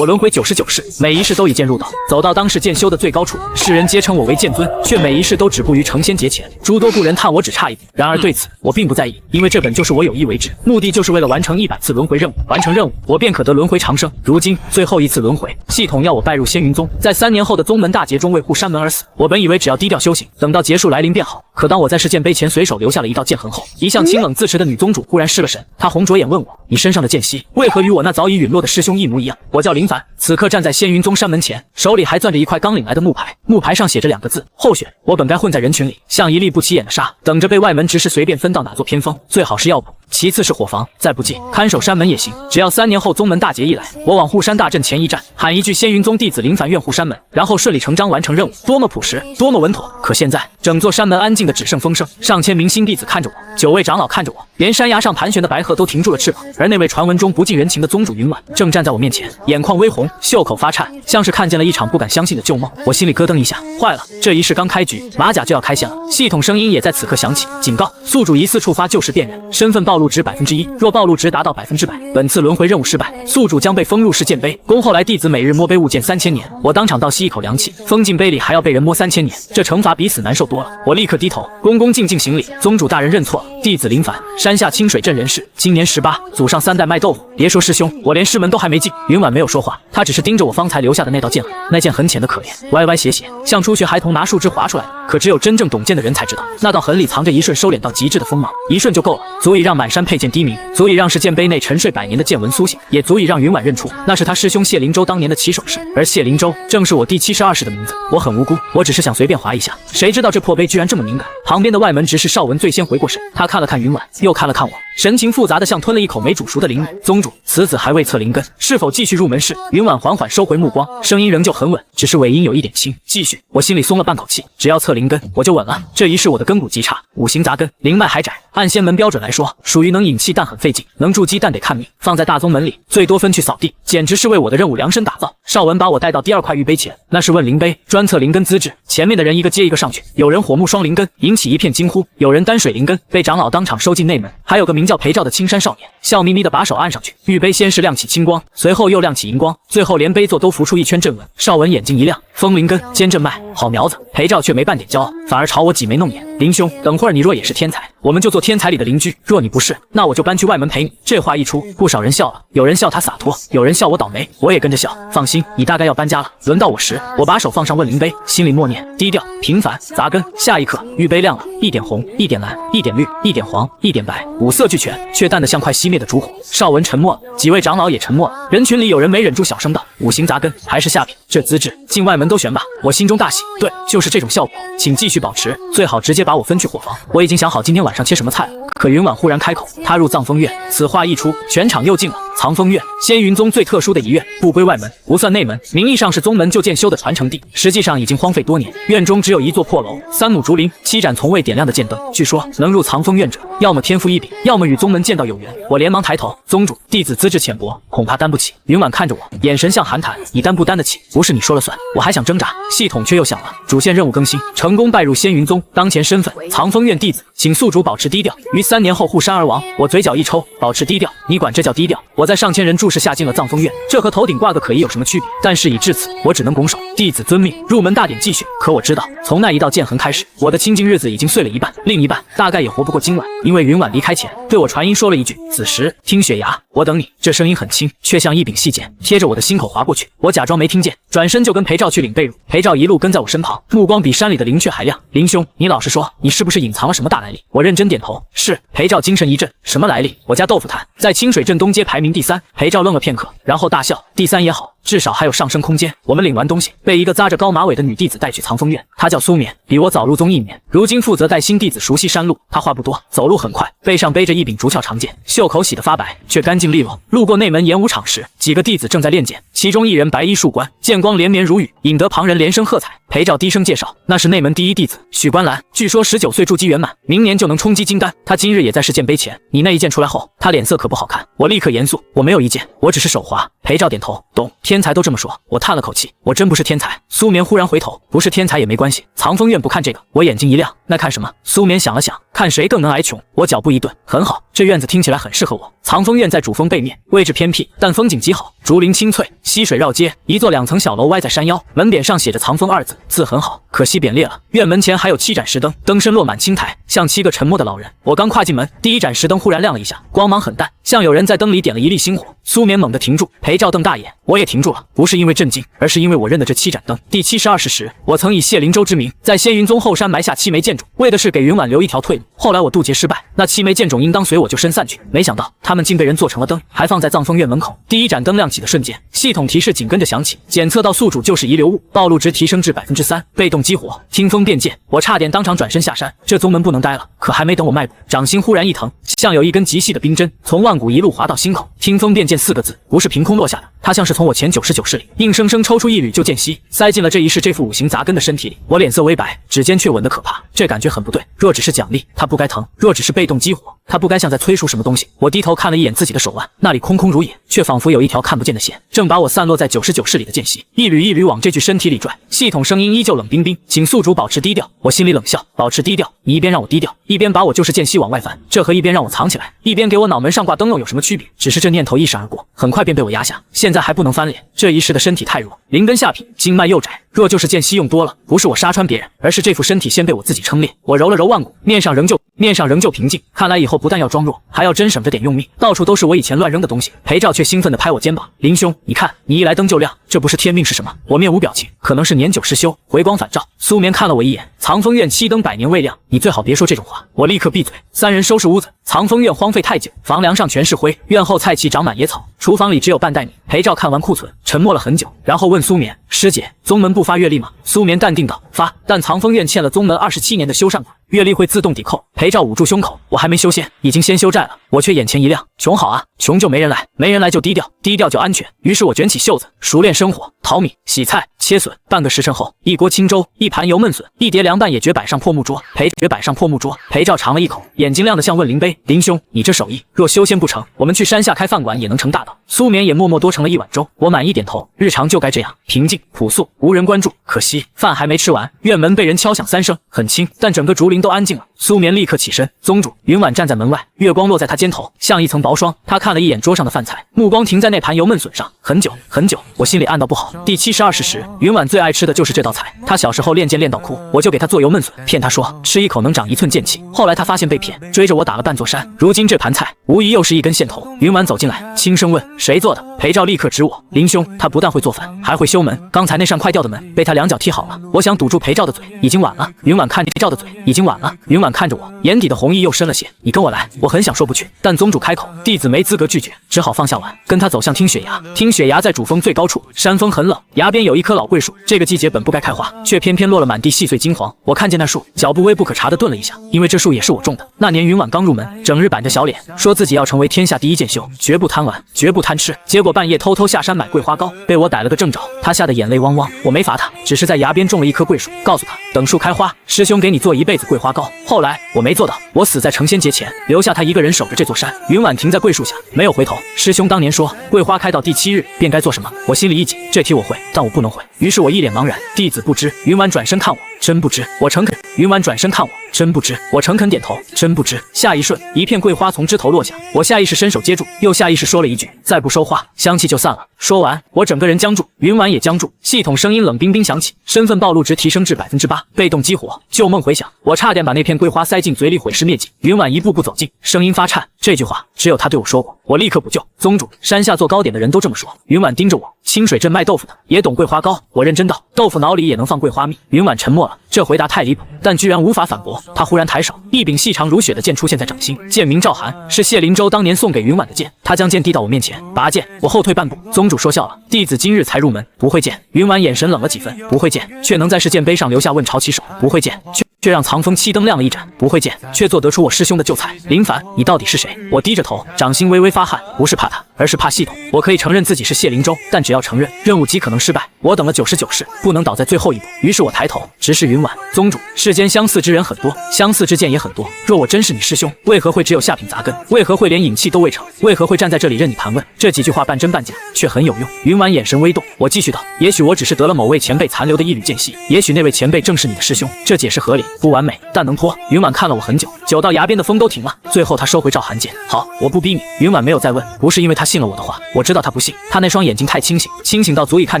我轮回99世，每一世都以剑入道，走到当世剑修的最高处，世人皆称我为剑尊，却每一世都止步于成仙劫前。诸多故人叹我只差一步，然而对此我并不在意，因为这本就是我有意为之，目的就是为了完成100次轮回任务。完成任务，我便可得轮回长生。如今最后一次轮回，系统要我拜入仙云宗，在3年后的宗门大劫中为护山门而死。我本以为只要低调修行，等到劫数来临便好。可当我在世剑碑前随手留下了一道剑痕后，一向清冷自持的女宗主忽然失了神，她红着眼问我：“你身上的剑息为何与我那早已陨落的师兄一模一样？”我叫林凡，此刻站在仙云宗山门前，手里还攥着一块刚领来的木牌，木牌上写着2个字：候选。我本该混在人群里，像一粒不起眼的沙，等着被外门执事随便分到哪座偏锋，最好是药铺，其次是伙房，再不济看守山门也行。只要3年后宗门大劫一来，我往护山大阵前一站，喊一句仙云宗弟子林凡愿护山门，然后顺理成章完成任务，多么朴实，多么稳妥。可现在整座山门安静的只剩风声，上千名新弟子看着我，9位长老看着我，连山崖上盘旋的白鹤都停住了翅膀。而那位传闻中不近人情的宗主云婉正站在我面前，眼眶微红，袖口发颤，像是看见了一场不敢相信的旧梦。我心里咯噔一下，坏了，这一世刚开局，马甲就要开线了。系统声音也在此刻响起，警告：宿主疑似触发旧时辨认，身份暴露值1%，若暴露值达到100%，本次轮回任务失败，宿主将被封入世剑碑，恭候来弟子每日摸碑勿见3000年。我当场倒吸一口凉气，封进碑里还要被人摸3000年，这惩罚比死难受多了。我立刻低头，恭恭敬敬行礼：宗主大人认错了，弟子林凡，山下清水镇人士，今年18，祖上3代卖豆腐。别说师兄，我连师门都还没进。云婉没有说话，她只是盯着我方才留下的那道剑痕，那剑痕浅的可怜，歪歪斜斜，像初学孩童拿树枝划出来的。可只有真正懂剑的人才知道，那道痕里藏着一瞬收敛到极致的锋芒，一瞬就够了，足以让满山佩剑低鸣，足以让世剑碑内沉睡100年的剑纹苏醒，也足以让云婉认出那是他师兄谢灵州当年的起手式。而谢灵州正是我第72世的名字。我很无辜，我只是想随便划一下，谁知道这破碑居然这么敏感。旁边的外门执事邵文最先回过神，他看了看云婉，又看了看我，神情复杂的像吞了一口没煮熟的灵米。宗主，此子还未测灵根，是否继续入门试？云婉缓缓收回目光，声音仍旧很稳，只是尾音有一点轻。继续。我心里松了半口气，只要测灵根我就稳了。这一世我的根骨极差，五行杂根，灵脉还窄，按仙门标准来说，属于能引气但很费劲，能筑基但得看命。放在大宗门里，最多分去扫地，简直是为我的任务量身打造。邵文把我带到第2块玉碑前，那是问灵碑，专测灵根资质。前面的人一个接一个上去，有人火木双灵根，引起一片惊呼；有人单水灵根，被长老当场收进内门。还有个名叫裴照的青山少年，笑眯眯地把手按上去，玉碑先是亮起青光，随后又亮起荧光，最后连碑座都浮出一圈阵纹。邵文眼睛一亮，风灵根，坚震脉，好苗子。裴照却没半点骄傲，反而朝我挤眉弄眼：林兄，等会儿你若也是天才，我们就做天才里的邻居；若你不是，那我就搬去外门陪你。这话一出，不少人笑了，有人笑他洒脱，有人笑我倒霉，我也跟着笑。放心，你大概要搬家了，轮到我时，我把手放上问灵碑，心里默念：低调、平凡、杂根。下一刻，玉碑亮了，一点红，一点蓝，一点绿，一点黄，一点白，五色俱全，却淡得像快熄灭的烛火。邵文沉默了，几位长老也沉默了。人群里有人没忍住小声道：五行杂根还是下品，这资质进外门都悬吧。我心中大喜，对，就是这种效果，请继续保持，最好直接把我分去伙房。我已经想好今天晚上切什么菜了。可云婉忽然开口：踏入藏风院。此话一出，全场又静了。藏风院，仙云宗最特殊的一院，不归外门，不算内门，名义上是宗门就剑修的传承地，实际上已经荒废多年。院中只有一座破楼，3亩竹林，7盏从未点亮的剑灯。据说能入藏风院者，要么天赋异禀，要么与宗门剑道有缘。我连忙抬头：宗主，弟子资质浅薄，恐怕担不起。云婉看着我，眼神像寒潭：你担不担得起，不是你说了算。我还想挣扎，系统却又响了：主线任务更新，成功拜入仙云宗，当前身份藏风院弟子，请宿主保持低调，于3年后护山而亡。我嘴角一抽：保持低调，你管这叫低调？我在上千人注视下进了藏风院，这和头顶挂个可疑有什么区别？但事已至此，我只能拱手：弟子遵命，入门大典继续。可我知道，从那一道剑痕开始，我的清静日子已经碎了一半，另一半大概也活不过今晚。因为云婉离开前对我传音说了一句：子时听雪崖，我等你。这声音很轻，却像一柄细剑，贴着我的心口划过去。我假装没听见，转身就跟裴照去领被褥。裴照一路跟在我身旁，目光比山里的灵雀还亮。林兄，你老实说，你是不是隐藏了什么大来历？我认真点头：是。裴照精神一振：什么来历？我家豆腐摊在清水镇东街排名第3。裴照愣了片刻，然后大笑：第3也好，至少还有上升空间。我们领完东西，被一个扎着高马尾的女弟子带去藏风院，她叫苏眠，比我早入宗1年，如今负责带新弟子熟悉山路。她话不多，走路很快，背上背着一柄竹鞘长剑，袖口洗得发白，却干净利落。路过内门演武场时，几个弟子正在练剑，其中一人白衣束冠，剑光连绵如雨，引得旁人连声喝彩。裴照低声介绍：那是内门第1弟子许观澜，据说19岁筑基圆满，明年就能冲击金丹。他今日也在试剑碑前，你那一剑出来后，他脸色可不好看。我立刻严肃：我没有意见，我只是手滑。裴照点头：懂，天才都这么说。我叹了口气：我真不是天才。苏眠忽然回头：不是天才也没关系，藏风院不看这个。我眼睛一亮：那看什么？苏眠想了想：看谁更能挨穷。我脚步一顿：很好，这院子听起来很适合我。藏风院在主峰背面，位置偏僻，但风景极好，竹林青翠，溪水绕街，一座2层小楼歪在山腰，门匾上写着藏风2字，字很好，可惜匾裂了。院门前还有7盏石灯，灯身落满青苔，像7个沉默的老人。我刚跨进门，第1盏石灯忽然亮了一下，光芒很淡，像有人在灯里点了一粒星火。苏眠猛地停住，裴照瞪大眼，我也停住了，不是因为震惊，而是因为我认得这7盏灯。第72世时，我曾以谢灵州之名，在仙云宗后山埋下7枚剑种，为的是给云婉留一条退路。后来我渡劫失败，那7枚剑种应当随我就身散去，没想到他们竟被人做成了灯，还放在藏风院门口。第1盏灯亮起的瞬间，系统提示紧跟着响起，检测到宿主就是遗留物，暴露值提升至3%，被动激活，听风变剑。我差点当场转身下山，这宗门不能待了。可还没等我迈步，掌心忽然一疼，像有一根极细的冰针从腕骨一路划到心口。听风变剑4个字不是凭空落下的，它像是从我前99世里硬生生抽出一缕旧剑息，塞进了这一世这副5行杂根的身体里。我脸色微白，指尖却稳得可怕，这感觉很不对。若只是奖励，它不该疼；若只是被动激活，它不该像在催熟什么东西。我低头看了一眼自己的手腕，那里空空如也，却仿佛有一条看不见的线，正把我散落在99世里的剑息一缕一缕往这具身体里拽。系统声音依旧冷冰冰，请宿主保持低调。我心里冷笑，保持低调？你一边让我低调，一边把我就是剑息往外翻，这和一边让我藏起来，一边给我脑门上挂灯笼有什么区别？只是这念头一闪而过，很快便被我压下。现在还不能翻脸，这一世的身体太弱，灵根下品，经脉又窄，若就是剑息用多了，不是我杀穿别人，而是这副身体先被我自己撑裂。我揉了揉腕骨，面上仍旧平静。看来以后不但要装弱，还要真省着点用命。到处都是我以前乱扔的东西。裴照却兴奋地拍我肩膀：“林兄，你看，你一来灯就亮，这不是天命是什么？”我面无表情，可能是年久失修，回光返照。苏眠看了我一眼：“藏风院7灯百年未亮，你最好别说这种话。”我立刻闭嘴。3人收拾屋子。藏风院荒废太久，房梁上全是灰，院后菜畦长满野草，厨房里只有半袋米。裴照看完库存，沉默了很久，然后问苏眠：“师姐，宗门不发月历吗？”苏眠淡定道：“发，但藏风院欠了宗门27年的修缮款，月历会自动抵扣。”裴照捂住胸口：“我还没修仙，已经先修债了。”我却眼前一亮：“穷好啊，穷就没人来，没人来就低调，低调就安全。”于是我卷起袖子，熟练生火，淘米、洗菜、切笋。半个时辰后，一锅清粥，一盘油焖笋，一碟凉拌野蕨摆上破木桌。裴照尝了一口，眼睛亮得像问灵碑：“林兄，你这手艺，若修仙不成，我们去山下开饭馆也能成大道。”苏眠也默默多盛了一碗粥，我满意点头。日常就该这样，平静朴素，无人关注。可惜饭还没吃完，院门被人敲响3声，很轻，但整个竹林都安静了。苏眠立刻起身：“宗主。”云婉站在门外，月光落在他肩头，像一层薄霜。他看了一眼桌上的饭菜，目光停在那盘油焖笋上，很久很久。我心里暗道不好。第72世时，云婉最爱吃的就是这道菜。她小时候练剑练到哭，我就给她做油焖笋，骗她说吃一口能长1寸剑气。后来她发现被骗，追着我打了半座山。如今这盘菜无疑又是一根线头。云婉走进来，轻声问：“谁做的？”裴照立刻指我：“林兄，他不但会做饭，还会修门。刚才那扇快掉的门被他2脚踢好了。”我想堵住裴照的嘴，已经晚了。云婉看着裴照的嘴，已经晚了。云婉看着我，眼底的红意又深了些。你跟我来。我很想说不去，但宗主开口，弟子没资格拒绝，只好放下碗，跟他走向听雪崖。听雪崖在主峰最高处，山风很冷，崖边有一棵老桂树，这个季节本不该开花，却偏偏落了满地细碎金黄。我看见那树，脚步微不可察地顿了一下，因为这树也是我种的。那年云婉刚入门，整日板着小脸，说自己要成为天下第一剑修，绝不贪玩，绝不贪吃。结果半夜偷偷下山买桂花糕，被我逮了个正着。他吓得眼泪汪汪。我没罚他，只是在崖边种了一棵桂树，告诉他等树开花，师兄给你做一辈子桂花糕。后来我没做到，我死在成仙劫前，留下他一个人守着这座山。云婉停在桂树下，没有回头。师兄当年说，桂花开到第7日便该做什么？我心里一紧，这题我会，但我不能会。于是我一脸茫然，弟子不知。云婉转身看我，真不知。我诚恳。云婉转身看我，真不知。我诚恳点头，真不知。下一瞬，一片桂花从枝头落下，我下意识伸手接住，又下意识说了一句：“再不收花，香气就散了。”说完，我整个人僵住，云婉也僵住。系统声音冷冰冰响起，身份暴露值提升至8%，被动激活，旧梦回响。我差点把那片桂花塞进嘴里，毁尸灭迹。云婉一步步走近，声音发颤，这句话只有他对我说过。我立刻补救：“宗主，山下做糕点的人都这么说。”云婉盯着我：“清水镇卖豆腐的也懂桂花糕。”我认真道：“豆腐脑里也能放桂花蜜。”云婉沉默了，这回答太离谱，但居然无法反驳。他忽然抬手，一柄细长如雪的剑出现在掌心，剑名赵寒，是谢灵州当年送给云婉的剑。他将剑递到我面前，拔剑，我后退半步。宗主说笑了，弟子今日才入门，不会剑。云婉眼神冷了几分，不会剑，却能在世剑碑上留下问朝起手，不会剑，却让藏风7灯亮了一盏，不会剑，却做得出我师兄的旧才。林凡，你到底是谁？我低着头，掌心微微发汗，不是怕他，而是怕系统。我可以承认自己是谢灵州，但只要承认，任务极可能失败。我等了99世，不能倒在最后一步。于是我抬头直视云婉，宗主，世间相似之人很多，相似之剑也很多。若我真是你师兄，为何会只有下品杂根？为何会连影气都未成？为何会站在这里任你盘问？这几句话半真半假，却很有用。云婉眼神微动，我继续道：也许我只是得了某位前辈残留的一缕间隙，也许那位前辈正是你的师兄。这解释合理，不完美，但能拖。云婉看了我很久，久到崖边的风都停了。最后他收回赵寒剑。好，我不逼你。云婉没有再问，不是因为他信了我的话，我知道他不信。他那双眼睛太清醒，清醒到足以看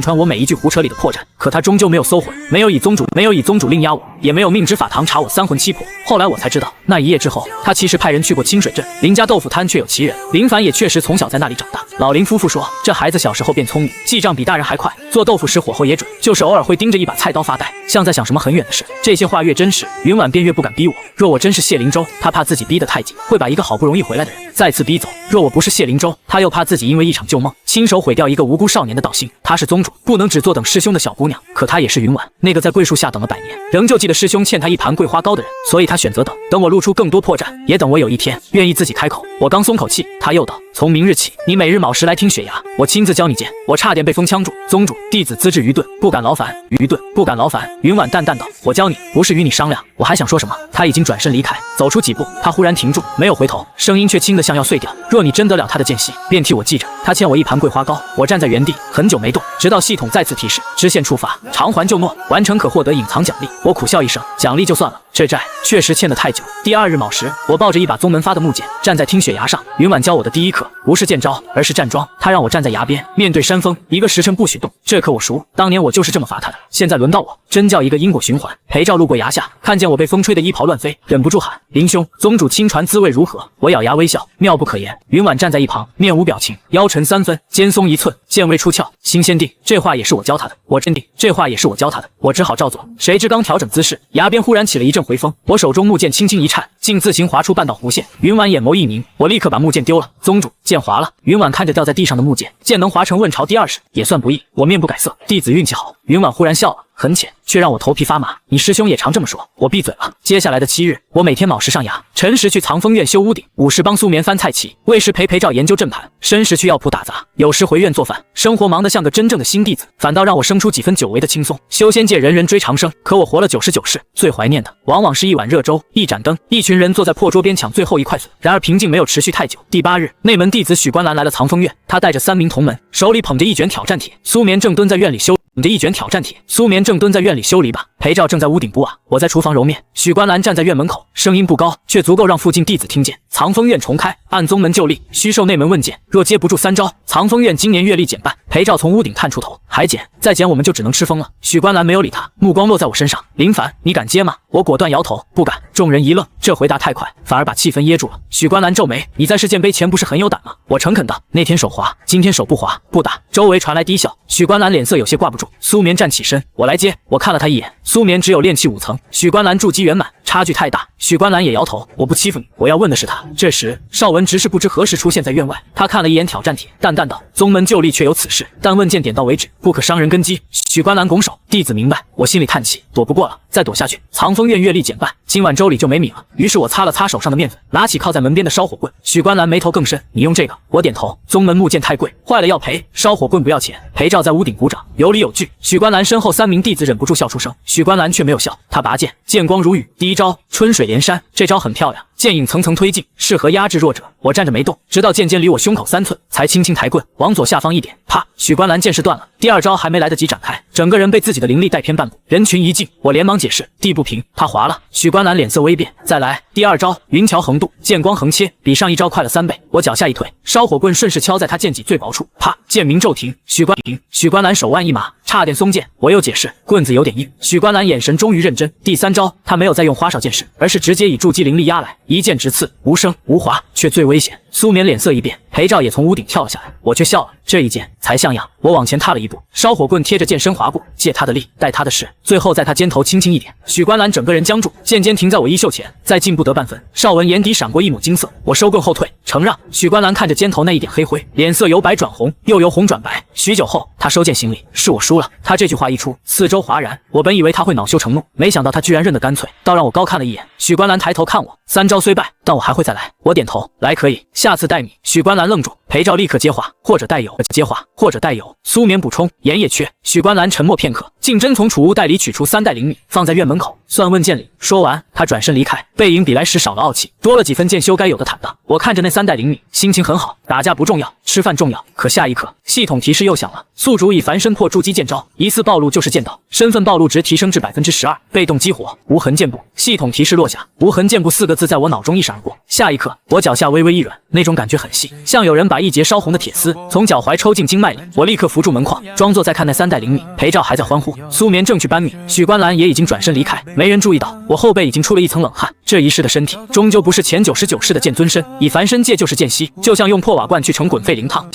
穿我每一句胡扯里的破绽。可他终究没有搜魂，没有以宗主令压我，也没有命执法堂查我三魂七魄。后来我才知道，那一夜之后，他其实派人去过清水镇，林家豆腐摊确有其人。林凡也确实从小在那里长大。老林夫妇说，这孩子小时候变聪明，记账比大人还快，做豆腐时火候也准，就是偶尔会盯着一把菜刀发呆，像在想什么很远的事。这些话越真实，云婉便越不敢逼我。若我真是谢灵州，他怕自己逼得太紧，会把一个好不容易回来的人再次逼走；若我不是谢灵州，他又怕自己因为一场旧梦，亲手毁掉一个无辜少年的道心。他是宗主，不能只做等师兄的小姑娘，可他也是云婉，那个在桂树下等了100年，仍旧记得师兄欠他一盘桂花糕的人，所以他选择等我露出更多破绽，也等我有一天愿意自己开口。我刚松口气，他又道：从明日起，你每日卯时来听雪崖，我亲自教你剑。我差点被风呛住。宗主，弟子资质愚钝，不敢劳烦。愚钝，不敢劳烦。云婉淡淡道：我教你，不是与你商量。我还想说什么，他已经转身离开，走出几步，他忽然停住，没有回头，声音却轻得像要碎掉。若你真得了他的剑息，便替我记着，他欠我一盘桂花糕。我站在原地很久没动，直到系统再次提示支线触发，偿还就诺，完成可获得隐藏奖励。我苦笑一声，奖励就算了，这债确实欠得太久。第2日卯时，我抱着一把宗门发的木剑，站在听雪崖上。云婉教我的第一课，不是剑招，而是站桩。他让我站在崖边，面对山峰，1个时辰不许动。这课我熟，当年我就是这么罚他的。现在轮到我，真叫一个因果循环。裴照路过崖下，看见我被风吹得衣袍乱飞，忍不住喊：林兄，宗主亲传滋味如何？我咬牙微笑，妙不可言。云婉站在一旁，面无表情，腰沉3分，肩松1寸，剑未出鞘，心先定。这话也是我教他的，我真定。这话也是我教他的，我只好照做。谁知刚调整姿势，崖边忽然起了一阵回风，我手中木剑轻轻一颤，竟自行划出半道弧线。云婉眼眸一凝，我立刻把木剑丢了。宗主，剑划了。云婉看着掉在地上的木剑，剑能划成问朝第2式，也算不易。我面不改色，弟子运气好。云婉忽然笑了，很浅，却让我头皮发麻。你师兄也常这么说。我闭嘴了。接下来的7日，我每天卯时上崖，辰时去藏风院修屋顶，午时帮苏眠翻菜畦，未时陪照研究阵盘，申时去药铺打杂，有时回院做饭。生活忙得像个真正的新弟子，反倒让我生出几分久违的轻松。修仙界人人追长生，可我活了99世，最怀念的往往是一碗热粥，一盏灯，一群人坐在破桌边抢最后一块粉。然而平静没有持续太久。第8日，内门弟子许观澜来了藏风院，他带着3名同门，手里捧着一卷挑战帖。苏眠正蹲在院里修篱笆，裴照正在屋顶补瓦，我在厨房揉面。许观澜站在院门口，声音不高，却足够让附近弟子听见。藏风院重开，按宗门旧例，需受内门问剑，若接不住3招，藏风院今年月例减半。裴照从屋顶探出头，还减？再减我们就只能吃风了。许观澜没有理他，目光落在我身上。林凡，你敢接吗？我果断摇头，不敢。众人一愣，这回答太快，反而把气氛噎住了。许观澜皱眉，你在世界杯前不是很有胆吗？我诚恳道，那天手滑，今天手不滑，不打。周围传来低笑。许观澜脸色有些挂不住。苏眠站起身，我来接。我看了他一眼，苏眠只有炼气5层，许观澜筑基圆满，差距太大。许观澜也摇头，我不欺负你，我要问的是他。这时邵文执事不知何时出现在院外，他看了一眼挑战帖，淡淡道，宗门旧例确有此事，但问剑点到为止，不可伤人根基。许观澜拱手，弟子明白。我心里叹气，躲不过了，再躲下去，藏风院月例减半，今晚粥里就没米了。于是我擦了擦手上的面粉，拿起靠在门边的烧火棍。许观澜眉头更深，你用这个？我点头。宗门木剑太贵，坏了要赔，烧火棍不要钱。裴照在屋顶鼓掌，有理有据。许观澜身后3名弟子忍不住笑出声，许观澜却没有笑，他拔剑，剑光如雨。第1招春水连山，这招很漂亮，剑影层层推进，适合压制弱者。我站着没动，直到剑尖离我胸口3寸，才轻轻抬棍往左下方一点，啪！许观澜剑势断了。第2招还没来得及展开，整个人被自己的灵力带偏半步。人群一静，我连忙解释，地不平，他滑了。许观澜脸色微变，再来。第2招云桥横渡，剑光横切，比上一招快了3倍。我脚下一退，烧火棍顺势敲在他剑脊最薄处，啪！剑鸣骤停。许观澜手腕一麻，差点松剑。我又解释，棍子有点硬。许观澜眼神终于认真。第3招，他没有再用花哨剑式，而是直接以筑基灵力压来，一剑直刺，无声无划，却最危险。苏眠脸色一变，裴照也从屋顶跳了下来，我却笑了，这一剑才像样。我往前踏了一步，烧火棍贴着剑身划过，借他的力，带他的势，最后在他肩头轻轻一点。许观澜整个人僵住，剑尖停在我衣袖前，再进不得半分。邵文眼底闪过一抹金色，我收棍后退，承让。许观澜看着肩头那一点黑灰，脸色由白转红，又由红转白。许久后，他收剑行礼，是我输了。他这句话一出，四周哗然。我本以为他会恼羞成怒，没想到他居然认得干脆，倒让我高看了一眼。许观澜抬头看我，3招虽败，但我还会再来。我点头，来可以，下次待你。许观澜愣住，裴照立刻接话，或者带有接话，或者带有。苏眠补充，盐也缺。许观澜沉默片刻，竟真从储物袋里取出3袋灵米，放在院门口，算问见礼。说完，他转身离开，背影比来时少了傲气，多了几分剑修该有的坦荡。我看着那3袋灵米，心情很好。打架不重要，吃饭重要。可下一刻，系统提示又响了，宿主以凡身破筑基剑招，疑似暴露就是剑道，身份暴露值提升至12%，被动激活，无痕剑步。系统提示落下，无痕剑步4个字在我脑中一闪而过。下一刻，我脚下微微一软，那种感觉很细，像有人把一截烧红的铁丝从脚踝抽进经脉里。我立刻扶住门框，装作在看那3袋灵米。裴照还在欢呼，苏眠正去搬米，许观澜也已经转身离开。没人注意到我后背已经出了一层冷汗。这一世的身体终究不是前99世的剑尊身，以凡身界就是剑息，就像用破瓦罐去盛滚沸灵汤，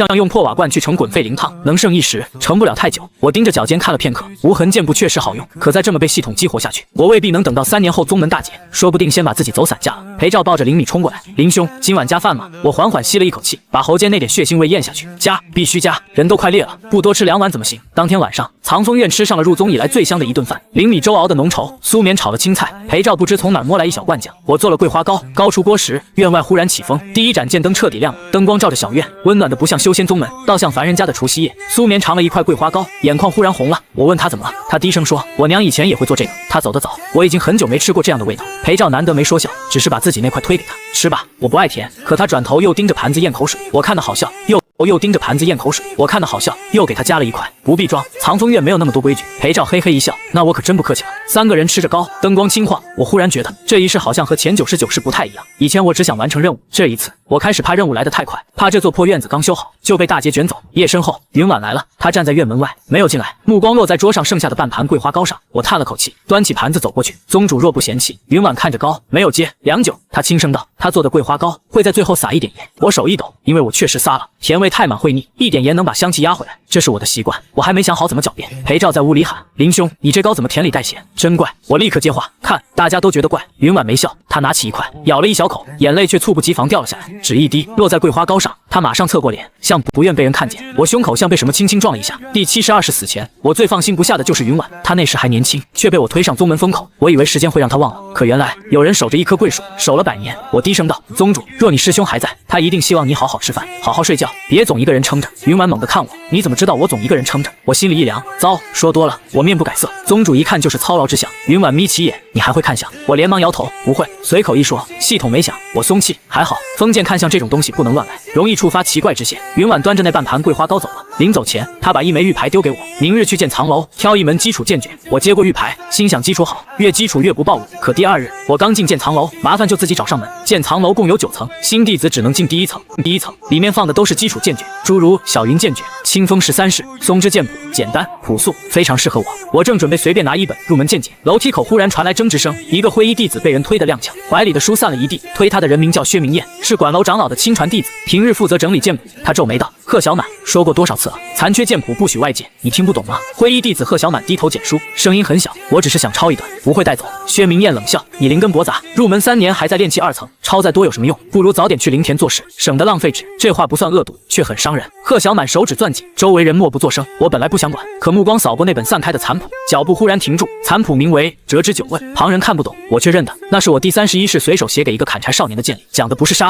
能盛一时，盛不了太久。我盯着脚尖看了片刻，无痕剑步确实好用，可再这么被系统激活下去，我未必能等到3年后宗门大捷，说不定先把自己走散架了。裴照抱着灵米冲过来，林兄，今晚加饭吗？我缓缓吸了一口气，把喉间那点血腥味咽下去。加，必须加，人都快裂了，不多吃2碗怎么行？当天晚上，藏风院吃上了入宗以来最香的一顿饭，灵米粥熬的浓稠，苏眠炒了青菜，裴照不知从哪儿摸来一小罐酱，我做了桂花糕。高出锅时，院外忽然起风，第一盏剑灯彻底亮了，灯光照着小院，温暖的不像修仙宗门，倒像凡人家的除夕夜。苏眠尝了一块桂花糕，眼眶忽然红了。我问他怎么了，他低声说：“我娘以前也会做这个，她走得早，我已经很久没吃过这样的味道。”裴照难得没说笑，只是把自己那块推给他吃吧，我不爱甜。可他转头又盯着盘子咽口水，我看得好笑，又盯着盘子咽口水，我看得好笑，又给他加了一块。不必装，藏风院没有那么多规矩。裴照嘿嘿一笑，那我可真不客气了。3个人吃着糕，灯光轻晃，我忽然觉得这一世好像和前99世不太一样。以前我只想完成任务，这一次我开始怕任务来得太快，怕这座破院子刚修好就被大劫卷走。夜深后，云婉来了，她站在院门外，没有进来，目光落在桌上剩下的半盘桂花糕上。我叹了口气，端起盘子走过去。宗主若不嫌弃。云婉看着糕，没有接。良久，她轻声道：“她做的桂花糕会在最后撒一点盐。”我手一抖，因为我确实撒了，甜味太满会腻，一点盐能把香气压回来，这是我的习惯。我还没想好怎么狡辩。裴照在屋里喊：“林兄，你这糕怎么甜里带咸？真怪！”我立刻接话：“看，大家都觉得怪。”云婉没笑，她拿起一块，咬了一小口，眼泪却猝不及防掉了下来，只一滴落在桂花糕上。她马上侧过脸，像不愿被人看见。我胸口像被什么轻轻撞了一下。第72世死前，我最放心不下的就是云婉，她那时还年轻，却被我推上宗门风口。我以为时间会让她忘了，可原来有人守着一棵桂树，守了100年。我低声道：“宗主，若你师兄还在，他一定希望你好好吃饭，好好睡觉，别总一个人撑着。”云婉猛地看我：“你怎么知道我总一个人撑着？”我心里一凉，糟，说多了。我面不改色，宗主一看就是操劳之相。云婉眯起眼：“你还会看相？”我连忙摇头：“不会。”随口一说，系统没响，我松气，还好。封建看相这种东西不能乱来，容易触发奇怪之线。云婉端着那半盘桂花糕走了，临走前，她把一枚玉牌丢给我，明日去见藏楼，挑一门基础剑诀。我接过玉牌，心想基础好，越基础越不暴露。可第2日，我刚进剑藏楼，麻烦就自己找上门。剑藏楼共有9层，新弟子只能进第1层。第1层里面放的都是基础剑诀，诸如小云剑诀、清风13式、松枝剑谱，简单朴素，非常适合我。我正准备随便拿一本入门见解，楼梯口忽然传来争执声，一个灰衣弟子被人推得踉跄，怀里的书散了一地。推他的人名叫薛明彦，是管楼长老的亲传弟子，平日负责整理剑谱。他皱眉道：“贺小满，说过多少次了，残缺剑谱不许外借，你听不懂吗？”灰衣弟子贺小满低头捡书，声音很小：“我只是想抄一段，不会带走。”薛明彦冷笑：“你灵根薄杂，入门3年还在炼气2层，抄再多有什么用？不如早点去灵田做事，省得浪费纸。”这话不算恶毒，却很伤人。贺小满手指攥紧，周围人默不作声。我本来不想管，可目光扫过那本散开的残谱，脚步忽然停住。残谱名为《折枝九问》，旁人看不懂，我却认得，那是我第31世随手写给一个砍柴少年的剑理，讲的不是杀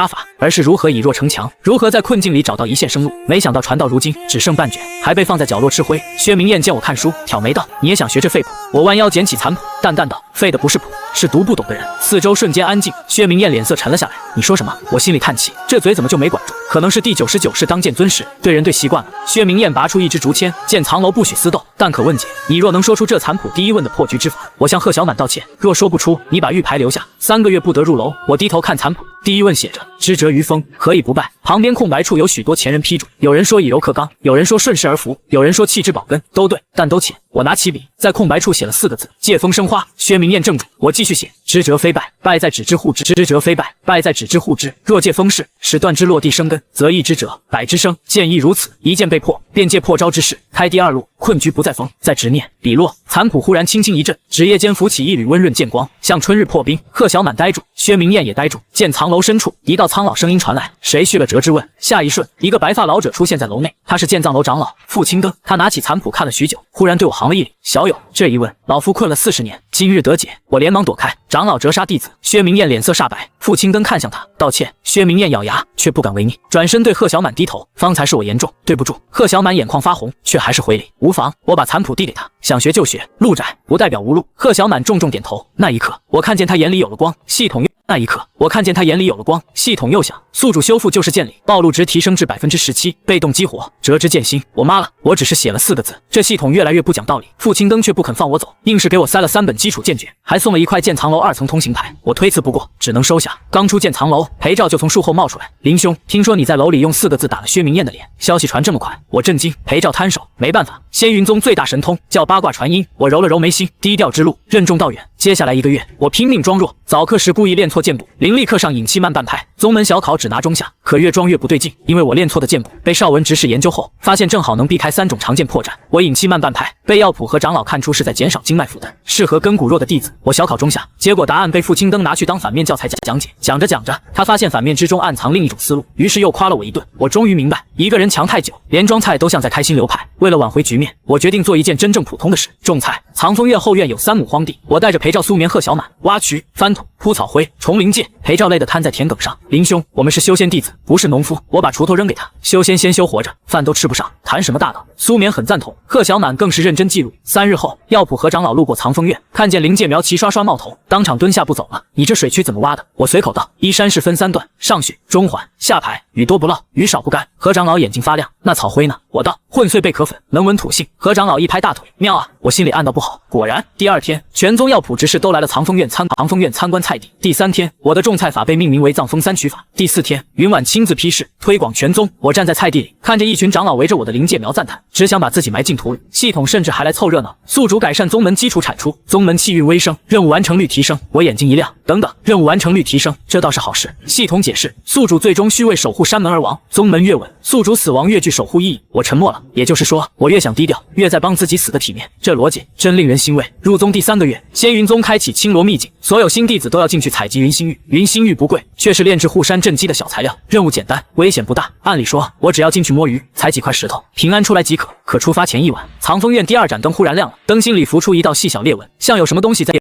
法，而是如何以弱成强，如何在困境里找到一线生路。没想到传到如今只剩半卷，还被放在角落吃灰。薛明彦见我看书，挑眉道：“你也想学这废谱？”我弯腰捡起残谱，淡淡道：“废的不是谱，是读不懂的人。”四周瞬间安静，薛明彦脸色沉了下来。你说什么？我心里叹气，这嘴怎么就没管住？可能是第99世当剑尊时，对人对习惯了。薛明彦拔出一支竹签，剑藏楼不许私斗，但可问解。你若能说出这残谱第1问的破局之法，我向贺小满道歉；若说不出，你把玉牌留下，3个月不得入楼。我低头看残谱，第1问写着：“枝折于风，何以不败？”旁边空白处有许多前人批注，有人说以柔克刚，有人说顺势而服，有人说弃之保根，都对，但都浅。我拿起笔，在空白处写了4个字：借风生花。薛明彦怔住，我继续写：枝折非败，败在止之护之；枝折非败，败在止之护之。若借风势，使断之落地生根，则易之者百之生。剑亦如此，一剑被破，便借破招之势，开第2路。困局不在逢，在执念。笔落，残谱忽然轻轻一震，纸页间浮起一缕温润剑光，像春日破冰。贺小满呆住，薛明彦也呆住。剑藏楼深处，一道苍老声音传来：“谁续了折之问？”下一瞬，一个白发老者出现在楼内，他是剑藏楼长老傅青灯。他拿起残谱看了许久，忽然对我行了一礼：“小友，这一问，老夫困了40年，今日得解，我连忙躲开。长老折杀弟子。薛明艳脸色煞白，傅青灯看向他道歉。薛明艳咬牙，却不敢违逆，转身对贺小满低头。方才是我言重，对不住。贺小满眼眶发红，却还是回礼。无妨，我把残谱递给他，想学就学，路窄不代表无路。贺小满重重点头。那一刻，我看见他眼里有了光，系统那一刻，我看见他眼里有了光，系统又响，宿主修复就是见礼，暴露值提升至17%，被动激活，折之剑心。我妈了，我只是写了4个字，这系统越来越不讲道理。傅青灯却不肯放我走，硬是给我塞了3本基础剑诀，还送了1块剑藏楼2层通行牌。我推辞不过，只能收下。刚出剑藏楼，裴照就从树后冒出来：“林兄，听说你在楼里用4个字打了薛明艳的脸，消息传这么快。”我震惊。裴照摊手：“没办法，仙云宗最大神通叫八卦传音。”我揉了揉眉心，低调之路，任重道远。接下来1个月，我拼命装弱，早课时故意练错剑步，灵力课上引气慢半拍，宗门小考只拿中下，可越装越不对劲，因为我练错的剑步被邵文执事研究后，发现正好能避开3种常见破绽。我引气慢半拍，被药谱和长老看出是在减少经脉负担，适合根骨弱的弟子。我小考中下，结果答案被傅青灯拿去当反面教材讲解，讲着讲着，他发现反面之中暗藏另一种思路，于是又夸了我一顿。我终于明白，一个人强太久，连装菜都像在开新流派。为了挽回局面，我决定做一件真正普通的事，种菜。藏风院后院有3亩荒地，我带着裴照、苏眠、贺小满挖渠、翻土、铺草灰、虫灵界。裴照累得瘫在田埂上：“林兄，我们是修仙弟子，不是农夫。”我把锄头扔给他：“修仙先修活着，饭都吃不上，谈什么大道？”苏眠很赞同，贺小满更是认真记录。3日后，药谱和长老路过藏风院，看见灵界苗齐刷刷冒头，当场蹲下不走了：“你这水渠怎么挖的？”我随口道：“依山势分3段，上序、中缓、下排，雨多不涝，雨少不干。”何长老眼睛发亮：“那草灰呢？”我道：“混碎贝壳粉，能闻土性。”何长老一拍大腿：“妙啊！”我心里暗道不好。果然，第2天，全宗药谱执事都来了藏风院参观菜地。第3天，我的种菜法被命名为藏风3曲法。第4天，云婉亲自批示推广全宗。我站在菜地里，看着一群长老围着我的灵界苗赞叹，只想把自己埋进土里。系统甚至还来凑热闹，宿主改善宗门基础产出，宗门气运微升，任务完成率提升。我眼睛一亮，等等，任务完成率提升，这倒是好事。系统解释，宿主最终需为守护山门而亡，宗门越稳，宿主死亡越具守护意义。我沉默了，也就是说，我越想低调，越在帮自己死的体面，这逻辑真令人欣慰。入宗第3个月，仙云宗开启青罗秘境，所有新弟子都要进去采集云心玉。云心玉不贵，却是炼制护山镇基的小材料，任务简单，危险不大。按理说，我只要进去摸鱼，采几块石头，平安出来即可。可出发前1晚，藏风院第2盏灯忽然亮了，灯芯里浮出一道细小裂纹，像有什么东西在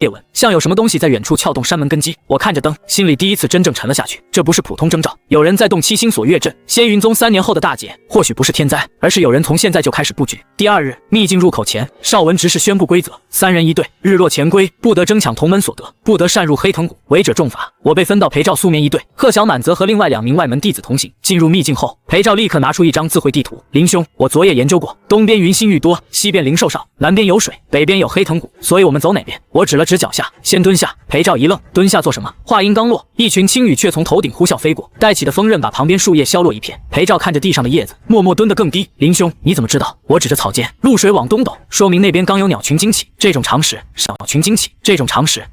远处撬动山门根基。我看着灯，心里第一次真正沉了下去。这不是普通征兆，有人在动七星锁月阵。仙云宗3年后的大劫，或许不是天灾，而是有人从现在就开始布局。第2日，秘境入口前，邵文执事宣布规则：3人1队，日落前归，不得争抢同门所得，不得擅入黑藤谷，违者重罚。我被分到裴照、苏眠1队，贺小满则和另外2名外门弟子同行。进入秘境后，裴照立刻拿出一张智慧地图：“林兄，我昨夜研究过，东边云心玉多，西边灵兽少，南边有水，北边有黑藤谷，所以我们走哪边？”我指了指脚下，先蹲下。裴照一愣：“蹲下做什么？”话音刚落，一群青羽却从头顶呼啸飞过，带起的风刃把旁边树叶削落一片。裴照看着地上的叶子，默默蹲得更低。“林兄，你怎么知道？”我指着草间，露水往东抖，说明那边刚有鸟群惊起，这种常识，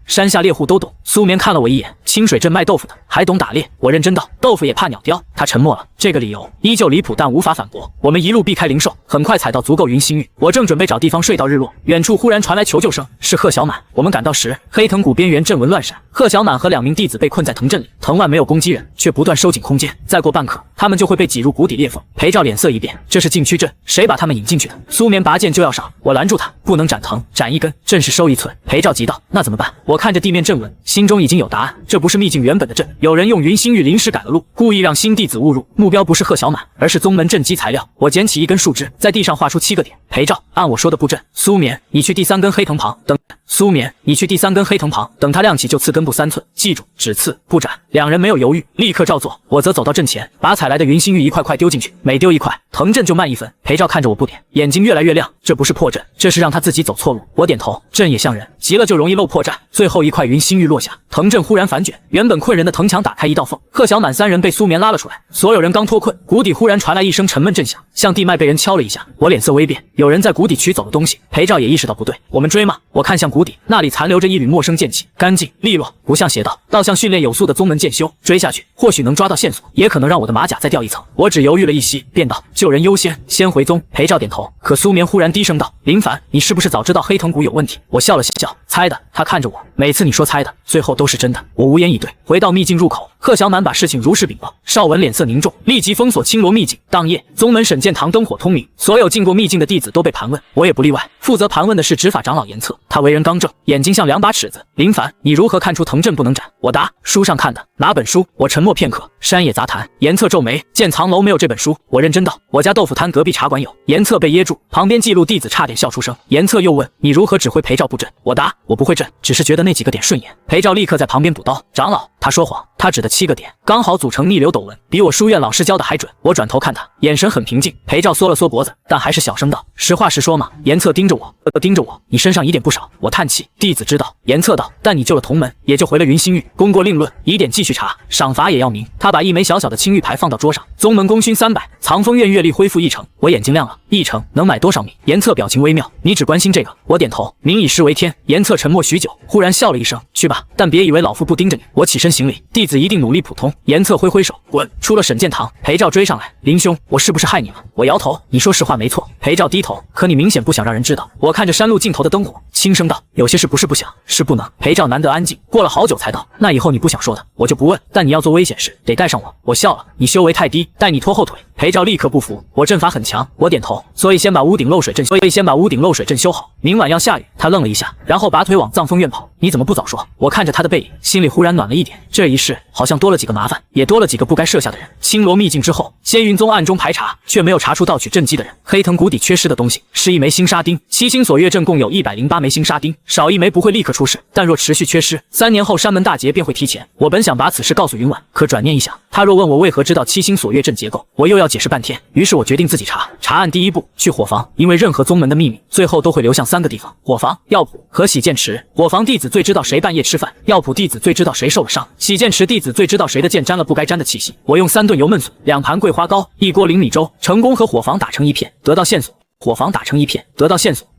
山下猎户都懂。苏眠看了我一眼，清水镇卖豆腐的，还懂打猎。我认真道：“豆腐也怕鸟叼。”他沉默了，这个理由依旧离谱，但无法反驳。我们一路避开灵兽，很快采到足够云心玉。我正准备找地方睡到日落，远处忽然传来求救声，是贺小满。我们赶到时，黑藤谷边缘阵纹乱闪，贺小满和2名弟子被困在藤阵里，藤蔓没有攻击人，却不断收紧空间。再过半刻，他们就会被挤入谷底裂缝。裴照脸色一变，这是禁区阵，谁把他们引进去的？苏眠拔剑就要上，我拦住他，不能斩藤，斩一根，阵势收1寸。裴照急道：“那怎么办？”我看着地面阵纹，心中已经有答案，这不是秘境原本的阵，有人用云心玉临时改了路，故意让新弟子误入，目标不是贺小满，而是宗门镇基材料。我捡起一根树枝，在地上画出7个点。裴照，按我说的布阵。苏眠，你去第3根黑藤旁等。等它亮起就刺根部3寸，记住，只刺不斩。2人没有犹豫，立刻照做。我则走到阵前，把采来的云心玉一块块丢进去，每丢1块，藤阵就慢1分。裴照看着我不点，眼睛越来越亮，这不是破阵，这是让他自己走错路。我点头，阵也像人，急了就容易漏破绽。最后1块云心玉落下，藤阵忽然反卷，原本困人的藤墙打开一道缝，贺小满3人被苏眠拉了出来。所有人刚脱困，谷底忽然传来一声沉闷震响，像地脉被人敲了一下。我脸色微变，有人在谷底取走了东西。裴照也意识到不对，我们追吗？我看向谷底，那里残留着一缕陌生剑气，干净利落，不像邪道，倒像训练有素的宗门剑修。追下去，或许能抓到线索，也可能让我的马甲再掉1层。我只犹豫了一息，便道：“救人优先，先回宗。”裴照点头。可苏眠忽然低声道：“林凡，你是不是早知道黑藤谷有问题？”我笑了笑，猜的。他看着我，每次你说猜的，最后都是真的。我无言以对。回到秘境入口，贺小满把事情如实禀报，邵文脸色凝重，立即封锁青罗秘境。当夜，宗门审剑堂灯火通明，所有进过秘境的弟子都被盘问，我也不例外。负责盘问的是执法长老严策，他为人刚正，眼睛像两把尺子。林凡，你如何看出藤阵不能斩？我答：书上看的。哪本书？我沉默片刻，山野杂谈。严策皱眉，剑藏楼没有这本书。我认真道：我家豆腐摊隔壁茶馆有。严策被噎住，旁边记录弟子差点笑出声。严策又问：你如何指挥裴照布阵？我答：我不会阵，只是觉得那几个点顺眼。裴照立刻在旁边补刀：长老，他说谎，他指的7个点刚好组成逆流斗纹，比我书院老师教的还准。我转头看他，眼神很平静。裴照缩了缩脖子，但还是小声道：实话实说嘛。严策盯着我，你身上疑点不少。我叹气，弟子知道。严策道：但你救了同门，也就回了云心玉。功过另论，疑点继续查，赏罚也要明。他把一枚小小的青玉牌放到桌上，宗门功勋300，藏风院阅历恢复1成。我眼睛亮了，1成能买多少米？严策表情微妙，你只关心这个。我点头，民以食为天。严策沉默许久，忽然笑了一声：去吧，但别以为老夫不盯着你。我起身行礼，弟子一定努力普通。严策挥挥手，滚！出了审剑堂。裴照追上来，林兄，我是不是害你了？我摇头，你说实话没错。裴照低头，可你明显不想让人知道。我看着山路尽头的灯火，轻声道：有些事不是不想，是不能。裴照难得安静，过了好久才道：那以后你不想说的，我就不问，但你要做危险事，得带上我。我笑了，你修为太低，带你拖后腿。裴照立刻不服，我阵法很强。我点头，所以先把屋顶漏水阵修好，明晚要下雨。他愣了一下，然后拔腿往藏风院跑。你怎么不早说？我看着他的背影，心里忽然暖了一点。这一世好像多了几个麻烦，也多了几个不该设下的人。青罗秘境之后，仙云宗暗中排查，却没有查出盗取阵基的人。黑藤谷底缺失的东西是一枚星沙钉，七星锁月阵共有108枚星沙钉，少一枚不会立刻出事，但若持续缺失，3年后山门大劫便会提前。我本想把此事告诉云婉，可转念一想，他若问我为何知道七星锁月阵结构，我又要解释半天。于是我决定自己查。查案第一步，去伙房，因为任何宗门的秘密最后都会流向3个地方：伙房、药铺和洗剑池。伙房弟子最知道谁半夜吃饭，药铺弟子最知道谁受了伤，洗剑池弟子最知道谁的剑沾了不该沾的气息。我用3顿油焖笋、2盘桂花糕、1锅灵米粥，成功和伙房打成一片，得到线索。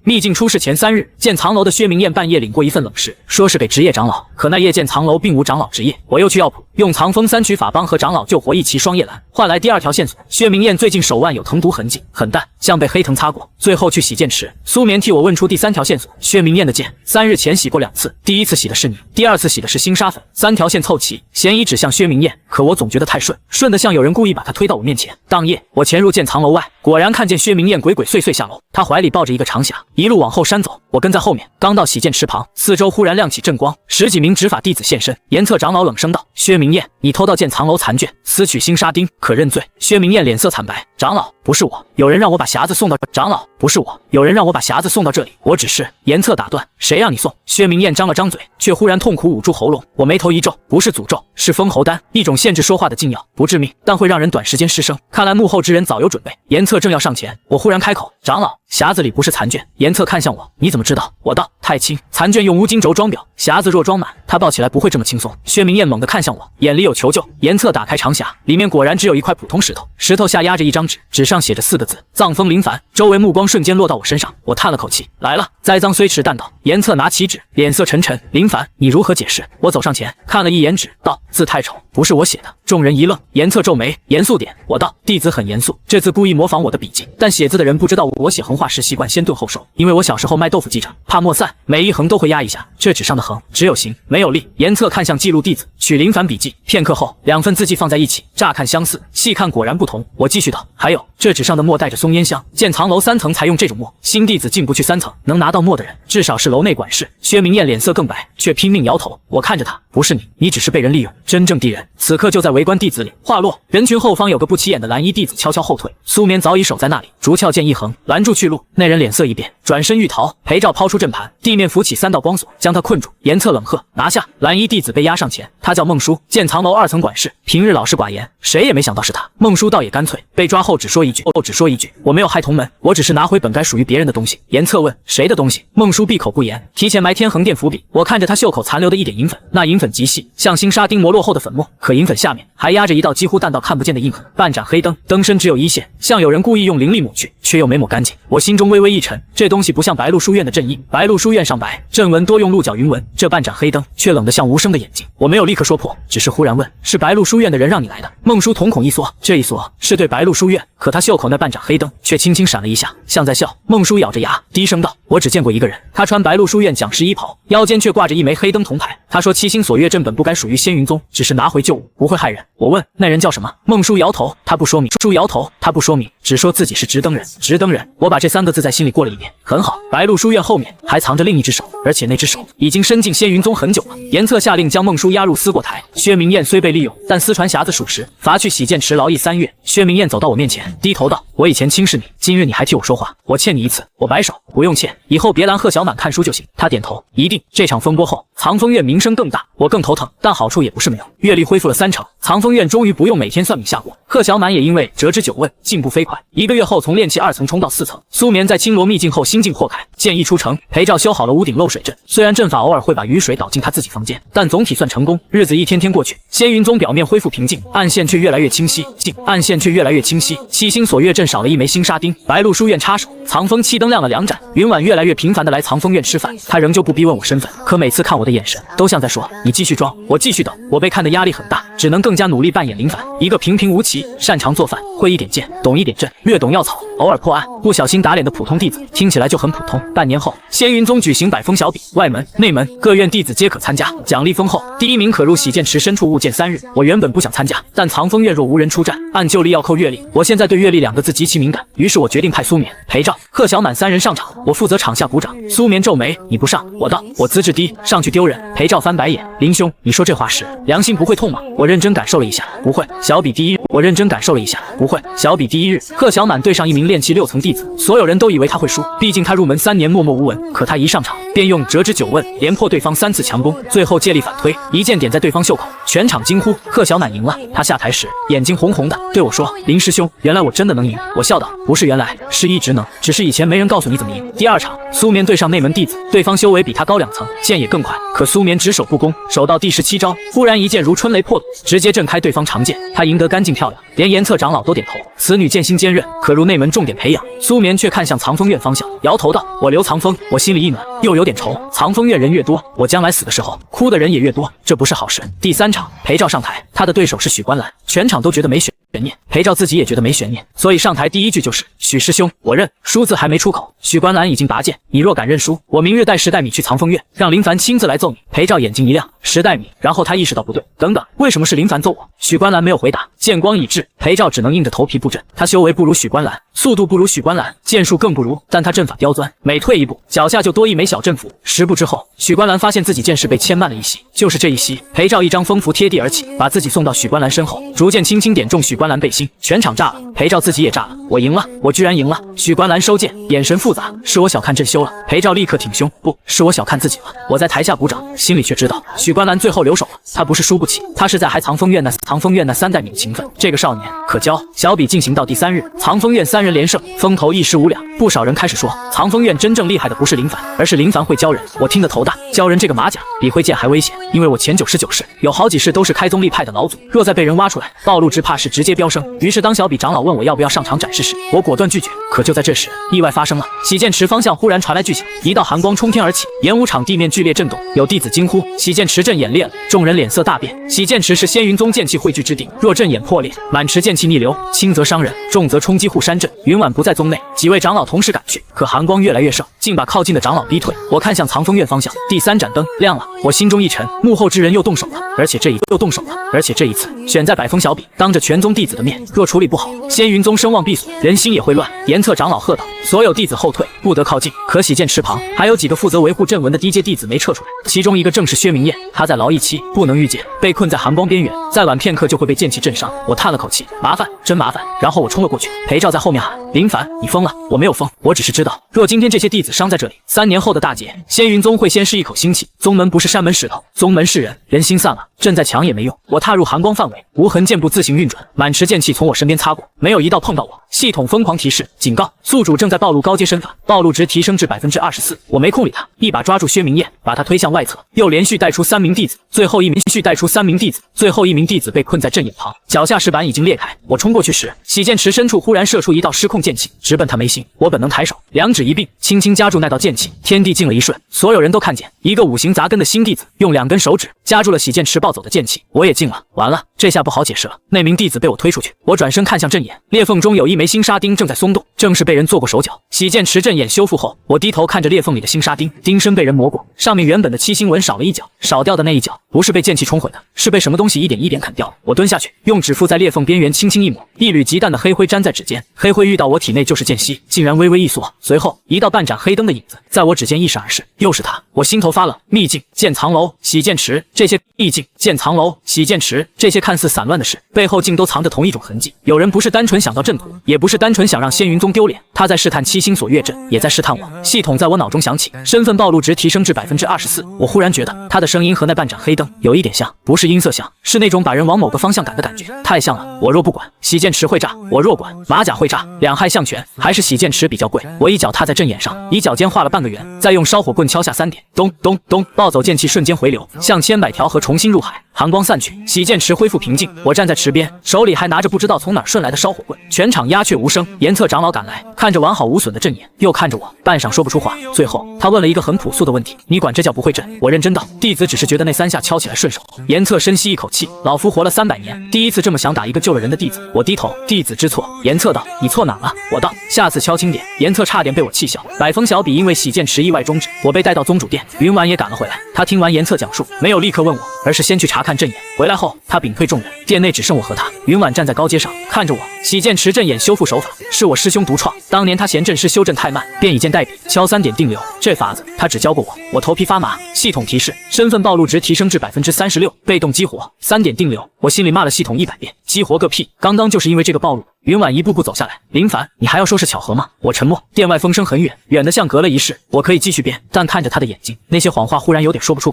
秘境出事前3日，剑藏楼的薛明彦半夜领过一份冷事，说是给职业长老，可那夜剑藏楼并无长老职业。我又去药铺，用藏风3曲法帮和长老救活一骑双叶兰，换来第2条线索：薛明彦最近手腕有藤毒痕迹，很淡，像被黑藤擦过。最后去洗剑池，苏眠替我问出第3条线索：薛明彦的剑3日前洗过2次，第1次洗的是你，第2次洗的是星沙粉。3条线凑齐，嫌疑指向薛明彦，可我总觉得太顺得像有人故意把他推到我面前。当夜，我潜入剑藏楼外，果然看见薛明彦鬼鬼祟祟下楼，他怀里抱着一个长匣，一路往后山走。我跟在后面，刚到洗剑池旁，四周忽然亮起阵光，10几名执法弟子现身。严策长老冷声道：薛明彦，你偷盗剑藏楼残卷，私取星沙钉，可认罪？薛明彦脸色惨白：长老，不是我，有人让我把匣子送到。长老，不是我，有人让我把匣子送到这里，我只是……严策打断：谁让你送？薛明彦张了张嘴，却忽然痛苦捂住喉咙。我眉头一皱，不是诅咒，是封喉丹，一种限制说话的禁药，不致命，但会让人短时间失声。看来幕后之人早有准备。严策正要上前，我忽然开口：长老，匣子里不是残卷。严策看向我：你怎么知道？我道：太轻，残卷用乌金轴装裱，匣子若装满，他抱起来不会这么轻松。薛明彦猛地看向我，眼里有求救。严策打开长匣，里面果然只有一块普通石头，石头下压着一张纸，纸上写着4个字：藏风林凡。周围目光瞬间落到我身上，我叹了口气：来了。栽赃虽迟，但道。严策拿起纸，脸色沉沉：林凡，你如何解释？我走上前，看了一眼纸，道：字太丑，不是我写的。众人一愣，严策皱眉：严肃点。我道：弟子很严肃，这次故意模仿我的笔记，但写字的人不知道我写横画时习惯先顿后收，因为我小时候卖豆腐记着，怕墨散，每一横都会压一下。这纸上的横只有形没有力。严策看向记录弟子，取林凡笔记。片刻后，2份字迹放在一起，乍看相似，细看果然不同。我继续道：还有，这纸上的墨带着松烟香，剑藏楼3层才用这种墨，新弟子进不去3层，能拿到墨的人至少是楼内管事。薛明彦脸色更白，却拼命摇头。我看着他：不是你，你只是被人利用，真正敌人此刻就在围观弟子里。话落，人群后方有个不起眼的蓝衣弟子悄悄后退，苏眠早已守在那里，竹鞘剑一横，拦住去路。那人脸色一变，转身欲逃。裴照抛出阵盘，地面浮起3道光锁，将他困住。严策冷喝：拿下！蓝衣弟子被押上前，他叫孟叔，剑藏楼2层管事，平日老实寡言，谁也没想到是他。孟叔倒也干脆，被抓后只说一句：我没有害同门，我只是拿回本该属于别人的东西。严策问：谁的东西？孟叔闭口不言，提前埋天横殿伏笔。我看着他袖口残留的一点银粉，那银粉极细，像星沙钉磨落后的粉末，可银粉下面还还压着一道几乎淡到看不见的印痕。半盏黑灯，灯身只有1线，像有人故意用灵力抹去，却又没抹干净。我心中微微一沉，这东西不像白鹿书院的阵印，白鹿书院上白阵纹多用鹿角云纹，这半盏黑灯却冷得像无声的眼睛。我没有立刻说破，只是忽然问：是白鹿书院的人让你来的？孟叔瞳孔一缩，这一缩是对白鹿书院，可他袖口那半盏黑灯却轻轻闪了一下，像在笑。孟叔咬着牙低声道：我只见过一个人，他穿白鹿书院讲师衣袍，腰间却挂着一枚黑灯铜牌。他说七星锁月阵本不该属于仙云宗，只是拿回旧物，不会害人。我问那人叫什么？孟叔摇头，他不说明。叔摇头，他不说明，只说自己是直灯人。直灯人，我把这3个字在心里过了一遍。很好，白鹿书院后面还藏着另一只手，而且那只手已经伸进仙云宗很久了。严策下令将孟叔押入思过台。薛明彦虽被利用，但私传匣子属实，罚去洗剑池劳役3月。薛明彦走到我面前，低头道：我以前轻视你，今日你还替我说话，我欠你一次。我摆手，不用欠，以后别拦贺小满看书就行。他点头，一定。这场风波后，藏风院名声更大，我更头疼，但好处也不是没有，阅历恢复了3成，藏风院终于不用每天算命下锅。贺小满也因为折枝9问进步飞快，1个月后从炼气2层冲到4层。苏眠在青罗秘境后心境豁开，剑一出城，裴照修好了屋顶漏水阵，虽然阵法偶尔会把雨水导进他自己房间，但总体算成功。日子一天天过去，仙云宗表面恢复平静，暗线却越来越清晰。暗线却越来越清晰。七星锁月阵少了一枚星沙钉，白鹿书院插手，藏风气灯亮了2盏。云婉越来越频繁的来藏风院吃饭，他仍旧不逼问我身份，可每次看我的眼神都像在说你继续装，我继续等。我被看的压力很大，只能更加努力扮演林凡，一个平平无奇、擅长做饭、会一点剑、懂一点阵、略懂药草、偶尔破案、不小心打脸的普通弟子，听起来就很普通。半年后，仙云宗举行百峰小比，外门、内门各院弟子皆可参加，奖励丰厚，第1名可入洗剑池深处物见3日。我原本不想参加，但藏风院若无人出战，按旧例要扣阅历，我现在对阅历2个字极其敏感，于是我决定派苏眠、裴照、贺小满3人上场，我负责场下鼓掌。苏眠皱眉：你不上？我道：我资质低，上去丢人。裴照翻白眼：林兄，你说这话时良心不会痛吗？我认真感受了一下，不会。小比第1日，我认真感受了一下，不会。小比第1日，贺小满对上一名炼气6层弟子，所有人都以为他会输，毕竟他入门3年默默无闻，可他一上场便用折枝9问连破对方3次强攻，最后借力反推，一剑点在对方袖口，全场惊呼贺小满赢了。他下台时眼睛红红的，对我说：林师兄，原来我真的能赢。我笑道：不是原来，是一直能，只是以前没人告诉你怎么赢。第2场，苏眠对上内门弟子，对方修为比他高2层，剑也更快，可苏眠只守不攻，守到第17招，忽然一剑如春雷破土，直接震开对方长剑，他赢得干净漂亮，连严策长老都点头，此女剑心坚韧，可入内门重点培养。苏眠却看向藏风院方向，摇头道：我留藏风。我心里一暖，又有点愁，藏风院人越多，我将来死的时候哭的人也越多，这不是好事。第3场，裴照上台，他的对手是许观澜，全场都觉得没悬念，裴照自己也觉得没悬念，所以上台第1句就是：许师兄，我认。输字还没出口，许观澜已经拔剑：你若敢认输，我明日带10袋米去藏风院，让林凡亲自来揍你。裴照眼睛一亮，10袋米，然后他意识到不对，等等，为什么是林凡揍我？许观澜没有回答，剑光已至，裴照只能硬着头皮布阵。他修为不如许观澜，速度不如许观澜，剑术更不如，但他阵法刁钻，每退一步，脚下就多一枚小阵符。10步之后，许观澜发现自己剑势被牵慢了一息，就是这一息，裴照一张风符贴地而起，把自己送到许观澜身后，逐渐轻轻点中许观澜背心，全场炸了，裴照自己也炸了，我赢了，我居然赢了。许观澜收剑，眼神复杂，是我小看阵修了。裴照立刻挺胸，不是我小看自己了。我在台下鼓掌，心里却知道许观澜最后留手了，他不是输不起，他是在还藏风院那3袋米的情分。这个少年可教。小比进行到第3日，藏风院3人连胜，风头一时无两，不少人开始说藏风院真正厉害的不是林凡，而是林凡会教人。我听得头大，教人这个马甲比挥剑还危险，因为我前99世有好几世都是开宗立派的老祖，若再被人挖出来暴露，只怕是直接飙升。于是当小比长老问我要不要上场展示时，我果断拒绝。可就在这时，意外发生了，洗剑池方向忽然传来巨响，一道寒光冲天而起，演武场地面剧烈震动，有弟子惊呼：洗剑池阵眼裂了！众人脸色大变。洗剑池是仙云宗剑气汇聚之地，若阵眼破裂，满池剑气逆流，轻则伤人，重则冲击护山阵。云婉不在宗内，几位长老同时赶去，可寒光越来越盛，竟把靠近的长老逼退。我看向藏风院方向，第3盏灯亮了，我心中一沉，幕后之人又动手了，而且这一次选在百峰小比，当着全宗弟子的面，若处理不好，仙云宗声望必损，人心也会乱。严策长老喝道：所有弟子后退，不得靠近。可洗剑池旁还有几个负责维护阵纹的低阶弟子没撤出来，其中一个正是薛明彦，他在劳役期不能御剑，被困在寒光边缘，再晚片刻就会被剑气震伤。我叹了口气，麻烦，真麻烦。然后我冲了过去，裴照在后面喊：林凡，你疯了！我没有疯，我只是知道，若今天这些弟子伤在这里，3年后的大劫，仙云宗会先失一口腥气。宗门不是山门石头，宗门是人，人心散了，镇在强也没用。我踏入寒光范围，无痕箭步自行运转，满池剑气从我身边擦过，没有一道碰到我。系统疯狂提示警告，宿主正在暴露高阶身法，暴露值提升至24%。我没空理他，一把抓住薛明彦，把他推向外侧，又连续带出3名弟子，最后一名弟子被困在阵眼旁，脚下石板已经裂开。我冲过去时，洗剑池深处忽然射出一道失控剑气，直奔他眉心。我本能抬手，两指一并，轻轻夹住那道剑气。天地静了一瞬，所有人都看见一个五行杂根的新弟子用2根手指夹住了洗剑池暴走的剑气。我也静了，完了，这下不好解释了。那名弟子被我推出去，我转身看向阵眼，裂缝中有一枚星沙钉正在松动，正是被人做过手脚。洗剑池阵眼修复后，我低头看着裂缝里的星沙钉，钉身被人磨过，上面原本的七星纹少了一角，少掉的那一角不是被剑气冲毁的，是被什么东西一点一点砍掉。我蹲下去，用指腹在裂缝边缘轻轻一抹，一缕极淡的黑灰粘在指尖，黑灰遇到我体内就是间隙，竟然微微一缩，随后一道半盏黑灯的影子在我指尖一闪而逝，又是他。我心头发冷，秘境、剑藏楼、洗剑池，这些秘境、剑藏楼、洗剑池，这些看似散乱的事，背后竟都藏着同一种痕迹。有人不是单纯想到阵图，也不是单纯想让仙云宗丢脸，他在试探七星锁月阵，也在试探我。系统在我脑中响起，身份暴露值提升至24%。我忽然觉得他的声音和那半盏黑灯有一点像，不是音色像，是那种把人往某个方向赶的感觉，太像了。我若不管，洗剑池会炸；我若管，马甲会炸，两害相权，还是洗剑池比较贵。我一脚踏在阵眼上，以脚尖画了半个圆，再用烧火棍敲下3点，咚咚咚，暴走剑气瞬间回流，像千百条河重新入海。寒光散去，洗剑池恢复平静。我站在池边，手里还拿着不知道从哪儿顺来的烧火棍。全场鸦雀无声。岩策长老赶来，看着完好无损的阵眼，又看着我，半晌说不出话。最后他问了一个很朴素的问题：你管这叫不会阵？我认真道：弟子只是觉得那3下敲起来顺手。岩策深吸一口气，老夫活了300年，第一次这么想打一个救了人的弟子。我低头，弟子知错。岩策道：你错哪了？我道：下次敲轻点。岩策差点被我气笑。百逢小比因为洗剑池意外终止，我被带到宗主殿，云婉也赶了回来。他听完岩策讲述，没有立刻问我，而是先去查看阵眼。回来后，他屏退众人，殿内只剩我和他。云婉站在高阶上，看着我。洗剑池阵眼修复手法是我师兄独创，当年他嫌阵师修阵太慢，便以剑代笔，敲3点定流。这法子他只教过我，我头皮发麻。系统提示：身份暴露值提升至36%，被动激活，3点定流。我心里骂了系统100遍，激活个屁！刚刚就是因为这个暴露。云婉一步步走下来，林凡，你还要说是巧合吗？我沉默。殿外风声很远，远得像隔了一世。我可以继续编，但看着他的眼睛，那些谎话忽然有点说不出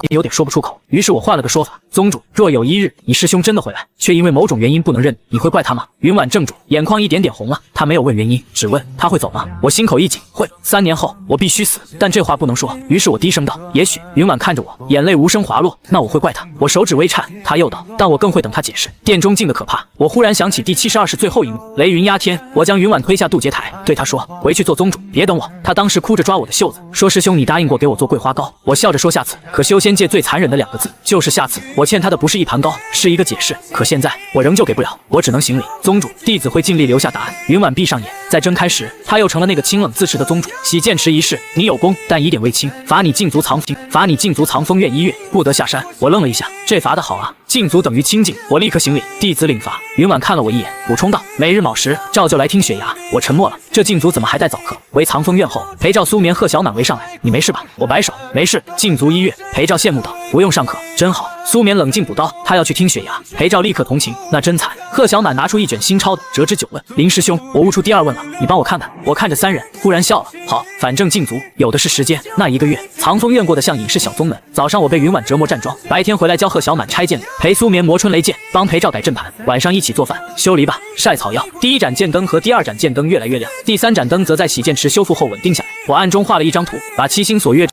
口。于是我换了个说法：宗主，若有一日你师兄真的回来，却因为某种原因不能认你，你会怪他吗？云婉怔住，眼眶一点点红了。他没有问原因，只问他会走吗？我心口一紧，会。3年后我必须死，但这话不能说。于是我低声道：也许。云婉看着我，眼泪无声滑落。那我会怪他。我手指微颤。他又道：但我更会等他解释。殿中静得可怕。我忽然想起第72式最后一幕。雷云压天，我将云婉推下渡劫台，对他说：回去做宗主，别等我。他当时哭着抓我的袖子，说师兄你答应过给我做桂花糕。我笑着说下次。可修仙界最残忍的2个字就是下次。我欠他的不是一盘糕，是一个解释。可现在我仍旧给不了，我只能行礼。宗主，弟子会尽力留下答案。云婉闭上眼，在睁开时，他又成了那个清冷自持的宗主。洗剑池一事，你有功，但疑点未清，罚你禁足藏风月1月，不得下山。我愣了一下，这罚的好啊，禁足等于清净。我立刻行礼，弟子领罚。云婉看了我一眼，补充道：每日卯时照旧来听雪崖。我沉默了，这禁足怎么还带早课？回藏风院后，陪赵苏眠、贺小满围上来，你没事吧？我摆手，没事。禁足1月，陪赵羡慕道：不用上课，真好。苏眠冷静补刀，他要去听雪崖。陪赵立刻同情，那真惨。贺小满拿出一卷新抄的，折之9问。林师兄，我悟出第2问了，你帮我看看。我看着3人，忽然笑了。好，反正禁足有的是时间，那1个月。藏风院过得像隐士小宗门。早上我被云婉折磨站桩，白天回来教贺小满拆剑，陪苏眠磨春雷剑，帮陪赵改阵盘，晚上一起做饭、修篱笆、晒草药。第1盏剑灯和第2盏剑灯越来越亮，第3盏灯则在洗剑池修复后稳定下来。我暗中画了一张图，把七星锁月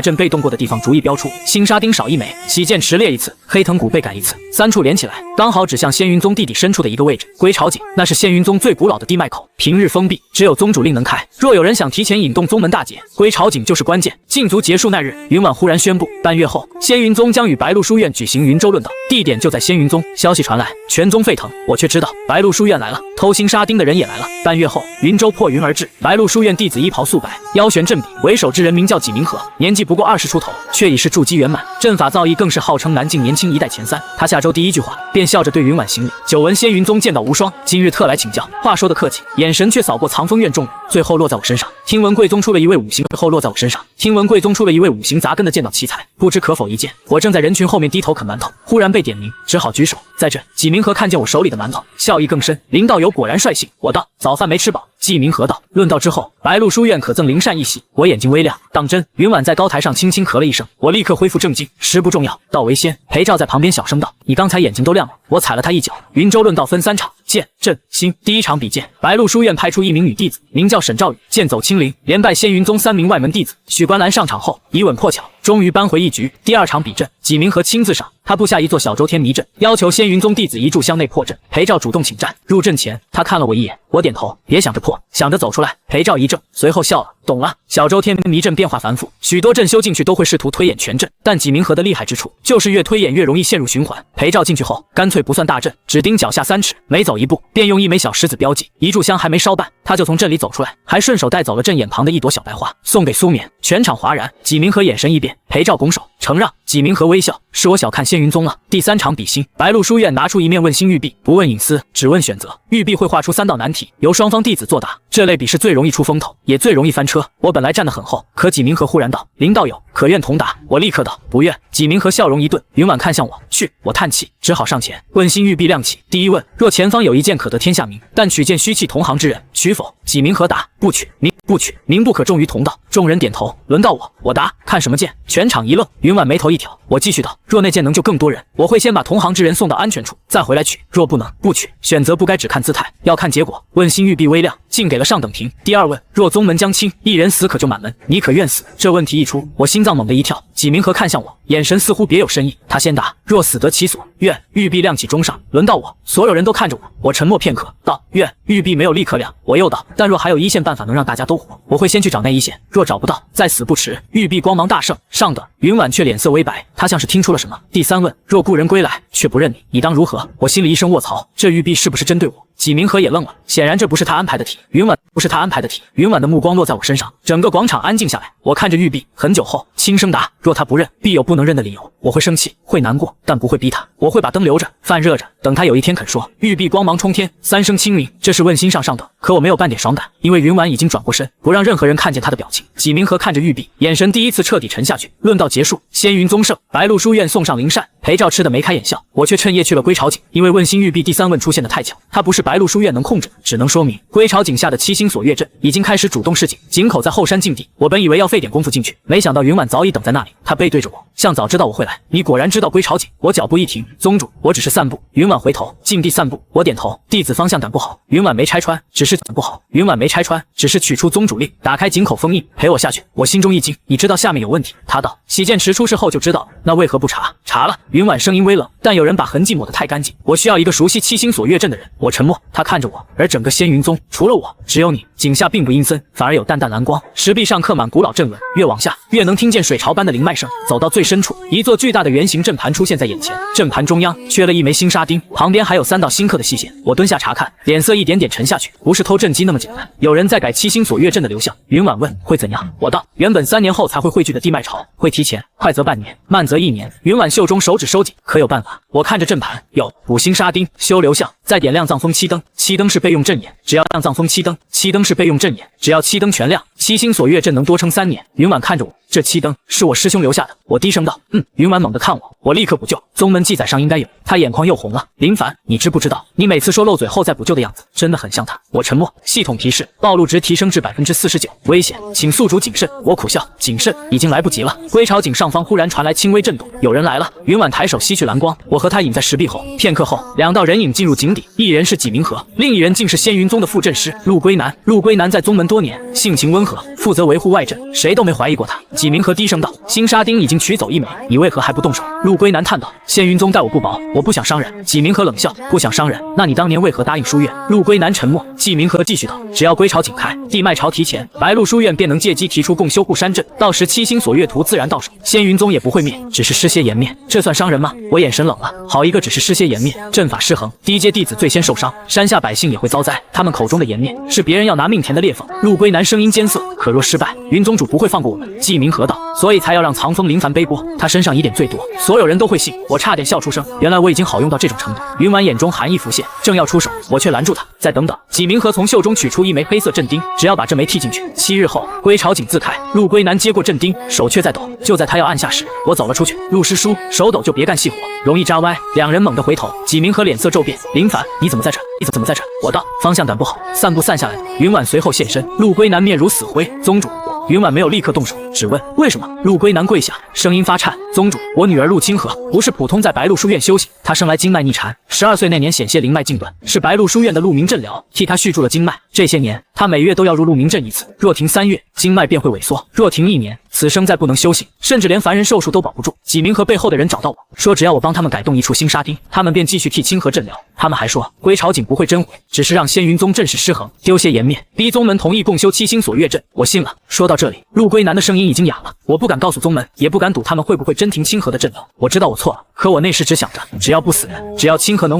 阵被动过的地方逐一标出，星沙钉少1枚，洗剑池裂1次，黑藤谷被改1次，3处连起来，刚好指向仙云宗地底深处的一个位置。归巢井，那是仙云宗最古老的地脉口，平日封闭，只有宗主令能开。若有人想提前引动宗门大捷，归巢井就是关键。禁足结束那日，云婉忽然宣布，半月后仙云宗将与白鹿书院举行云州论道，地点就在仙云宗。消息传来，全宗沸腾，我却知道白鹿书院来了，偷星沙钉的人也来了。半月后，云州破云而至，白鹿书院弟子衣袍素白，腰悬阵笔，为首之人名叫纪明和，年纪不过20出头，却已是筑基圆满，阵法造诣更是号称南境年轻一代前3。他下周第1句话便笑着对云婉行礼：久闻仙云宗剑道无双，今日特来请教。话说的客气，眼神却扫过藏风院众人，最后落在我身上。听闻贵宗出了一位五行，最后落在我身上。听闻贵宗出了一位五行杂根的剑道奇才，不知可否一见？我正在人群后面低头啃馒头，忽然被点名，只好举手。在这，纪明和看见我手里的馒头，笑意更深。林道友果然率性。我道：早饭没吃饱。纪明和道：论道之后，白鹿书院可赠灵扇一袭。我眼睛微亮，当真。云婉在高台上轻轻咳了一声，我立刻恢复正经。时不重要，道为先。裴照在旁边小声道：你刚才眼睛都亮了。我踩了他一脚。云州论道分3场，剑、阵、心。第1场比剑，白鹿书院派出1名女弟子，名叫沈兆宇，剑走青灵，连败仙云宗3名外门弟子。许观澜上场后以稳破巧，终于扳回一局。第2场比阵，纪明和亲自上，他布下一座小周天迷阵，要求仙云宗弟子一炷香内破阵。裴照主动请战。入阵前，他看了我一眼，我点头，别想着破，想着走出来。裴照一怔，随后笑了，懂了。小周天迷阵变化繁复，许多阵修进去都会试图推演全阵，但纪明和的厉害之处就是越推演越容易陷入循环。裴照进去后，干脆不算大阵，只盯脚下3尺，每走一步便用1枚小石子标记。一炷香还没烧半，他就从阵里走出来，还顺手带走了阵眼旁的一朵小白花，送给苏冕。全场哗然。纪明和眼神一变，裴照拱手承让。纪明和微笑，是我小看仙云宗了。第3场比心，白鹿书院拿出一面问心玉璧，不问隐私，只问选择。玉璧会画出3道难题，由双方弟子作答。这类比试最容易出风头，也最容易翻车。我本来站得很后，可纪明和忽然道：林道友，可愿同答？我立刻道：不愿。纪明和笑容一顿，云婉看向我，去。我叹气，只好上前。问心玉璧亮起。第1问：若前方有一剑可得天下名，但取剑须弃同行之人，取否？纪明和答：不取。不取，名不可重于同道。众人点头。轮到我答：看什么剑？全场一愣。云婉眉头一挑，我继续道：若那剑能救更多人，我会先把同行之人送到安全处，再回来取。若不能，不取。选择不该只看姿态，要看结果。问心玉璧微亮，竟给了上等评。第2问：若宗门将倾，一人死可救满门，你可愿死？这问题一出，我心脏猛地一跳。纪明和看向我，眼神似乎别有深意。他先答：若死得其所，愿。玉璧亮起中上。轮到我，所有人都看着我，我沉默片刻，道：愿。玉璧没有立刻亮。我又道：但若还有一线办法能让大家都活，我会先去找那一线，若找不到，再死不迟。玉璧光芒大盛。上等。云婉却脸色微白，她像是听出了什么。第3问：若故人归来，却不认你，你当如何？我心里一声卧槽，这玉璧是不是针对我？纪明和也愣了，显然这不是他安排的题。云婉不是他安排的题。云婉的目光落在我身上，整个广场安静下来。我看着玉璧，很久后轻声答：若他不认，必有不能认的理由。我会生气，会难过，但不会逼他。我会把灯留着，饭热着，等他有一天肯说。玉璧光芒冲天，3声清明，这是问心上等。可我没有半点爽感，因为云婉已经转过身，不让任何人看见他的表情。纪明和看着玉璧，眼神第一次彻底沉下去。论道结束，仙云宗胜，白鹿书院送上灵扇。裴照吃得眉开眼笑，我却趁夜去了归巢井，因为问心玉璧第3问出现的太巧，他不是白鹿书院能控制，只能说明归巢井下的7星锁月阵已经开始主动示警，井口在后山禁地。我本以为要费点功夫进去，没想到云婉早已等在那里，他背对着我，像早知道我会来。你果然知道归巢井。我脚步一停，宗主，我只是散步。云婉回头，禁地散步。我点头，弟子方向感不好。云婉没拆穿，只是感不好。云婉没拆穿，只是取出宗主令，打开井口封印，陪我下去。我心中一惊，你知道下面有问题？他道：洗剑池出事后就知道，那为何不查？查了。云婉声音微冷，但有人把痕迹抹得太干净，我需要一个熟悉7星锁月阵的人。我沉默，他看着我，而整个仙云宗除了我，只有你。井下并不阴森，反而有淡淡蓝光，石壁上刻满古老阵纹，越往下越能听见水潮般的灵脉声。走到最深处，一座巨大的圆形阵盘出现在眼前，阵盘中央缺了1枚星沙钉，旁边还有3道新刻的细线。我蹲下查看，脸色一点点沉下去，不是偷阵机那么简单，有人在改7星锁月阵的流向。云婉问：会怎样？我道：原本3年后才会汇聚的地脉潮，会提前，快则半年，慢则1年。云婉袖中手指收紧，可有办法？我看着阵盘，有补星沙钉，修流向，再点亮藏风7灯。7灯是备用阵眼，只要亮藏风7灯；7灯是备用阵眼，只要7灯全亮，7星锁月阵能多撑3年。云婉看着我，这7灯是我师兄留下的。我低声道：云婉猛地看我，我立刻补救。宗门记载上应该有。他眼眶又红了。林凡，你知不知道，你每次说漏嘴后再补救的样子，真的很像他。我沉默。系统提示：暴露值提升至49%，危险，请宿主谨慎。我苦笑，谨慎已经来不及了。归巢井上方忽然传来轻微震动，有人来了。云婉抬手吸去蓝光，我和他隐在石壁后。片刻后，2道人影进入井底，一人是纪明和，另一人竟是仙云宗的副阵师陆龟南。陆龟南在宗门多年，性情温和，负责维护外阵，谁都没怀疑过他。纪明和低声道：星沙钉已经取走1枚，你为何还不动手？陆龟南叹道：仙云宗待我不薄，我不想伤人。纪明和冷笑：不想伤人，那你当年为何答应书院？陆龟南沉默。纪明和继续道：只要归巢井开，地脉潮提前，白鹿书院便能借机提出共修护山阵，到时7星锁月图自然到手，仙云宗也不会灭，只是失些颜面，这算伤人吗？我眼神冷了，好一个只是失些颜面，阵法失衡，低阶弟子最先受伤，山下百姓也会遭灾。他们口中的颜面，是别人要拿命填的裂缝。陆龟南声音艰涩：可若失败，云宗主不会放过我们。纪明和道：所以才要让藏风林凡背锅，他身上疑点最多，所有人都会信。我差点笑出声，原来我已经好用到这种程度。云婉眼中寒意浮现，正要出手，我却拦住他，再等等。纪明和从袖中取出一枚黑色镇钉，只要把这枚踢进去，7日后归朝景自开。陆龟南接过镇钉，手却在抖。就在他要按下时，我走了出去。陆师叔，手抖就别干细活，容易扎歪。两人猛地回头，纪明和脸色骤变。林凡，你怎么在这？你怎么在这？我道，方向感不好，散步散下来的。云婉随后现身，陆龟南面如死灰。宗主，云婉没有立刻动手，只问为什么。陆龟南跪下，声音发颤：宗主，我女儿陆清河不是普通在白鹿书院修行，她生来经脉逆缠，12岁那年险些灵脉尽断，是白鹿书院的陆明镇疗替她续住了经脉。这些年，她每月都要入陆明镇一次，若停3月，经脉便会萎缩；若停1年，此生再不能修行，甚至连凡人寿数都保不住。纪明和背后的人找到我说，只要我帮他们改动一处新沙丁，他们便继续替清河镇疗。他们还说，归朝景不会真毁，只是让仙云宗阵势失衡，丢些颜面，逼宗门同意共修七星锁月阵。我信了。说到这里，陆龟南的声音已经哑了。我不敢告诉宗门，也不敢赌他们会不会真停清河的镇疗。我知道我错了，可我那时只想着，只要不死人，只要清河能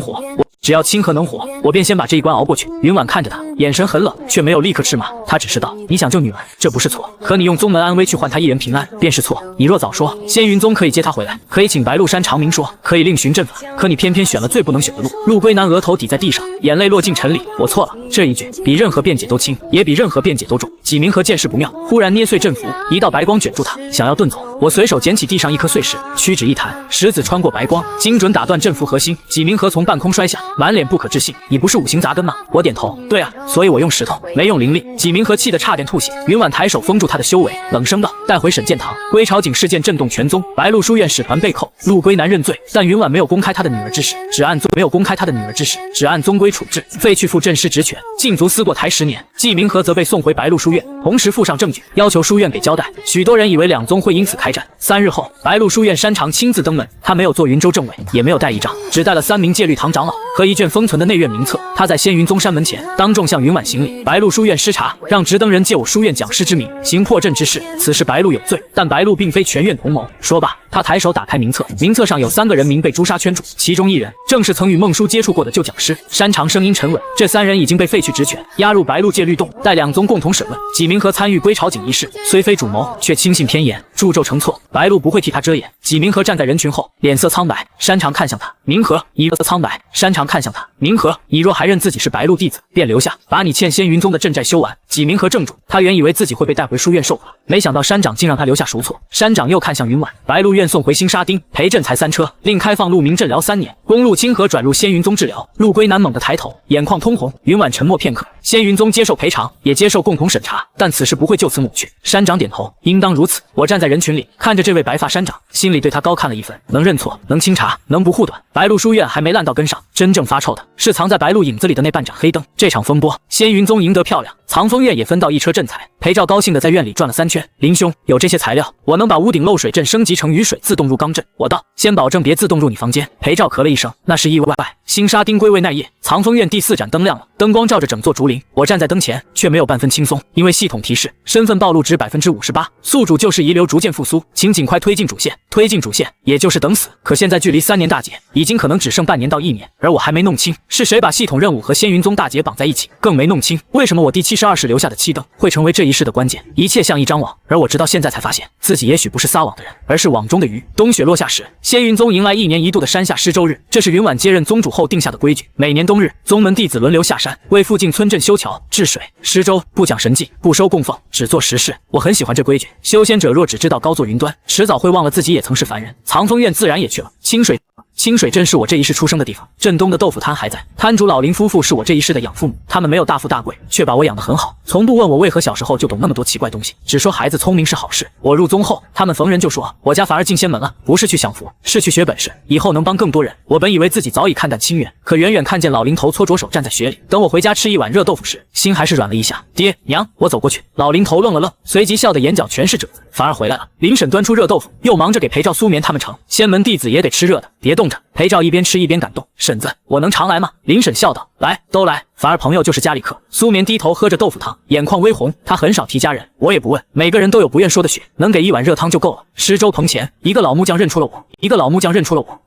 活，我便先把这一关熬过去。云婉看着他，眼神很冷，却没有立刻斥骂。他只是道：你想救女儿，这不是错，可你用宗门安危去换他一人平安，便是错。你若早说，仙云宗可以接他回来，可以请白鹿山长明说，可以另寻阵法，可你偏偏选了最不能选的路。陆龟南额头抵在地上，眼泪落进尘里。我错了，这一句比任何辩解都轻，也比任何辩解都重。纪明和见势不妙，忽然捏碎阵符，一道白光卷住他，想要遁走。我随手捡起地上一颗碎石，屈指一弹，石子穿过白光，精准打断阵符核心。纪明和从半空摔下，满脸不可置信：你不是五行杂根吗？我点头，对啊，所以我用石头，没用灵力。纪明和气得差点吐血。云婉抬手封住他的修为，冷声道：带回沈剑堂。归朝景事件震动全宗，白鹿书院使团被扣，陆龟南认罪，但云婉没有公开他的女儿之事，只按宗规处置，废去副镇师职权，禁足思过台10年。纪明和则被送回白鹿书院，同时附上证据，要求书院给交代。许多人以为两宗会因此开战。3日后，白鹿书院山长亲自登门，他没有做云州政委，也没有带仪仗，只带了3名戒律堂长老和一卷封存的内院名册。他在仙云宗山门前当众向云婉行礼。白鹿书院失察，让执登人借我书院讲师之名行破阵之事，此事白鹿有罪，但白鹿并非全院同谋。说罢，他抬手打开名册，名册上有3个人名被朱砂圈住，其中1人正是曾与孟叔接触过的旧讲师。山长声音沉稳，这3人已经被废去职权，押入白鹿戒律洞，待两宗共同审问。纪明和参与归朝景一事，虽非主谋，却轻信偏言，助纣成错，白鹿不会替他遮掩。纪明和站在人群后，脸色苍白。山长看向他，明和，你苍白。山长看向他，明和，你若还认自己是白鹿弟子，便留下，把你欠仙云宗的镇债修完。纪明和怔住，他原以为自己会被带回书院受罚，没想到山长竟让他留下赎错。山长又看向云婉，白鹿院送回新沙丁，陪镇才3车，另开放陆明镇疗3年，公路清河转入仙云宗治疗。陆龟南猛地抬头，眼眶通红。云婉沉默片刻，仙云宗接受赔偿，也接受共同审查，但此事不会就此抹去。山长点头，应当如此。我站在人群里，看着这位白发山长，心里对他高看了一分，能认错，能清查，能不护短。白鹿书院还没烂到根上，真正发臭的是藏在白鹿影子里的那半盏黑灯。这场风波，仙云宗赢得漂亮，藏风院也分到1车镇财。裴照高兴地在院里转了3圈。林兄，有这些材料，我能把屋顶漏水阵升级成雨水自动入缸阵。我道，先保证别自动入你房间。裴照咳了一声，那是意外。新沙丁归位奈叶，藏风院第4盏灯亮了，灯光照着整座竹林。我站在灯前，却没有半分轻松，因为系统提示身份暴露值58%，宿主救世遗留逐渐复苏，请尽快推进主线。推进主线，也就是等死。可现在距离3年大劫已经可能只剩半年到1年，而我还没弄清是谁把系统任务和仙云宗大劫绑在一起，更没弄清为什么我第72世留下的7灯会成为这一世的关键。一切像一张网，而我直到现在才发现自己也许不是撒网的人，而是网中的鱼。冬雪落下时，仙云宗迎来1年1度的山下施粥日，这是云婉接任宗主后定下的规矩。每年冬日，宗门弟子轮流下山，为附近村镇修桥、治水、施粥，不讲神迹，不收供奉，只做实事。我很喜欢这规矩。修仙者若只知道高坐云端，迟早会忘了自己也曾是凡人。藏风院自然也去了。清水镇是我这一世出生的地方，镇东的豆腐摊还在。摊主老林夫妇是我这一世的养父母，他们没有大富大贵，却把我养得很好，从不问我为何小时候就懂那么多奇怪东西，只说孩子聪明是好事。我入宗后，他们逢人就说我家反而进仙门了，不是去享福，是去学本事，以后能帮更多人。我本以为自己早已看淡清远，可远远看见老林头搓着手站在雪里，等我回家吃一碗热豆腐时，心还是软了一下。爹娘，我走过去，老林头愣了愣，随即笑得眼角全是褶子，反而回来了。林婶端出热豆腐，又忙着给裴照苏眠他们盛，仙门弟子也得吃热的，别冻着。裴照一边吃一边感动，婶子，我能常来吗？林婶笑道，来，都来。反而朋友就是家里客。苏眠低头喝着豆腐汤，眼眶微红。他很少提家人，我也不问。每个人都有不愿说的血，能给一碗热汤就够了。施粥棚前，一个老木匠认出了我，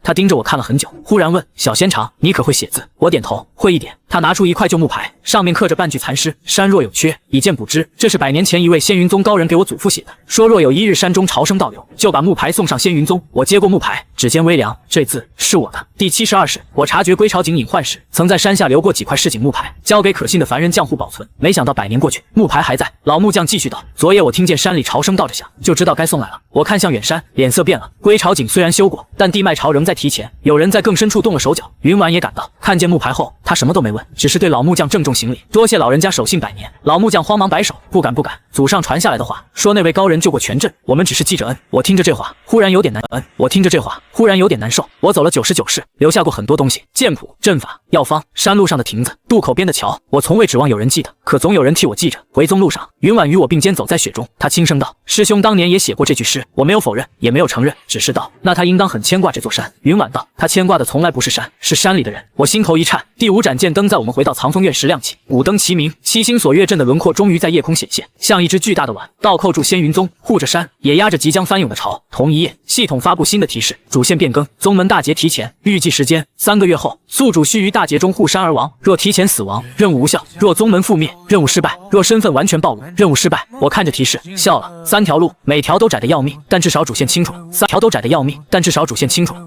他盯着我看了很久，忽然问：“小仙长，你可会写字？”我点头，会一点。他拿出一块旧木牌，上面刻着半句残诗：“山若有缺，以剑补之。”这是100年前一位仙云宗高人给我祖父写的，说若有一日山中潮生倒流，就把木牌送上仙云宗。我接过木牌，指尖微凉，这字是我的。第72世，我察觉归巢井隐患时，曾在山下留过几块市井木牌，交给可信的凡人匠户保存。没想到100年过去，木牌还在。老木匠继续道：“昨夜我听见山里潮声倒着响，就知道该送来了。”我看向远山，脸色变了。归巢井虽然修过，但地脉潮仍在提前，有人在更深处动了手脚。云婉也赶到，看见木牌后，他什么都没问，只是对老木匠郑重行礼，多谢老人家守信100年。老木匠慌忙摆手：“不敢，祖上传下来的话，说那位高人救过全镇，我们只是记着恩。”我听着这话，忽然有点难受。我走了99世，留下过很多东西：剑谱、阵法、药方、山路上的亭子、渡口边的桥。我从未指望有人记得，可总有人替我记着。回宗路上，云婉与我并肩走在雪中，他轻声道：“师兄当年也写过这句诗。”我没有否认，也没有承认，只是道：“那他应当很牵挂这座山。”云婉道：“他牵挂的从来不是山，是山里的人。”我心头一颤。第5盏剑灯在我们回到藏风院时亮起，五灯齐鸣，7星锁月阵的轮廓终于在夜空显现，像一只巨大的碗，倒扣住仙云宗，护着山，也压着即将翻涌的潮。同一夜，系统发布新的提示：主线变更，宗门大劫提前，预计时间3个月后，宿主须于大劫中护山而亡。若提前死亡，任务无效；若宗门覆灭，任务失败；若身份完全暴露，任务失败。我看着提示笑了。3条路，每条都窄得要命，但至少主线清楚了。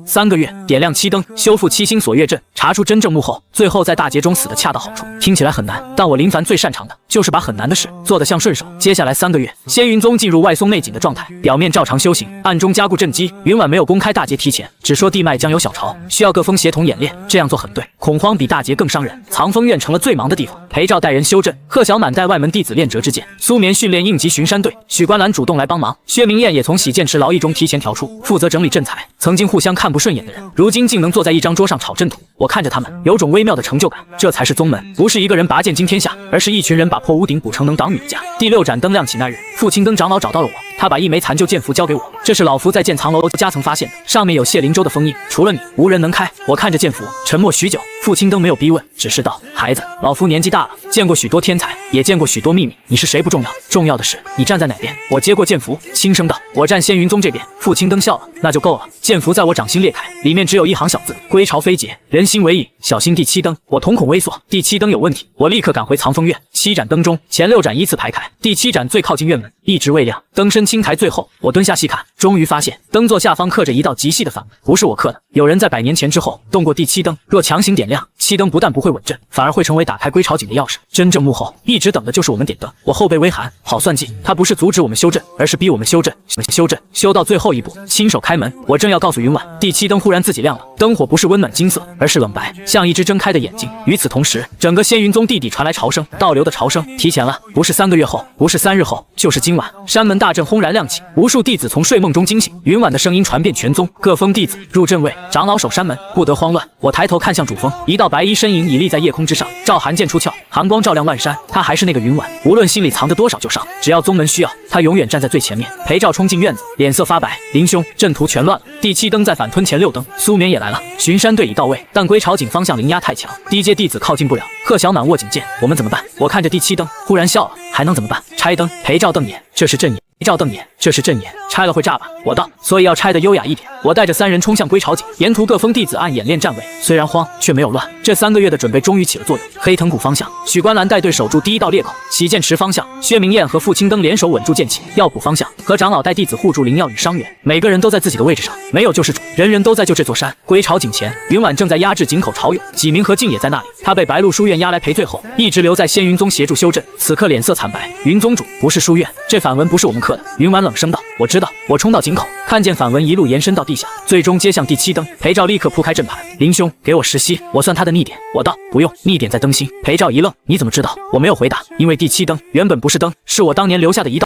3个月，点亮7灯，修复7星锁月阵，查出真正幕后，最后在大劫中死的恰到好处。听起来很难，但我林凡最擅长的就是把很难的事做得像顺手。接下来3个月，仙云宗进入外松内紧的状态，表面照常修行，暗中加固阵基。云婉没有公开大劫提前，只说地脉将有小潮，需要各峰协同演练。这样做很对，恐慌比大劫更伤人。藏风院成了最忙的地方，裴照带人修阵，贺小满带外门弟子练折之剑，苏眠训练应急巡山队，许观澜主动来帮忙，薛明艳也从洗剑池劳役中提前调出，负责整理阵材。曾经互相看不顺眼的人，如今竟能坐在一张桌上炒阵图。我看着他们，有种微妙的成就感。这才是宗门，不是一个人拔剑惊天下，而是一群人把破屋顶补成能挡雨的家。第6盏灯亮起那日，傅青灯长老找到了我，他把一枚残旧剑符交给我，这是老夫在剑藏楼夹层发现的，上面有谢灵州的封印，除了你，无人能开。我看着剑符，沉默许久。傅青灯没有逼问，只是道：“孩子，老夫年纪大了，见过许多天才，也见过许多秘密，你是谁不重要，重要的是你站在哪边。”我接过剑符，轻声道：“我站仙云宗这边。”傅青灯笑了：“那就够了。”剑符在我掌心裂开，里面只有一行小字：“归巢飞劫，人心为引，小心第7灯。”我瞳孔微缩，第7灯有问题。我立刻赶回藏风院。7盏灯中，前6盏依次排开，第7盏最靠近院门，一直未亮。灯身青苔最后，我蹲下细看，终于发现灯座下方刻着一道极细的反纹，不是我刻的，有人在100年前之后动过第7灯。若强行点亮7灯，不但不会稳阵，反而会成为打开归巢井的钥匙。真正幕后，一直等的就是我们点灯。我后背微寒，好算计，他不是阻止我们修阵，而是逼我们修阵，修到最后一步，亲手开门。我正要告诉云婉，第7灯忽然自己亮了，灯火不是温暖金色，而是冷白，像一只睁开的眼睛。与此同时，整个仙云宗地底传来潮声，倒流的潮声提前了，不是3个月后，不是3日后，就是今晚。山门大阵轰然亮起，无数弟子从睡梦中惊醒，云婉的声音传遍全宗，各封弟子入阵位，长老守山门，不得慌乱。我抬头看向主峰，一道白衣身影已立在夜空之上，照寒剑出鞘，寒光照亮万山。他还是那个云婉，无论心里藏着多少旧伤，只要宗门需要，他永远站在最前面。裴照冲进院子，脸色发白：“林兄，阵图全乱了。”第7灯在反吞前6灯，苏眠也来了，巡山队已到位，但归巢井方向灵压太强，低阶弟子靠近不了。贺小满握紧剑，我们怎么办？我看着第7灯，忽然笑了，还能怎么办？拆灯。裴照瞪眼，这是阵眼。裴照瞪眼，这是阵眼，拆了会炸吧？我道，所以要拆得优雅一点。我带着3人冲向归巢井，沿途各封弟子按演练站位，虽然慌，却没有乱。这3个月的准备终于起了作用。黑藤谷方向，许观澜带队守住第1道裂口；洗剑池方向，薛明艳和傅青灯联手稳住剑气；药谱方向，和长老带弟子护住灵药与伤员。每个人都在自己的位置上，没有救世主，人人都在救这座山。归巢井前，云婉正在压制井口潮涌，纪明和静也在那里。他被白鹿书院押来赔罪后，一直留在仙云宗协助修阵，此刻脸色惨白。云宗主，不是书院，这反文不是我们刻的。云婉冷声道：“我知道。”我冲到井口，看见反文一路延伸到地下，最终接向第7灯。裴照立刻铺开阵盘：“林兄，给我10息，我算他的逆点。”我道：“不用，逆点在灯芯。”裴照一愣：“你怎么知道？”我没有回答，因为第7灯原本不是灯，是我当年留下的一道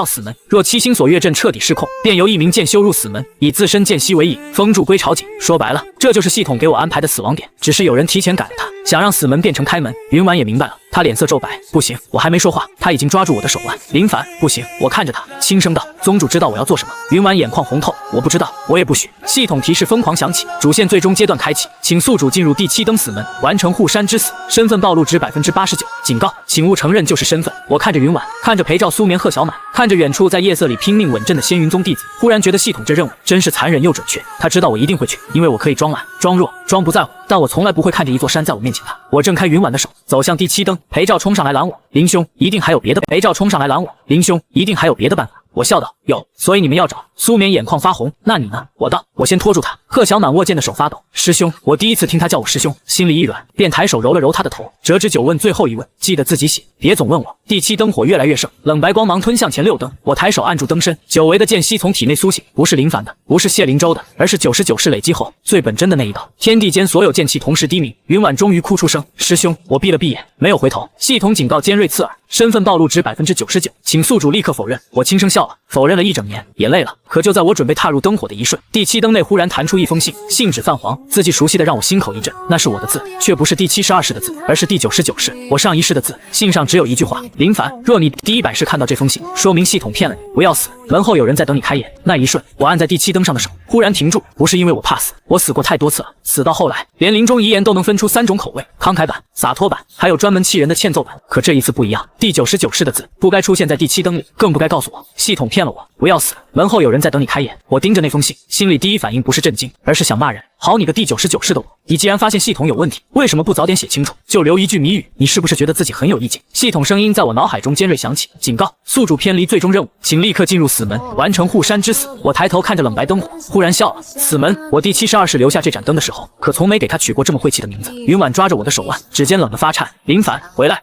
死门。若7星锁月阵彻底失控，便由一名剑修入死门，以自身剑息为引，封住归巢井。说白了，这就是系统给我安排的死亡点，只是有人提前改了它，想让死门变成开门。云婉也明白了，他脸色骤白：“不行！”我还没说话，他已经抓住我的手腕。林凡，不行！我看着他，轻声道：“宗主知道我要做什么。云婉眼眶红透，我不知道，我也不许。系统提示疯狂响起，主线最终阶段开启，请宿主进入第7灯死门，完成护山之死，身份暴露值89%。警告，请勿承认就是身份。我看着云婉，看着陪照苏眠、贺小满，看着远处在夜色里拼命稳阵的仙云宗弟子，忽然觉得系统这任务真是残忍又准确。他知道我一定会去，因为我可以装懒、装弱、装不在乎，但我从来不会看着一座山在我面前塌。我挣开云婉的手，走向第7灯，陪照冲上来拦我，林兄，一定还有别的。陪照冲上来拦我，林兄，一定还有别的办法。我笑道：“有，所以你们要找。”苏眠眼眶发红，那你呢？我道：“我先拖住他。”贺小满握剑的手发抖。师兄，我第一次听他叫我师兄，心里一软，便抬手揉了揉他的头，折指久问最后一问，记得自己写，别总问我。第7灯火越来越盛，冷白光芒吞向前6灯，我抬手按住灯身，久违的剑息从体内苏醒，不是林凡的，不是谢灵州的，而是99式累积后最本真的那一道。天地间所有剑气同时低鸣，云婉终于哭出声：“师兄！”我闭了闭眼，没有回头。系统警告尖锐刺耳，身份暴露值99%，请宿主立刻否认。我轻声笑了，否认了一整年，也累了。可就在我准备踏入灯火的一瞬，第7灯内忽然弹出一封信，信纸泛黄，字迹熟悉的让我心口一震。那是我的字，却不是第72式的字，而是第99式，我上一世的字。信上只有一句话：林凡，若你第100世看到这封信，说明系统骗了你，不要死，门后有人在等你开眼。那一瞬，我按在第7灯上的手忽然停住，不是因为我怕死，我死过太多次了，死到后来连临终遗言都能分出3种口味：慷慨版、洒脱版，还有专门气人的欠揍版。可这一次不一样，第99式的字不该出现在第7灯里，更不该告诉我系统骗了我，不要死，门后有人在等你开眼。我盯着那封信，心里第一反应不是震惊，而是想骂人。好你个第99式的我，你既然发现系统有问题，为什么不早点写清楚，就留一句谜语？你是不是觉得自己很有意境？系统声音在我脑海中尖锐响起，警告：宿主偏离最终任务，请立刻进入死门，完成护山之死。我抬头看着冷白灯火，忽然笑了。死门，我第72世留下这盏灯的时候，可从没给他取过这么晦气的名字。云婉抓着我的手腕，指尖冷得发颤。林凡，回来！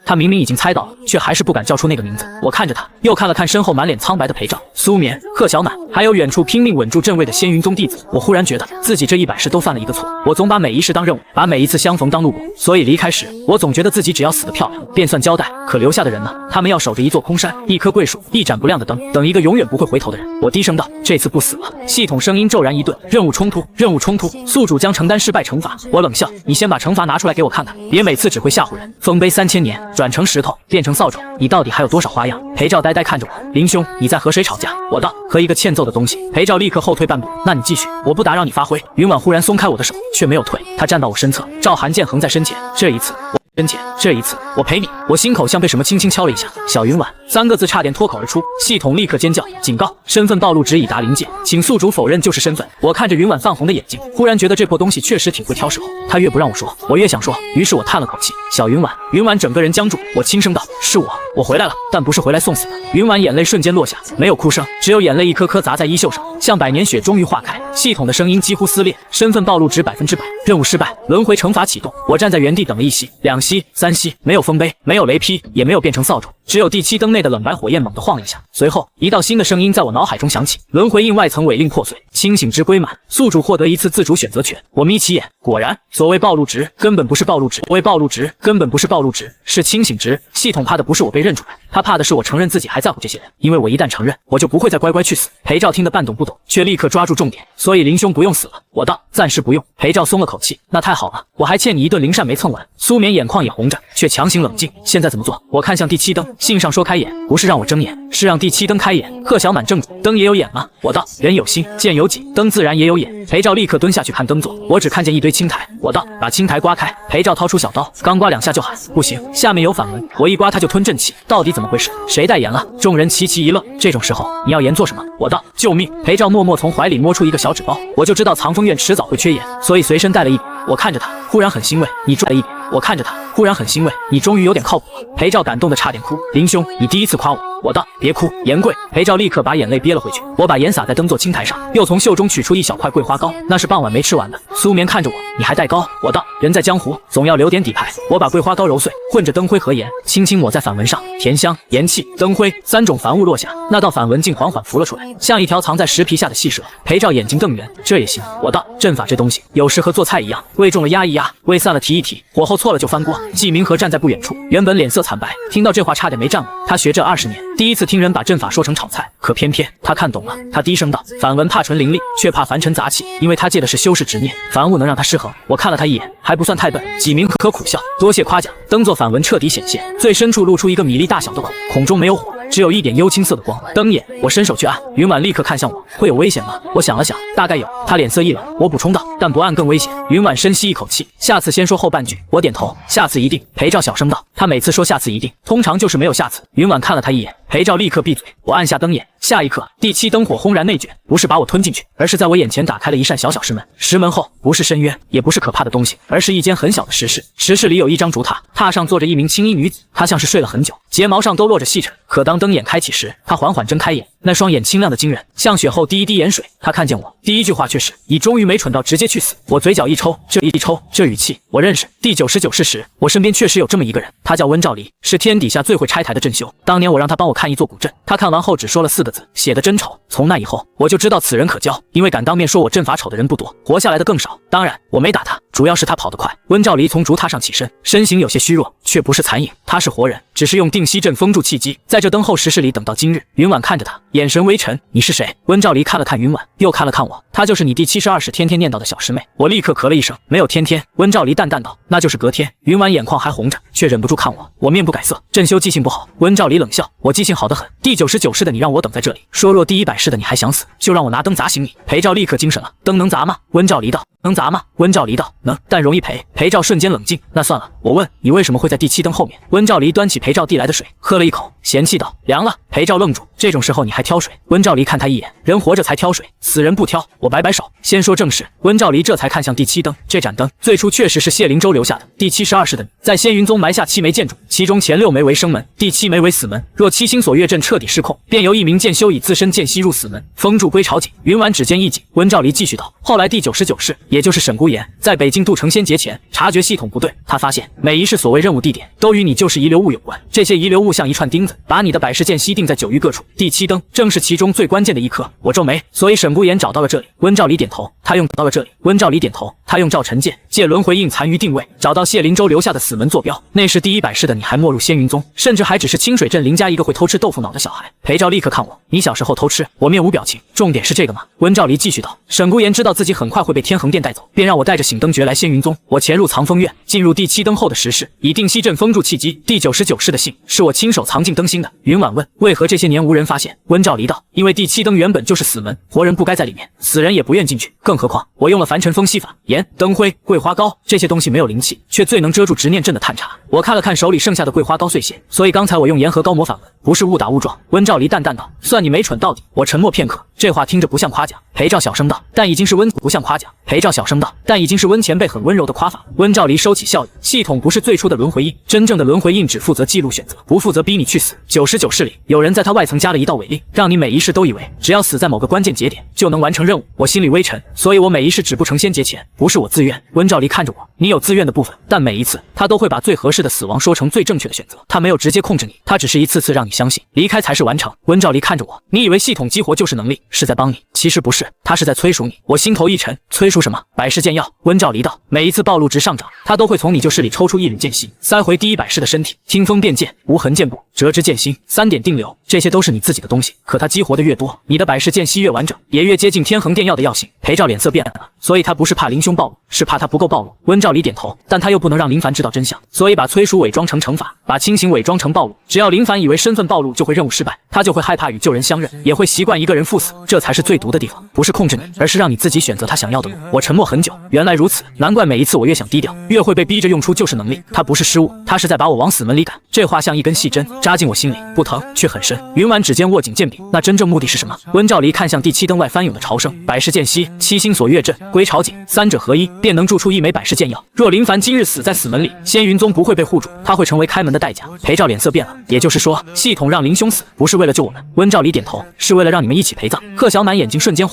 他明明已经猜到了，却还是不敢叫出那个名字。我看着他，又看了看身后满脸苍白的陪照、苏眠、贺小满，还有远处拼命稳住阵位的仙云宗弟子。我忽然觉得自己这100世都犯了一个错，我总把每一世当任务，把每一次相逢当路过，所以离开时，我总觉得自己只要死得漂亮，便算交代。可留下的人呢？他们要守着一座空山、一棵桂树、一盏不亮的灯，等一个永远不会回头的人。我低声道：“这次不死了。”系统声音骤然一顿：“任务冲突，任务冲突，宿主将承担失败惩罚。”我冷笑：“你先把惩罚拿出来给我看看，别每次只会吓唬人。丰碑3000年，转成石头，变成扫帚，你到底还有多少花样？”陪照呆呆看着我：“林兄，你在和谁吵架？”我道：“和一个欠揍的东西。”陪照立刻后退半步：“那你继续，我不打扰你发挥。”云婉忽然松开我的手，却没有退，她站到我身侧，赵寒剑横在身前。这一次真切，这一次我陪你。我心口像被什么轻轻敲了一下，小云婉3个字差点脱口而出。系统立刻尖叫：“警告！身份暴露值已达临界，请宿主否认就是身份。”我看着云婉泛红的眼睛，忽然觉得这破东西确实挺会挑时候。他越不让我说，我越想说，于是我叹了口气：“小云婉。”云婉整个人僵住，我轻声道：“是我回来了，但不是回来送死的。”云婉眼泪瞬间落下，没有哭声，只有眼泪一颗颗砸在衣袖上，像百年雪终于化开。系统的声音几乎撕裂：“身份暴露值100%，任务失败，轮回惩罚启动。”我站在原地等了1息、2息、3息，没有丰碑，没有雷劈，也没有变成扫帚，只有第7灯内的冷白火焰猛地晃了一下。随后一道新的声音在我脑海中响起：“轮回印外层尾令破碎，清醒值归满，宿主获得1次自主选择权。”我眯起眼，果然，所谓暴露值根本不是暴露值，所谓暴露值根本不是暴露值，是清醒值。系统怕的不是我被认出来，他怕的是我承认自己还在乎这些人，因为我一旦承认，我就不会再乖乖去死。陪照听得半懂不懂，却立刻抓住重点：“所以林兄不用死了。”我道：“暂时不用。”陪照松了口气：“那太好了，我还欠你一顿灵膳没蹭完。”苏眠眼眶也红着，却强行冷静：“现在怎么做？”我看向第7灯，信上说开眼，不是让我睁眼，是让第7灯开眼。贺小满怔住：“灯也有眼吗？”我道：“人有心，剑有脊，灯自然也有眼。”陪照立刻蹲下去看灯座，我只看见一堆青苔。我道：“把青苔刮开。”陪照掏出小刀，刚刮2下就喊：“不行，下面有反文。”我一刮他就吞正气，到底怎么回事？谁代言了？众人齐齐一愣。这种时候你要言做什么？我道：“救命！”陪照默默从怀里摸出一个小纸包，我就知道藏风院迟早会缺盐，所以随身带了一笔。我看着他，忽然很欣慰。你注了一笔。我看着他，忽然很欣慰。你终于有点靠谱了。陪照感动的差点哭。林兄，你第1次夸我。我道：“别哭，言贵。”陪照立刻把眼泪憋了回去。我把盐撒在灯座青苔上，又从袖中取出一小块桂花糕，那是傍晚没吃完的。苏眠看着我：“你还带糕？”我道：“人在江湖，总要留点底牌。”我把桂花糕揉碎，混着灯灰和盐，轻轻抹在反纹上，甜香、盐气、灯灰3种凡物落下，那道反纹竟缓缓浮了出来，像一条藏在石皮下的细蛇。陪照眼睛瞪圆：“这也行？”我道：“阵法这东西，有时和做菜一样，味重了压一压，味散了提一提，火候错了就翻锅。”季明和站在不远处，原本脸色惨白，听到这话差点没站稳。他学这20年，第1次听人把阵法说成炒菜，可偏偏他看懂了。他低声道：“反文怕纯灵力，却怕凡尘杂气，因为他借的是修士执念，凡物能让他失衡。”我看了他一眼，还不算太笨。几名可苦笑，多谢夸奖。灯座反文彻底显现，最深处露出一个米粒大小的孔，孔中没有火，只有一点幽青色的光。灯眼，我伸手去按，云婉立刻看向我，会有危险吗？我想了想，大概有。他脸色一冷，我补充道，但不按更危险。云婉深吸一口气，下次先说后半句。我点头，下次一定。裴照小声道，他每次说下次一定，通常就是没有下次。云婉看了他一眼，裴照立刻闭嘴。我按下灯眼，下一刻，第七灯火轰然内卷，不是把我吞进去，而是在我眼前打开了一扇小小石门。石门后不是深渊，也不是可怕的东西，而是一间很小的石室。石室里有一张竹榻，榻上坐着一名青衣女子，她像是睡了很久，睫毛上都落着细尘。可当灯眼开启时，她缓缓睁开眼，那双眼清亮的惊人，像雪后第一滴盐水。她看见我，第一句话却是：“你终于没蠢到直接去死。”我嘴角一抽，这语气我认识。第99世时，我身边确实有这么一个人，他叫温兆离，是天底下最会拆台的镇修。当年我让他帮我看一座古镇，他看完后只说了4个字，写得真丑。从那以后，我就知道此人可交，因为敢当面说我阵法丑的人不多，活下来的更少。当然，我没打他，主要是他跑得快。温兆离从竹榻上起身，身形有些虚弱，却不是残影，他是活人，只是用定息阵封住气机，在这灯后石室里等到今日。云婉看着他，眼神微沉：“你是谁？”温兆离看了看云婉，又看了看我，她就是你第72世天天念叨的小师妹。我立刻咳了一声：“没有天天。”温兆离淡淡道：“那就是隔天。”云婉眼眶还红着，却忍不住看我，我面不改色。镇修记性不好。温兆离冷笑：“我记性好得很，第99世的你让我等在这里，说若第100世的你还想死，就让我拿灯砸醒你。”裴照立刻精神了：“灯能砸吗？”温兆离道：“能砸吗？”温兆离道：“能，但容易赔。”裴照瞬间冷静：“那算了。”我问：“你为什么会在第7灯后面？”温兆离端起裴照递来的水，喝了一口，嫌弃道：“凉了。”裴照愣住：“这种时候你还挑水？”温兆离看他一眼：“人活着才挑水，死人不挑。”我摆摆手：“先说正事。”温兆离这才看向第7灯，这盏灯最初确实是谢灵州留下的。第72世的你，在仙云宗埋下7枚建筑，其中前6枚为生门，第7枚为死门。若7星锁月阵彻底失控，便由一名剑修以自身剑息入死门，封住归巢井。云婉指尖一紧，温兆离继续道：“后来第99世，也就是沈孤岩，在北境渡成仙劫前，察觉系统不对，他发现每一世所谓任务地点都与你就是遗留物有关，这些遗留物像一串钉子，把你的百世剑息定在9域各处。第7灯正是其中最关键的一颗。”我皱眉：“所以沈孤岩找到了这里。”温兆离点头：“他用到了这里。”温兆离点头：“他用赵晨剑借轮回印残余定位，找到谢灵州留下的死门坐标。那时第100世的你还没入仙云宗，甚至还只是清水镇林家一个会偷吃豆腐脑的小孩。”裴照立刻看我：“你小时候偷吃？”我面无表情：“重点是这个吗？”温兆离继续道：“沈孤岩知道自己很快会被天恒殿带走，便让我带着醒灯诀来仙云宗。我潜入藏风院，进入第7灯后的石室，以定息阵封住契机。第99世的信是我亲手藏进灯芯的。”云婉问：“为何这些年无人发现？”温兆离道：“因为第7灯原本就是死门，活人不该在里面，死人也不愿进去。更何况我用了凡尘风息法、盐、灯灰、桂花膏这些东西，没有灵气，却最能遮住执念阵的探查。”我看了看手里剩下的桂花膏碎屑，所以刚才我用盐和膏魔法文，不是误打误撞。温兆离淡淡道：“算你没蠢到底。”我沉默片刻，这话听着不像夸奖。裴照小声道：“但已经是温不像夸奖。”裴照小声道：“但已经是温前辈很温柔的夸法。”温兆离收起笑意：“系统不是最初的轮回印，真正的轮回印只负责记录选择，不负责逼你去死。99世里有人在他外层加了一道伪令，让你每一世都以为只要死在某个关键节点就能完成任务。我心里微沉，所以我每一世止步成仙劫前，不是我自愿。”温兆离看着我：“你有自愿的部分，但每一次他都会把最合适的死亡说成最正确的选择。他没有直接控制你，他只是一次次让你相信离开才是完成。”温兆离看着我：“你以为系统激活救世能力是在帮你，其实不是，他是在催熟你。”我心头一沉：“催熟什么？百世剑药？”温兆离道：“每一次暴露值上涨，他都会从你旧世里抽出一缕剑息，塞回第100世的身体。听风变剑，无痕剑步，折枝剑心，3点定流，这些都是你自己的东西。可他激活的越多，你的百世剑息越完整，也越接近天恒殿药的药性。”裴照脸色变了，所以他不是怕林兄暴露，是怕他不够暴露。温兆离点头，但他又不能让林凡知道真相，所以把催熟伪装成惩罚，把清醒伪装成暴露。只要林凡以为身份暴露就会任务失败，他就会害怕与旧人相认，也会习惯一个人赴死。这才是最毒的地方，不是控制你，而是让你自己选择他想要的路。我沉默很久，原来如此，难怪每一次我越想低调，越会被逼着用出救世能力。他不是失误，他是在把我往死门里赶。这话像一根细针扎进我心里，不疼却很深。云婉指尖握紧剑柄，那真正目的是什么？温兆离看向第7灯外翻涌的潮声：“百世剑息，7星锁月阵，归巢井，三者合一，便能铸出1枚百世剑药。若林凡今日死在死门里，仙云宗不会被护住，他会成为开门的代价。”裴照脸色变了，也就是说，系统让林兄死，不是为了救我们。温兆离点头：“是为了让你们一起陪葬。”贺小满眼睛瞬间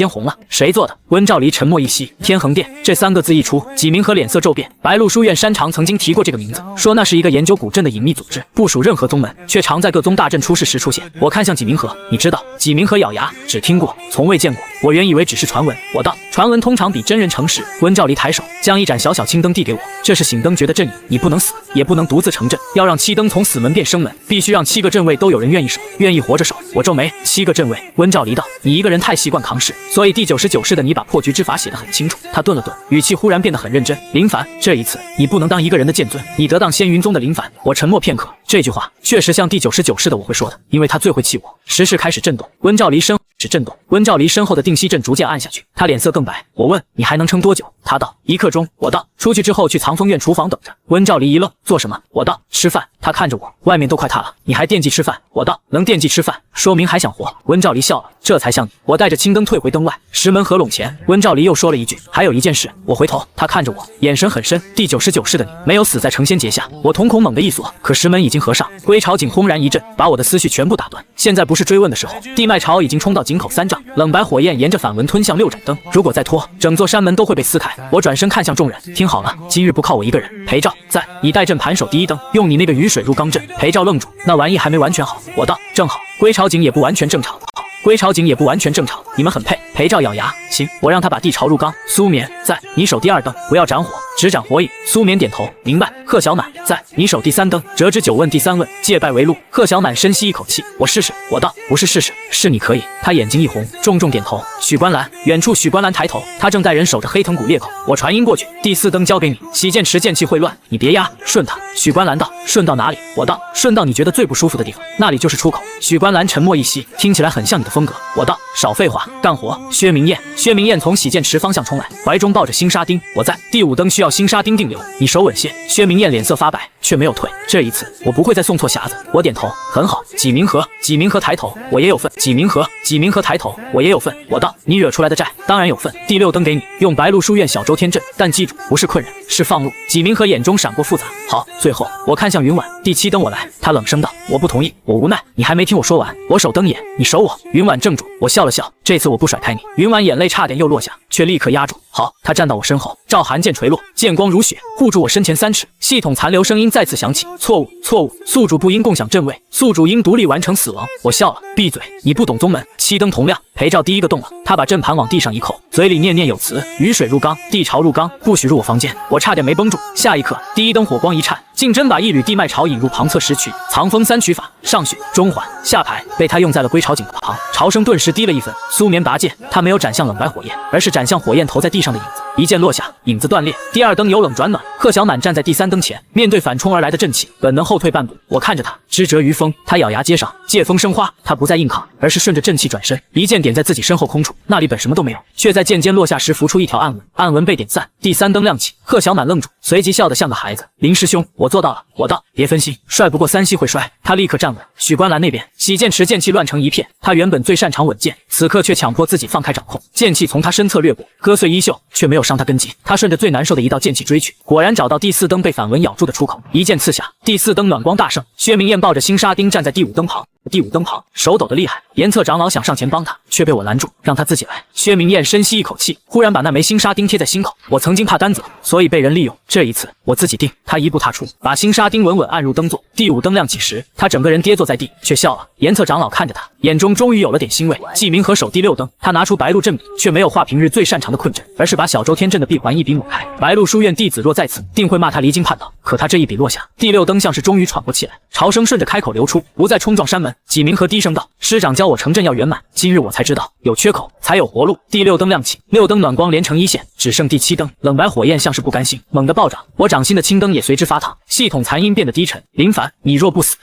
红了：“谁做的？”温兆离沉默一息：“天恒殿。”这3个字一出，纪明和脸色骤变。白鹿书院山长曾经提过这个名字，说那是一个研究古镇的隐秘组织，不属任何宗门，却常在各宗大阵出事时出现。我看向纪明和：“你知道？”纪明和咬牙：“只听过，从未见过。我原以为只是传闻。”我道：“传闻通常比真人诚实。”温兆离抬手将一盏小小青灯递给我：“这是醒灯诀的阵印，你不能死，也不能独自成阵，要让7灯从死门变生门，必须让7个阵位都有人愿意守，愿意活着守。”我皱眉：“7个阵位？”温兆离离道：“你一个人太习惯扛事，所以第99式的你把破局之法写得很清楚。”他顿了顿，语气忽然变得很认真：“林凡，这一次你不能当一个人的剑尊，你得当仙云宗的林凡。”我沉默片刻，这句话确实像第99式的我会说的，因为他最会气我。时势开始震动，温兆离身是震动，温兆离身后的定息阵逐渐暗下去，他脸色更白。我问：“你还能撑多久？”他道：“1刻钟。”我道：“出去之后去藏风院厨房等着。”温兆离一愣：“做什么？”我道：“吃饭。”他看着我：“外面都快塌了，你还惦记吃饭？”我道：“能惦记吃饭，说明还想活。”温兆离笑了：“这才像你。”我带着青灯退回灯外，石门合拢前，温兆离又说了一句：“还有一件事。”我回头，他看着我，眼神很深：“第99式的你没有死在成仙劫下。”我瞳孔猛地一锁，可石门已经合上。归巢井轰然一震，把我的思绪全部打断。现在不是追问的时候，地脉潮已经冲到井口3丈，冷白火焰沿着反纹吞向6盏灯。如果再拖，整座山门都会被撕开。我转身看向众人，听好了，今日不靠我一个人，裴照在，你带阵盘守第一灯，用你那个雨水入钢阵。裴照愣住，那玩意还没完全好。我道：“正好，归巢井也不完全正常。”归巢井也不完全正常，你们很配。裴照咬牙，行，我让他把地潮入缸。苏眠在，你守第2灯，不要斩火，只斩火影。苏眠点头，明白。贺小满在，你守第3灯，折指9问第3问，戒败为路。贺小满深吸一口气，我试试。我道：“不是试试，是你可以。”他眼睛一红，重重点头。许观澜，远处许观澜抬头，他正带人守着黑藤谷裂口。我传音过去，第4灯交给你，洗剑池剑气会乱，你别压，顺他。许观澜道：“顺到哪里？”我道：“顺到你觉得最不舒服的地方，那里就是出口。”许观澜沉默一息，听起来很像你的风格。我道：“少废话，干活。”薛明艳，薛明艳从洗剑池方向冲来，怀中抱着星沙钉。我在，第5灯需要星沙钉定流，你手稳些。薛明艳脸色发白，却没有退。这一次我不会再送错匣子。我点头，很好。纪明和，纪明和抬头，我也有份。纪明和，纪明和抬头，我也有份。我道：“你惹出来的债，当然有份。第6灯给你，用白鹿书院小周天阵，但记住，不是困人，是放路。”纪明和眼中闪过复杂。好，最后我看向云婉，第7灯我来。他冷声道：“我不同意。”我无奈，你还没听我说完。我守灯眼，你守我。云婉怔住，我笑了笑，这次我不甩开你。云婉眼泪差点又落下，却立刻压住。好，他站到我身后，照寒剑垂落，剑光如血，护住我身前3尺。系统残留声音再次响起：“错误，错误，宿主不应共享阵位，宿主应独立完成死亡。”我笑了，闭嘴，你不懂宗门。7灯同亮，裴照第1个动了，他把阵盘往地上一扣，嘴里念念有词：“雨水入缸，地潮入缸，不许入我房间。”我差点没绷住。下一刻，第1灯火光一颤，竟真把一缕地脉潮引入旁侧石渠。藏风3曲法，上旋、中缓、下排，被他用在了归巢井的旁。潮声顿时低了1分。苏眠拔剑，他没有斩向冷白火焰，而是斩向火焰投在地上的影子。一剑落下，影子断裂。第2灯由冷转暖，贺小满站在第3灯前，面对反冲而来的阵气，本能后退半步。我看着他，枝折于风，他咬牙接上，借风生花。他不再硬抗，而是顺着阵气转身，一剑点在自己身后空处，那里本什么都没有，却在剑尖落下时浮出一条暗纹，暗纹被点散。第3灯亮起，贺小满愣住，随即笑得像个孩子：“林师兄，我做到了。”我道：“别分心，帅不过3息会摔。”他立刻站稳。许观澜那边，洗剑池剑气乱成一片，他原本最擅长稳剑，此刻却强迫自己放开掌控，剑气从他身侧掠过，割碎衣袖，却没有伤他根基。他顺着最难受的一道剑气追去，果然找到第4灯被反纹咬住的出口，一剑刺下，第4灯暖光大盛。薛明艳抱着星沙钉站在第5灯旁，第5灯旁手抖得厉害，严策长老想上前帮他，却被我拦住，让他自己来。薛明艳深吸一口气，忽然把那枚星沙钉贴在心口。我曾经怕担责，所以被人利用，这一次我自己定。他一步踏出，把星沙钉稳稳按入灯座。第5灯亮起时，他整个人跌坐在地，却笑了。严策长老看着他，眼中终于有了点欣慰。纪明和守第6灯，他拿出白鹿阵笔，却没有画平日最擅长的困阵，而是把小周天阵的闭环一笔抹开。白鹿书院弟子若在此，定会骂他离经叛道。可他这一笔落下，第6灯像是终于喘过气来，潮声顺着开口流出，不再冲撞山门。纪明和低声道：“师长教我成阵要圆满，今日我才知道，有缺口才有活路。”第6灯亮起，6灯暖光连成一线，只剩第7灯。冷白火焰像是不甘心，猛地暴涨，我掌心的青灯也随之发烫。系统残音变得低沉：“林凡，你若不死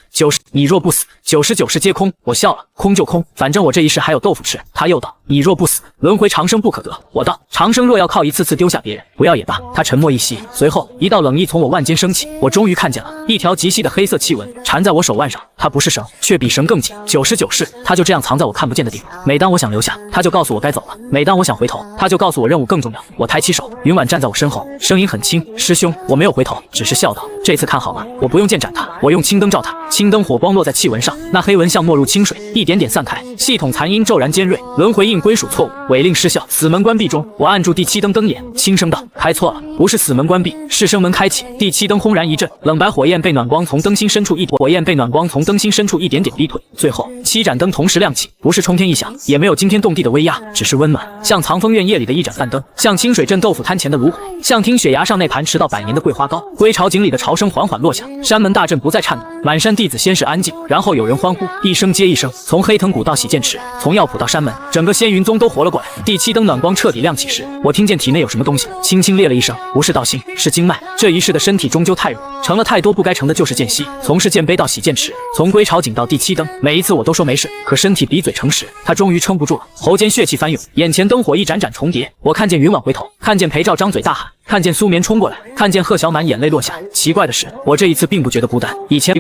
你若不死，99式皆空。”我笑了，空就空，反正我这一世还有豆腐吃。他又道：“你若不死，轮回长生不可得。”我道：“长生若要靠一次次丢下别人，不要也罢。”他沉默一息，随后一道冷意从我腕间升起，我终于看见了一条极细的黑色气纹缠在我手腕上，它不是绳，却比绳更紧。99式，它就这样藏在我看不见的地方。每当我想留下，他就告诉我该走了；每当我想回头，他就告诉我任务更重要。我抬起手，云婉站在我身后，声音很轻：“师兄。”我没有回头，只是笑道：“这次看好了，我不用剑斩他，我用青灯照他。”青灯火光落在气纹上，那黑纹像没入清水，一点点散开。系统残音骤然尖锐，轮回印归属错误，违令失效，死门关闭中。我按住第7灯灯眼，轻声道：“开错了。”不是死门关闭，是生门开启。第7灯轰然一震，冷白火焰被暖光从灯芯深处一点点逼退，最后7盏灯同时亮起，不是冲天一响，也没有惊天动地的威压，只是温暖，像藏风院夜里的一盏饭灯，像清水镇豆腐摊前的炉火，像听雪崖上那盘迟到100年的桂花糕。归巢井里的潮声缓缓落下，山门大阵不再颤抖，满山弟子先是安静，然后有人欢呼，一声接一声，从黑藤谷到洗剑池，从药圃到山门，整个仙云宗都活了过来。第7灯暖光彻底亮起时，我听见体内有什么东西轻轻裂了一声，不是道心，是经脉。这一世的身体终究太弱，成了太多不该成的，就是间隙。从世剑碑到洗剑池，从归巢井到第7灯，每一次我都说没事，可身体比嘴诚实，他终于撑不住了，喉间血气翻涌，眼前灯火一盏盏重叠。我看见云婉回头，看见裴照张嘴大喊，看见苏眠冲过来，看见贺小满眼泪落下。奇怪的是，我这一次并不觉得孤单。以前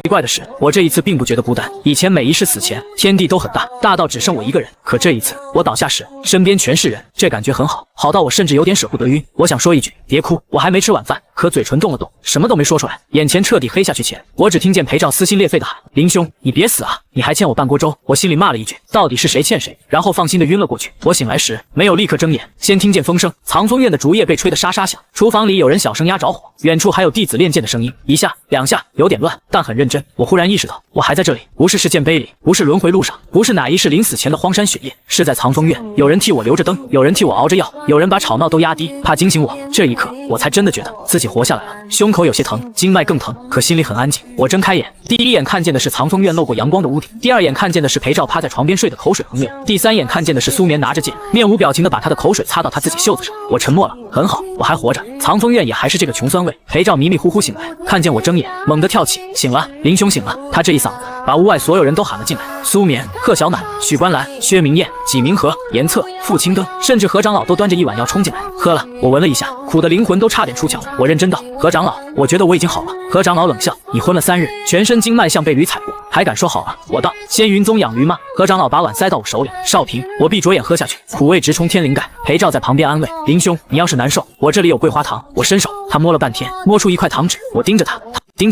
每一世死前，天地都很大，大到只剩我一个人。可这一次，我倒下时，身边全是人，这感觉很好，好到我甚至有点舍不得晕。我想说一句，别哭，我还没吃晚饭，可嘴唇动了动，什么都没说出来。眼前彻底黑下去前，我只听见裴照撕心裂肺的喊：林兄，你别死啊！你还欠我半锅粥。我心里骂了一句，到底是谁欠谁，然后放心的晕了过去。我醒来时，没有立刻睁眼，先听见风声，藏风院的竹叶被吹得沙沙响，厨房里有人小声压着火，远处还有弟子练剑的声音，一下两下，有点乱，但很认真。我忽然意识到，我还在这里，不是世剑碑里，不是轮回路上，不是哪一世临死前的荒山雪夜，是在藏风院。有人替我留着灯，有人替我熬着药，有人把吵闹都压低，怕惊醒我。这一刻，我才真的觉得自己活下来了。胸口有些疼，经脉更疼，可心里很安静。我睁开眼，第一眼看见的是藏风院漏过阳光的屋顶，第二眼看见的是裴照趴在床边睡得口水横流，第三眼看见的是苏眠拿着剑，面无表情的把他的口水擦到他自己袖子上。我沉默了，很好，我还活着。藏风院也还是这个穷酸味。裴照迷迷糊糊醒来，看见我睁眼，猛地跳起，醒了，林兄醒了。他这一嗓子把屋外所有人都喊了进来，苏眠、贺小满、许观澜、薛明燕、纪明和、严策、傅青灯，甚至何长老都端着一碗药冲进来，喝了。我闻了一下，苦的灵魂都差点出窍。我认真道：何长老，我觉得我已经好了。何长老冷笑：你昏了3日，全身经脉像被驴踩过，还敢说好了？我道：仙云宗养驴吗？何长老把碗塞到我手里，少平。我闭着眼喝下去，苦味直冲天灵盖。裴照在旁边安慰：林兄，你要是难受，我这里有桂花糖。我伸手，他摸了半天，摸出一块糖纸。我盯着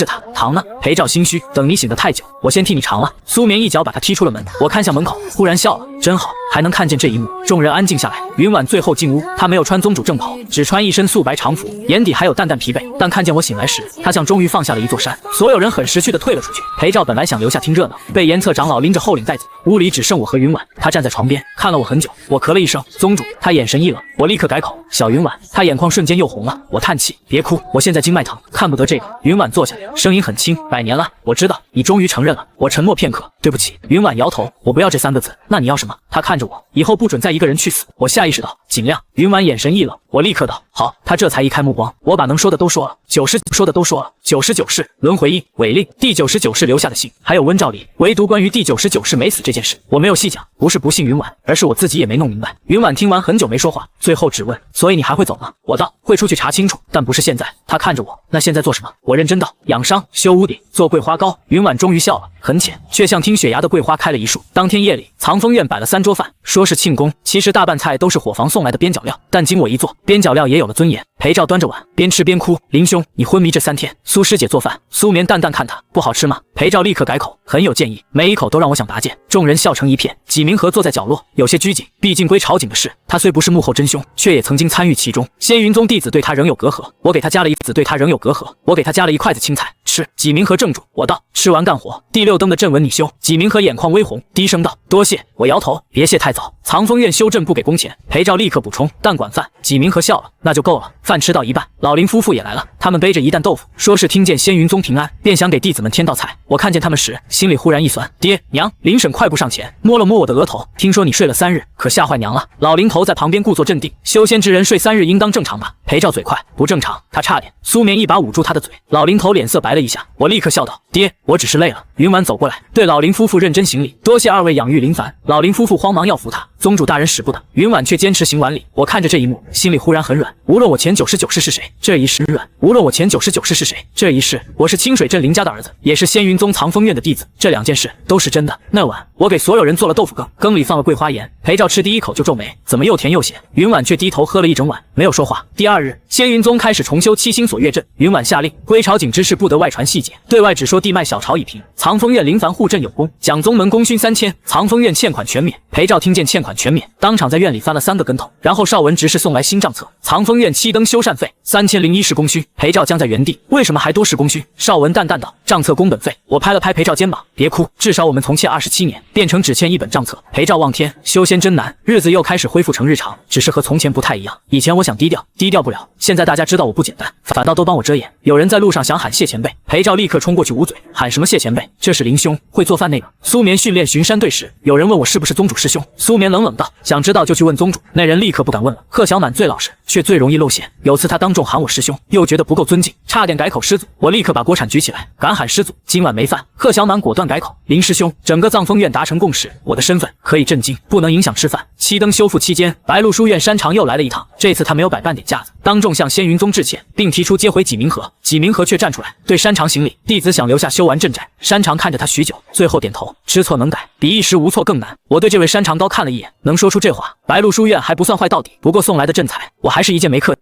他，糖呢？裴照心虚，等你醒得太久，我先替你尝了。苏眠一脚把他踢出了门。我看向门口，忽然笑了，真好，还能看见这一幕。众人安静下来，云婉最后进屋，他没有穿宗主正袍，只穿一身素白长服，眼底还有淡淡疲惫，但看见我醒来时，他像终于放下了一座山。所有人很识趣的退了出去。裴照本来想留下听热闹，被严策长老拎着后领带走。屋里只剩我和云婉，他站在床边看了我很久。我咳了一声，宗主。他眼神一冷，我立刻改口，小云婉。他眼眶瞬间又红了。我叹气，别哭，我现在经脉疼，看不得这个。云婉坐下来，声音很轻，100年了，我知道，你终于承认了。我沉默片刻，对不起。云婉摇头，我不要这3个字。那你要什么？他看着我，以后不准再一个人去死。我下意识道，尽量。云婉眼神一冷，我立刻道，好。他这才移开目光，我把能说的都说了，99世轮回印违令，第99世留下的信，还有温兆礼，唯独关于第99世没死这件事，我没有细讲，不是不信云婉，而是我自己也没弄明白。云婉听完很久没说话，最后只问，所以你还会走吗？我道，会出去查清楚，但不是现在。他看着我，那现在做什么？我认真道，养伤，修屋顶，做桂花糕。云婉终于笑了，很浅，却像听雪崖的桂花开了一树。当天夜里，藏风院摆了3桌饭，说是庆功，其实大半菜都是伙房送来的边角料，但经我一做，边角料也有了尊严。裴照端着碗，边吃边哭，林兄，你昏迷这3天，苏师姐做饭。苏眠淡淡看他，不好吃吗？裴照立刻改口，很有建议，每一口都让我想拔剑。众人笑成一片。纪明和坐在角落，有些拘谨，毕竟归巢井的事，他虽不是幕后真凶，却也曾经参与其中。仙云宗弟子对他仍有隔阂，我给他加了一筷子青菜。吃。纪明和怔住，我道，吃完干活。第6灯的阵纹你修。纪明和眼眶微红，低声道，多谢。我摇头，别谢太早，藏风院修阵不给工钱。裴照立刻补充，但管饭。纪明和笑了，那就够了。饭吃到一半，老林夫妇也来了，他们背着一担豆腐，说是听见仙云宗平安，便想给弟子们添道菜。我看见他们时，心里忽然一酸，爹娘。林婶快步上前，摸了摸我的额头，听说你睡了3日，可吓坏娘了。老林头在旁边故作镇定，修仙之人睡3日应当正常吧？裴照嘴快，不正常，他差点。苏眠一把捂住他的嘴，老林头脸色白了一下，我立刻笑道，爹，我只是累了。云婉走过来，对老林夫妇认真行礼，多谢2位养育林凡。老林夫妇慌忙要扶他，宗主大人使不得。云婉却坚持行完礼。我看着这一幕，心里忽然很软。无论我前99世是谁，这一世软；无论我前99世是谁，这一世我是清水镇林家的儿子，也是仙云宗藏风院的弟子。这2件事都是真的。那晚，我给所有人做了豆腐羹，羹里放了桂花盐。裴照吃第一口就皱眉，怎么又甜又咸？云婉却低头喝了一整碗，没有说话。第2日，仙云宗开始重修7星锁月阵。云婉下令，归巢井之事不得外传细节，对外只说地脉小潮已平，藏风院林凡护阵有功，蒋宗门功勋3000，藏风院欠款全免。裴照听见欠款全免，当场在院里翻了3个跟头。然后邵文执事送来新账册，藏风院7灯修缮费3001是供需，裴照僵在原地，为什么还多是供需？邵文淡淡道，账册工本费。我拍了拍裴照肩膀，别哭，至少我们从欠27年变成只欠1本账册。裴照望天，修仙真难，日子又开始恢复成日常，只是和从前不太一样。以前我想低调，低调不了，现在大家知道我不简单，反倒都帮我遮掩。有人在路上想喊谢前辈，裴照立刻冲过去捂嘴，喊什么谢前辈？这是林兄，会做饭那个。苏眠训练巡山队时，有人问我是不是宗主师兄，苏眠冷冷道，想知道就去问宗主。那人立刻不敢问了。贺小满最老实，却最容易露馅。有次他当众喊我师兄，又觉得不够尊敬，差点改口师祖。我立刻把锅铲举起来，敢喊师祖，今晚没饭。贺小满果断改口，林师兄，整个藏风院达成共识，我的身份可以震惊，不能影响吃饭。7灯修复期间，白鹿书院山长又来了一趟，这次他没有摆半点架子，当众向仙云宗致歉，并提出接回几明和。几明和却站出来对山长行礼，弟子想留下修完镇宅。山长看着他许久，最后点头，知错能改，比一时无错更难。我对这位山长高看了一眼，能说出这话，白鹿书院还不算坏到底。不过送来的镇财，我还是一件没客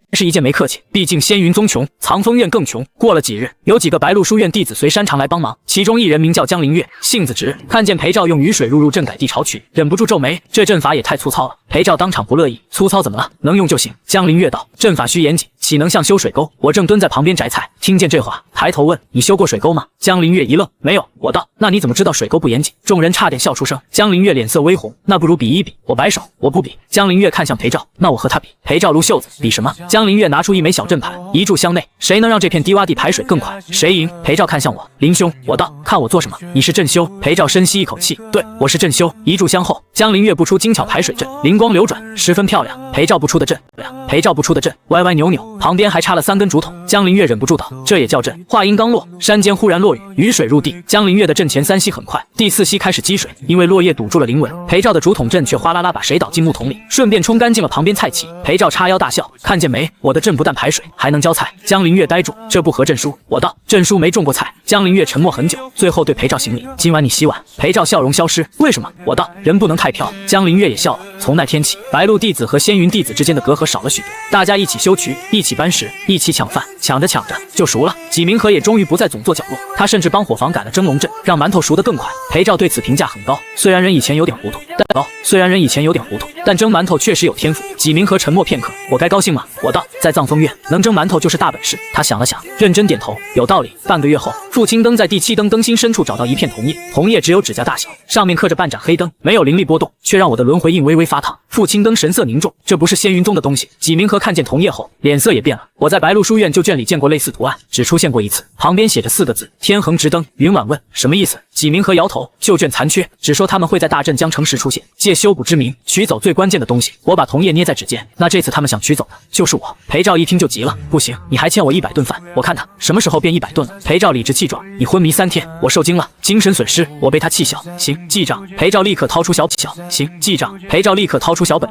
气，毕竟仙云宗穷，藏风院更穷。过了几日，有几个白鹿书院弟子随山长来帮忙，其中一人名叫江灵月，性子直，看见裴照用雨水入镇改地潮渠，忍不住皱眉，这阵法也太粗糙了。裴照当场不乐意，粗糙怎么了？能用就行。江灵月道，阵法需严谨，岂能像修水沟？我正蹲在旁边摘菜，听见这话，抬头问，你修过水沟吗？江灵月一愣，没有。我道，那你怎么知道水沟不严谨？众人差点笑出声。江灵月脸色微红，那不如比一比。我摆手，我不比。江灵月看向裴照，那我和他比。裴照撸袖子，比什么？江灵月拿出一枚小阵盘，一炷香内，谁能让这片低洼地排水更快，谁赢。裴照看向我，林兄。我道，看我做什么？你是镇修。裴照深吸一口气，对，我是镇修。一炷香后，江灵月不出精巧排水阵，灵光流转，十分漂亮。裴照不出的阵，歪歪扭扭，旁边还插了3根竹筒。江灵月忍不住道，这也叫阵？话音刚落，山间忽然落雨，雨水入地。江灵月的阵前3吸很快，第4吸开始积水，因为落叶堵住了灵纹。裴照的竹筒阵却哗啦啦把水倒进木桶里，顺便冲干净了旁边菜畦。裴照叉腰大笑，看见没？我的阵不但排水，还能浇菜。江灵月呆住，这不合阵书。我道，阵书没种过菜。江灵月沉默很久，最后对裴照行礼，今晚你洗碗。裴照笑容消失，为什么？我道，人不能太飘。江灵月也笑了。从那天起，白鹿弟子和仙云弟子之间的隔阂少了许多，大家一起修渠，一起搬石，一起抢饭，抢着就熟了。纪明和也终于不再总坐角落，他甚至帮伙房赶了蒸笼阵，让馒头熟得更快。裴照对此评价很高，虽然人以前有点糊涂，但蒸馒头确实有天赋。纪明和沉默片刻，我该高兴吗？我道，在藏风院能蒸馒头就是大本事。他想了想，认真点头，有道理。半个月后，傅青灯在第7灯灯心深处找到一片铜叶，铜叶只有指甲大小，上面刻着半盏黑灯，没有灵力波动，却让我的轮回印微微发烫。傅青灯神色凝重，这不是仙云宗的东西。纪明和看见铜叶后，脸色也变了。我在白鹿书院旧卷里见过类似图案，只出现过一次，旁边写着4个字：天横直灯。云婉问，什么意思？纪明和摇头，旧卷残缺，只说他们会在大阵将成时出现，借修补之名取走最关键的东西。我把铜叶捏在指尖，那这次他们想取走的就是我。裴照一听就急了，不行，你还欠我100顿饭。我看他什么时候变100顿了。裴照理直气壮，你昏迷3天，我受惊了，精神损失。我被他气笑，行，记账。裴照立刻掏出小本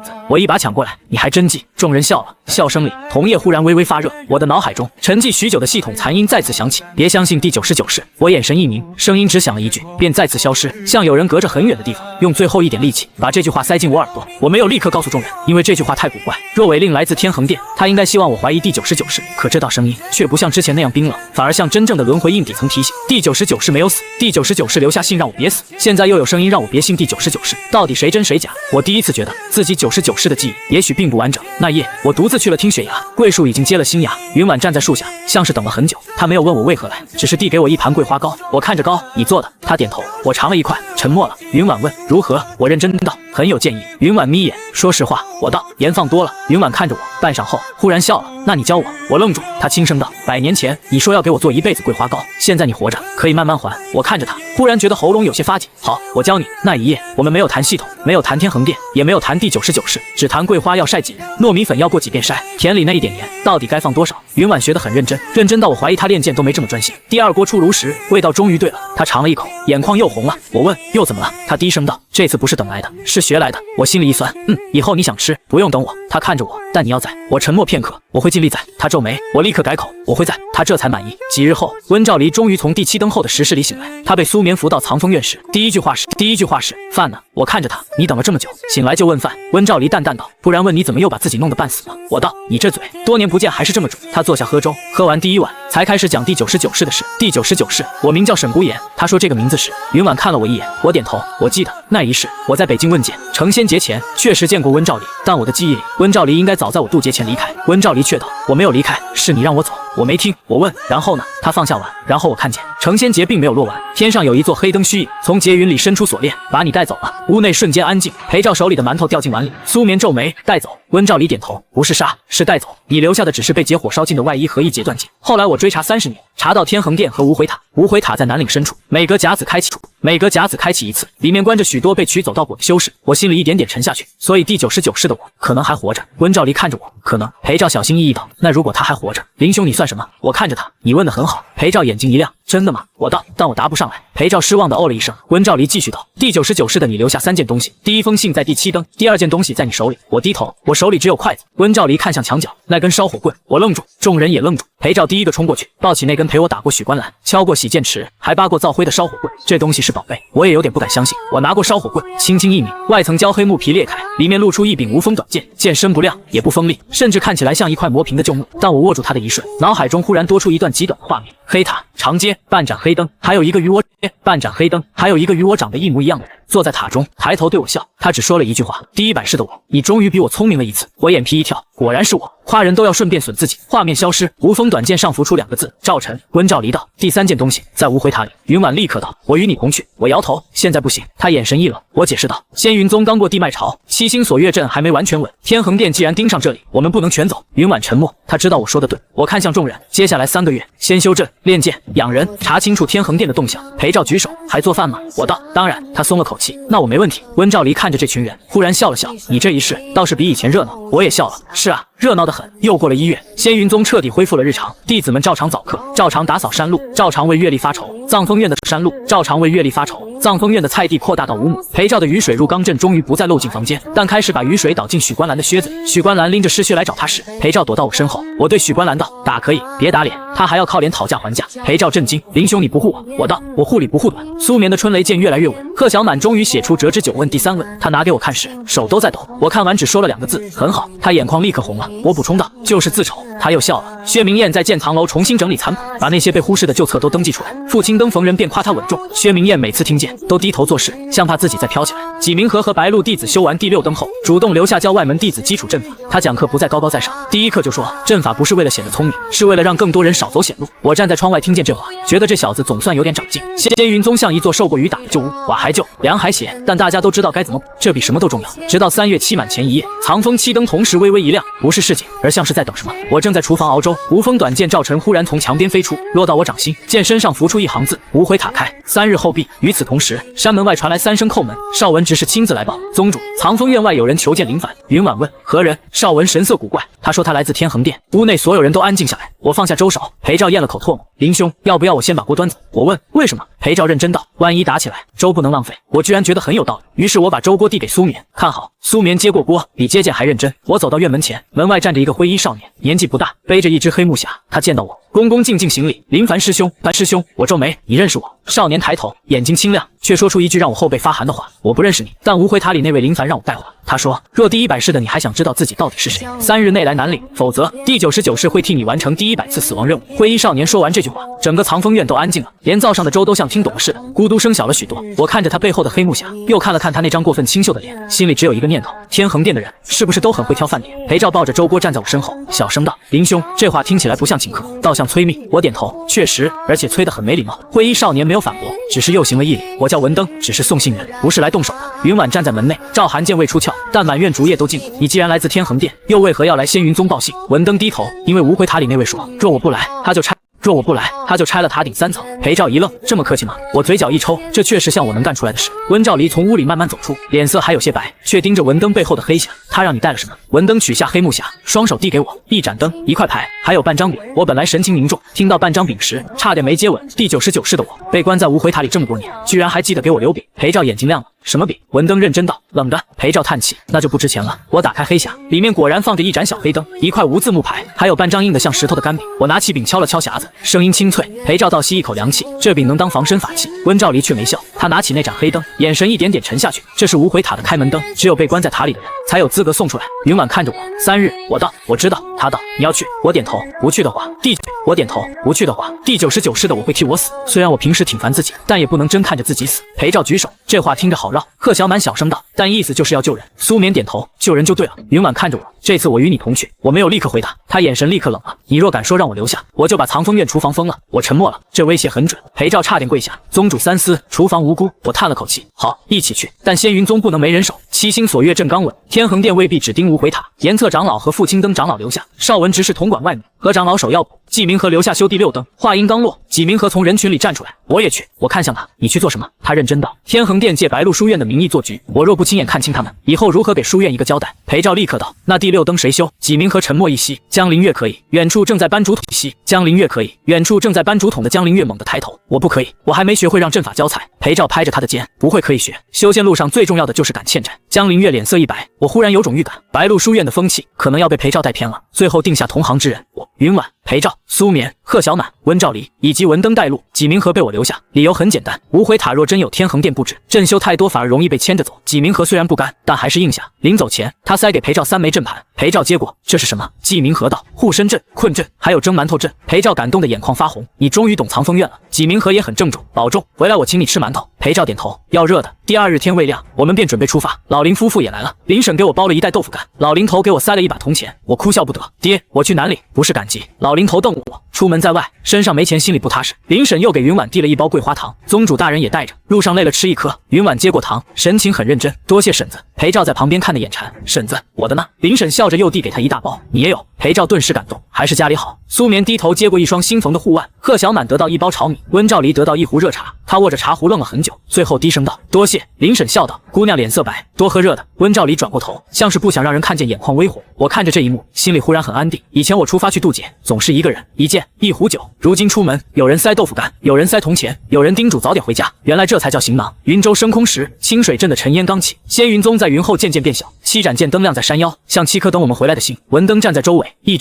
子，我一把抢过来，你还真记。众人笑了，笑声里铜叶忽然微微发热，我的脑海中沉寂许久的系统残音再次响起，别相信第99式。我眼神一凝，声音只响了一句，便再次消失，像有人隔着很远的地方用最后一点力气把这句话塞进我耳朵。我没有立刻告诉众人，因为这句话太古怪。若违令来自天恒殿，他应该希望我怀疑第99式，可这道声音却不像之前那样冰冷，反而像真正的轮回印底层提醒。第99式没有死，第99式留下信让我别死，现在又有声音让我别信第99式，到底谁真谁假？我第一次觉得自己99式的记忆也许并不完整。那夜我独自去了听雪崖，桂树已经结了新芽，云婉站在树下，像是等了很久。他没有问我为何来，只是递给我一盘桂花糕。我看着糕，你做的。他点头，我尝了一块，沉默了。云婉问如何，我认真道很有建议。云婉眯眼，说实话。我道盐放多了。云婉看着我，半晌后忽然笑了，那你教我。我愣住，他轻声道100年前你说要给我做一辈子桂花糕，现在你活着可以慢慢还。我看着他，忽然觉得喉咙有些发紧。好，我教你。那一夜我们没有谈系统，没有谈天恒殿，也没有谈第99式，只谈桂花要晒几日，糯米粉要过几遍筛，田里那一点盐到底该放多少。云婉学得很认真，认真到我怀疑他练剑都没这么专心。第2锅出炉时，味道终于对了，他尝了一口，眼眶又红了。我问又怎么了？他低声道这次不是等来的，是学来的。我心里一酸，以后你想吃不用等我。他看着我，但你要在。我沉默片刻，我会尽力在。他皱眉，我立刻改口，我会在。他这才满意。几日后，温兆离终于从第7灯后的石室里醒来。他被苏眠扶到藏风院时，第一句话是饭呢？我看着他，你等了这么久，醒来就问饭。温兆离淡淡道，不然问你怎么又把自己弄得半死了？我道，你这嘴，多年不见还是这么准。他坐下喝粥，喝完第1碗，才开始讲第99室的事。第99室，我名叫沈孤言。他说这个名字时，云婉看了我一眼，我点头，我记得那一世我在北京问剑，成仙节前确实见过温兆离，但我的记忆里，温兆离应该早在我渡劫前离开。温兆离却道，我没有离开，是你让我走。我没听，我问，然后呢？他放下碗，然后我看见成仙节并没有落完，天上有一座黑灯虚影，从劫云里伸出锁链，把你带走了。屋内瞬间安静，裴照手里的馒头掉进碗里。苏眠皱眉，带走。温兆离点头，不是杀，是带走。你留下的只是被劫火烧尽的外衣和一截断剑。后来我追查30年，查到天恒殿和无回塔。无回塔在南岭深处，每隔甲子开启一次，里面关着许多被取走道果的修士。我心里一点点沉下去，所以第99室的我可能还活着。温兆离看着我，可能。裴照小心翼翼道，那如果他还活着，林兄你算什么？我看着他，你问得很好。裴照眼睛一亮，真的吗？我道，但我答不上来。裴照失望地哦了一声。温兆离继续道，第99室的你留下3件东西，第一封信在第7灯，第2件东西在你手里。我低头，我手里只有筷子。温兆离看向墙角，那根烧火棍。我愣住，众人也愣住。裴照第一个冲过去，抱起那根陪我打过许关兰、敲过洗剑池，还扒过灶灰的烧火棍。这东西是宝贝，我也有点不敢相信。我拿过烧火棍，轻轻一抿，外层焦黑木皮裂开，里面露出一柄无锋短剑，剑身不亮也不锋利，甚至看起来像一块磨平的旧木。当我握住它的一瞬，脑海中忽然多出一段极短的画面：黑塔、长街、半盏黑灯，还有一个与我长得一模一样的人坐在塔中，抬头对我笑。他只说了一句话：第100室的我，你终于比我聪明了一次。我眼皮一跳，果然是我。夸人都要顺便损自己。画面消失，无锋短剑上浮出2个字：赵晨。温兆离道，第3件东西在无回塔里。云婉立刻道，我与你同去。我摇头，现在不行。他眼神一冷，我解释道，仙云宗刚过地脉潮，7星锁月阵还没完全稳，天恒殿既然盯上这里，我们不能全走。云婉沉默，他知道我说的对。我看向众人，接下来3个月，先修阵、练剑、养人，查清楚天恒殿的动向。裴照举手，还做饭吗？我道，当然。他松了口气，那我没问题。温兆离看着这群人，忽然笑了笑，你这一世倒是比以前热闹。我也笑了，是啊，热闹得很。又过了1月，仙云宗彻底恢复了日常，弟子们照常早课，照常打扫山路，照常为月历发愁。藏风院的山路照常为月历发愁。藏风院的菜地扩大到5亩。裴照的雨水入缸阵终于不再漏进房间，但开始把雨水倒进许关兰的靴子里。许关兰拎着湿靴来找他时，裴照躲到我身后。我对许关兰道，打可以，别打脸。他还要靠脸讨价还价。裴照震惊，林兄你不护我？我道，我护理不护短。苏眠的春雷剑越来越稳。贺小满终于写出折之9问第3问，他拿给我看时，手都在抖。我看完只说了2个字，很好。他眼眶立刻红了。我补充道，就是自丑。他又笑了。薛明燕在建藏楼重新整理残谱，把那些被忽视的旧册都登记出来。傅青登逢人便夸他稳重。薛明燕每次听见都低头做事，像怕自己再飘起来。纪明和白鹿弟子修完第6灯后，主动留下教外门弟子基础阵法。他讲课不再高高在上，第1课就说阵法不是为了显得聪明，是为了让更多人少走险路。我站在窗外听见这话，觉得这小子总算有点长进。仙云宗像一座受过雨打的旧屋，瓦还旧，梁还斜，但大家都知道该怎么补，这比什么都重要。直到3月期满前1夜，藏风7灯同时微微一亮，不是示警，而像是在等什么。我正在厨房熬粥，无锋短剑赵晨忽然从墙边飞出，落到我掌心，剑身上浮出一行字：无回塔开，3日后闭。与此同时，山门外传来3声叩门，邵文执事亲自来报，宗主，藏风院外有人求见林凡。云婉问何人？邵文神色古怪，他说他来自天恒殿。屋内所有人都安静下来，我放下粥勺，裴照咽了口唾沫，林兄，要不要我先把锅端走？我问为什么？裴照认真道，万一打起来，粥不能浪费。我居然觉得很有道理，于是我把粥锅递给苏眠，看好。苏眠接过锅，比接剑还认真。我走到院门前，门外站着一个灰衣少年，年纪不大，背着一只黑木匣。他见到我，恭恭敬敬行礼，林凡师兄，凡师兄。我皱眉，你认识我？少年抬头，眼睛清亮，却说出一句让我后背发寒的话，我不认识你，但无回塔里那位林凡让我带话。他说，若第100室的你还想知道自己到底是谁，3日内来南岭，否则第99室会替你完成第100次死亡任务。灰衣少年说完这句话，整个藏风院都安静了，连灶上的粥都像听懂了似的，咕嘟声小了许多。我看着他背后的黑木匣，又看了看他那张过分清秀的脸，心里只有一个念头，天恒殿的人是不是都很会挑饭点？裴照抱着粥锅站在我身后，小声道，林兄，这话听起来不像请客，倒像催命。我点头，确实，而且催得很没礼貌。灰衣少年没有反驳，只是又行了一礼，我叫文登，只是送信人，不是来动手的。云婉站在门内，赵寒剑未出鞘，但满院竹叶都尽了。你既然来自天恒殿，又为何要来仙云宗报信？文登低头，因为无回塔里那位说，若我不来，他就拆了塔顶3层。裴照一愣，这么客气吗？我嘴角一抽，这确实像我能干出来的事。温兆离从屋里慢慢走出，脸色还有些白，却盯着文登背后的黑匣。他让你带了什么？文登取下黑木匣，双手递给我，一盏灯，1块牌，还有半张饼。我本来神情凝重，听到半张饼时，差点没接吻。第99室的我被关在无回塔里这么多年，居然还记得给我留饼。裴照眼睛亮了，什么饼？文登认真道。冷的。裴照叹气，那就不值钱了。我打开黑匣，里面果然放着一盏小黑灯，一块无字木牌，还有半张硬的像石头的干饼。我拿起饼敲了敲匣子，声音清脆。裴照倒吸一口凉气，这饼能当防身法器。温兆离却没笑，他拿起那盏黑灯，眼神一点点沉下去。这是无悔塔的开门灯，只有被关在塔里的人才有资格送出来。云婉看着我，3日。我道我知道。他道你要去？我点头。不去的话，第我点头。不去的话，第99世的我会替我死。虽然我平时挺烦自己，但也不能真看着自己死。裴照举手，这话听着好绕。贺小满小声道，但意思就是要救人。苏眠点头，救人就对了。云婉看着我，这次我与你同去。我没有立刻回答，他眼神立刻冷了。你若敢说让我留下，我就把藏风院厨房封了。我沉默了，这威胁很准。裴照差点跪下。宗主三思，厨房无辜。我叹了口气，好，一起去。但仙云宗不能没人守。七星锁月正刚稳，天恒殿未必只盯无悔塔，严策长老和傅青灯长老留下，邵文执事统管外门，何长老守药补，纪明和留下修第6灯。话音刚落，纪明和从人群里站出来，我也去。我看向他，你去做什么？他认真道，天恒殿借白鹿书院的名义做局，我若不亲眼看清他们，以后如何给书院一个交代？裴照立刻道，那第6灯谁修？纪明和沉默一息，江灵月可以。远处正在搬竹筒息，江灵月可以。远处正在搬竹筒的江灵月猛地抬头，我不可以，我还没学会让阵法教材。裴照拍着他的肩，不会可以学，修仙路上最重要的就是敢欠战。江灵月脸色一白，我忽然有种预感，白鹿书院的风气可能要被裴照带偏了，最后定下同行之人，我云婉、裴照、苏眠、贺小满、温兆离以及文登带路，纪明和被我留下，理由很简单，无悔塔若真有天恒殿布置，镇修太多反而容易被牵着走。纪明和虽然不甘，但还是应下。临走前，他塞给裴照3枚阵盘，裴照接过，这是什么？纪明和道，护身阵、困阵，还有蒸馒头阵。裴照感动的眼眶发红，你终于懂藏风院了。纪明和也很郑重，保重，回来我请你吃馒头。裴照点头，要热的。第2日天未亮，我们便准备出发。老林夫妇也来了，林婶给我包了一袋豆腐干，老林头给我塞了一把铜钱，我哭笑不得。爹，我去南岭不是赶集。老林头瞪我，出门在外，身上没钱，心里不踏实。林婶又给云婉递了一包桂花糖，宗主大人也带着，路上累了吃一颗。云婉接过糖，神情很认真，多谢婶子。裴照在旁边看得眼馋，婶子，我的呢？林婶笑着又递给他一大包，你也有。裴照顿时感动，还是家里好。苏眠低头接过一双新缝的护腕，贺小满得到一包炒米，温兆离得到一壶热茶。他握着茶壶愣了很久，最后低声道：多谢。林婶笑道：姑娘脸色白，多喝热的。温兆离转过头，像是不想让人看见眼眶微红。我看着这一幕，心里忽然很安定。以前我出发去渡劫，总是一个人，一剑一壶酒。如今出门，有人塞豆腐干，有人塞铜钱，有人叮嘱早点回家。原来这才叫行囊。云州升空时，清水镇的尘烟刚起，仙云宗在云后渐渐变小，7盏剑灯亮在山腰，像7颗等我们回来的星。文登站在周围，一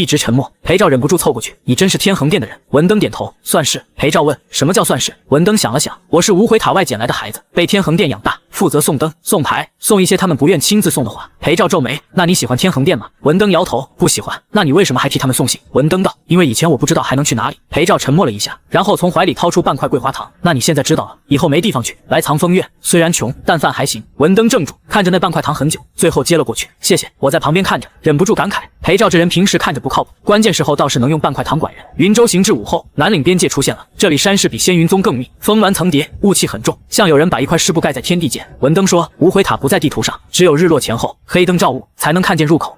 直沉默。裴照忍不住凑过去，你真是天恒殿的人？文登点头，算是。裴照问，什么叫算是？文登想了想，我是无悔塔外捡来的孩子，被天恒殿养大，负责送灯、送牌、送一些他们不愿亲自送的话。裴照皱眉，那你喜欢天恒殿吗？文登摇头，不喜欢。那你为什么还替他们送信？文登道，因为以前我不知道还能去哪里。裴照沉默了一下，然后从怀里掏出半块桂花糖，那你现在知道了，以后没地方去，来藏风院，虽然穷，但饭还行。文登怔住，看着那半块糖很久，最后接了过去，谢谢。我在旁边看着，忍不住感慨，裴照这人平时看着不靠谱，关键时候倒是能用半块糖管人。云州行至午后，南岭边界出现了，这里山势比仙云宗更密，峰峦层叠，雾气很重，像有人把一块湿布盖在天地间。文登说，无悔塔不在地图上，只有日落前后，黑灯照雾，才能看见入口。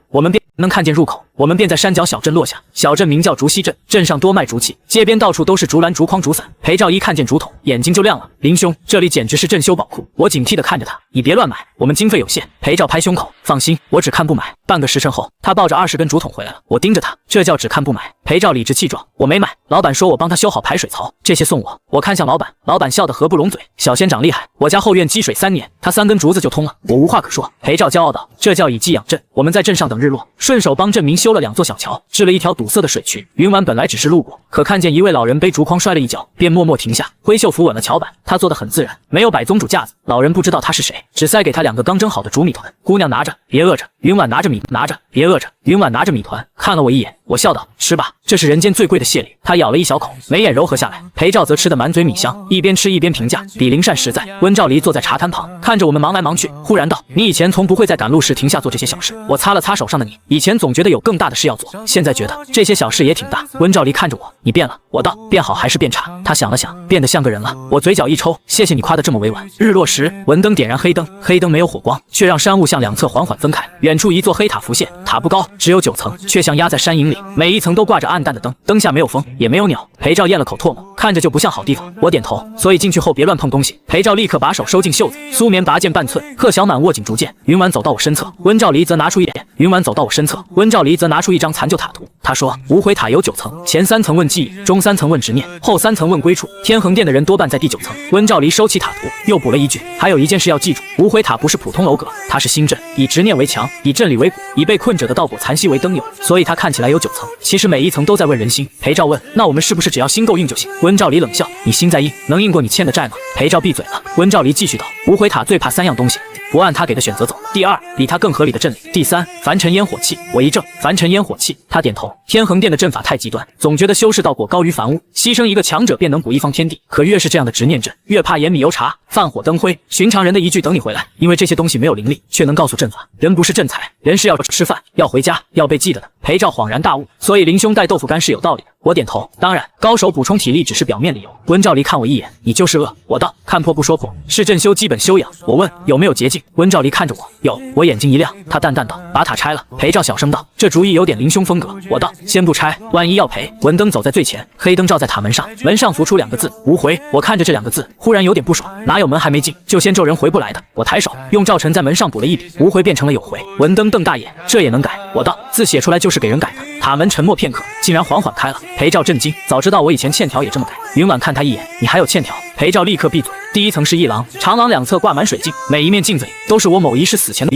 我们便在山脚小镇落下，小镇名叫竹溪镇，镇上多卖竹器，街边到处都是竹篮、竹筐、竹伞。裴照一看见竹筒，眼睛就亮了。林兄，这里简直是镇修宝库。我警惕地看着他，你别乱买，我们经费有限。裴照拍胸口，放心，我只看不买。半个时辰后，他抱着20根竹筒回来了，我盯着他，这叫只看不买。裴照理直气壮，我没买，老板说我帮他修好排水槽，这些送我。我看向老板，老板笑得合不拢嘴，小仙长厉害，我家后院积水3年，他3根竹子就通了。我无话可说。裴照骄傲道，这叫以技养镇。我们在镇上等日落，顺手帮镇民修了2座小桥，治了一条堵塞的水渠。云婉本来只是路过，可看见一位老人背竹筐摔了一跤，便默默停下，挥袖扶稳了桥板。他做得很自然，没有摆宗主架子。老人不知道他是谁，只塞给他2个刚蒸好的竹米团。姑娘拿着，别饿着。云婉拿着米，拿着，别饿着。云婉拿着米团，看了我一眼，我笑道，吃吧，这是人间最贵的谢礼。他咬了一小口，眉眼柔和下来。裴照则吃得满嘴米香，一边吃一边评价，比灵善实在。温兆离坐在茶摊旁，看着我们忙来忙去，忽然道，你以前从不会在赶路时停下做这些小事。我擦了擦手上的泥，以前总觉得有更大的事要做，现在觉得这些小事也挺大。温兆离看着我，你变了。我道，变好还是变差？他想了想，变得像个人了。我嘴角一抽，谢谢你夸得这么委婉。日落时，文登点燃黑灯，黑灯没有火光，却让山雾向2侧缓缓分开。远处一座黑塔浮现，塔不高，只有9层，却像压在山影里，每一层都挂着暗淡的灯，灯下没有风，也没有鸟。裴照咽了口唾沫，看着就不像好地方。我点头，所以进去后别乱碰东西。裴照立刻把手收进袖子，苏棉拔剑半寸，贺小满握紧竹剑。云婉走到我身侧，温兆离则拿出一点。云婉走到我身侧，温兆离则拿出一张残旧塔图。他说，无悔塔有9层，前3层问记忆，中3层问执念，后3层问归处。天恒殿的人多半在第9层。温兆离收起塔图，又补了一句，还有一件事要记住，无悔塔不是普通楼阁，它是新阵，以执念为墙，以真理为骨，以被困者的道果残息为灯油，所以它看起来有9层，其实每一层都在问人心。裴照问，那我们是不是只要心够硬就行？温兆离冷笑，你心再硬，能硬过你欠的债吗？裴照闭嘴了。温兆离继续道，无悔塔最怕3样东西，不按他给的选择走。第2，比他更合理的阵理。第3，凡尘烟火气。我一怔，凡尘烟火气。他点头。天恒殿的阵法太极端，总觉得修士道果高于凡物，牺牲一个强者便能补一方天地。可越是这样的执念阵，越怕盐米油茶、饭火灯灰。寻常人的一句等你回来，因为这些东西没有灵力，却能告诉阵法。人不是正财，人是要吃饭、要回家、要被记得的。裴照恍然大悟，所以林兄带豆腐干是有道理的。我点头，当然，高手补充体力只是表面理由。温兆离看我一眼，你就是恶。我道，看破不说破，是正修基本修养。我问有没有捷径，温兆离看着我，有。我眼睛一亮，他淡淡道，把塔拆了。裴照小声道，这主意有点林兄风格。我道，先不拆，万一要赔。文灯走在最前，黑灯照在塔门上，门上浮出2个字，无回。我看着这2个字，忽然有点不爽，哪有门还没进，就先咒人回不来的。我抬手用赵晨在门上补了一笔，无回变成了有回。文灯瞪大眼，这也能改？我道，字写出来就是给人改的。塔门沉默片刻，竟然缓缓开了。裴照震惊，早知道我以前欠条也这么改。云婉看他一眼，你还有欠条？裴照立刻闭嘴。第1层是一廊，长廊2侧挂满水镜，每一面镜子里都是我某一世死前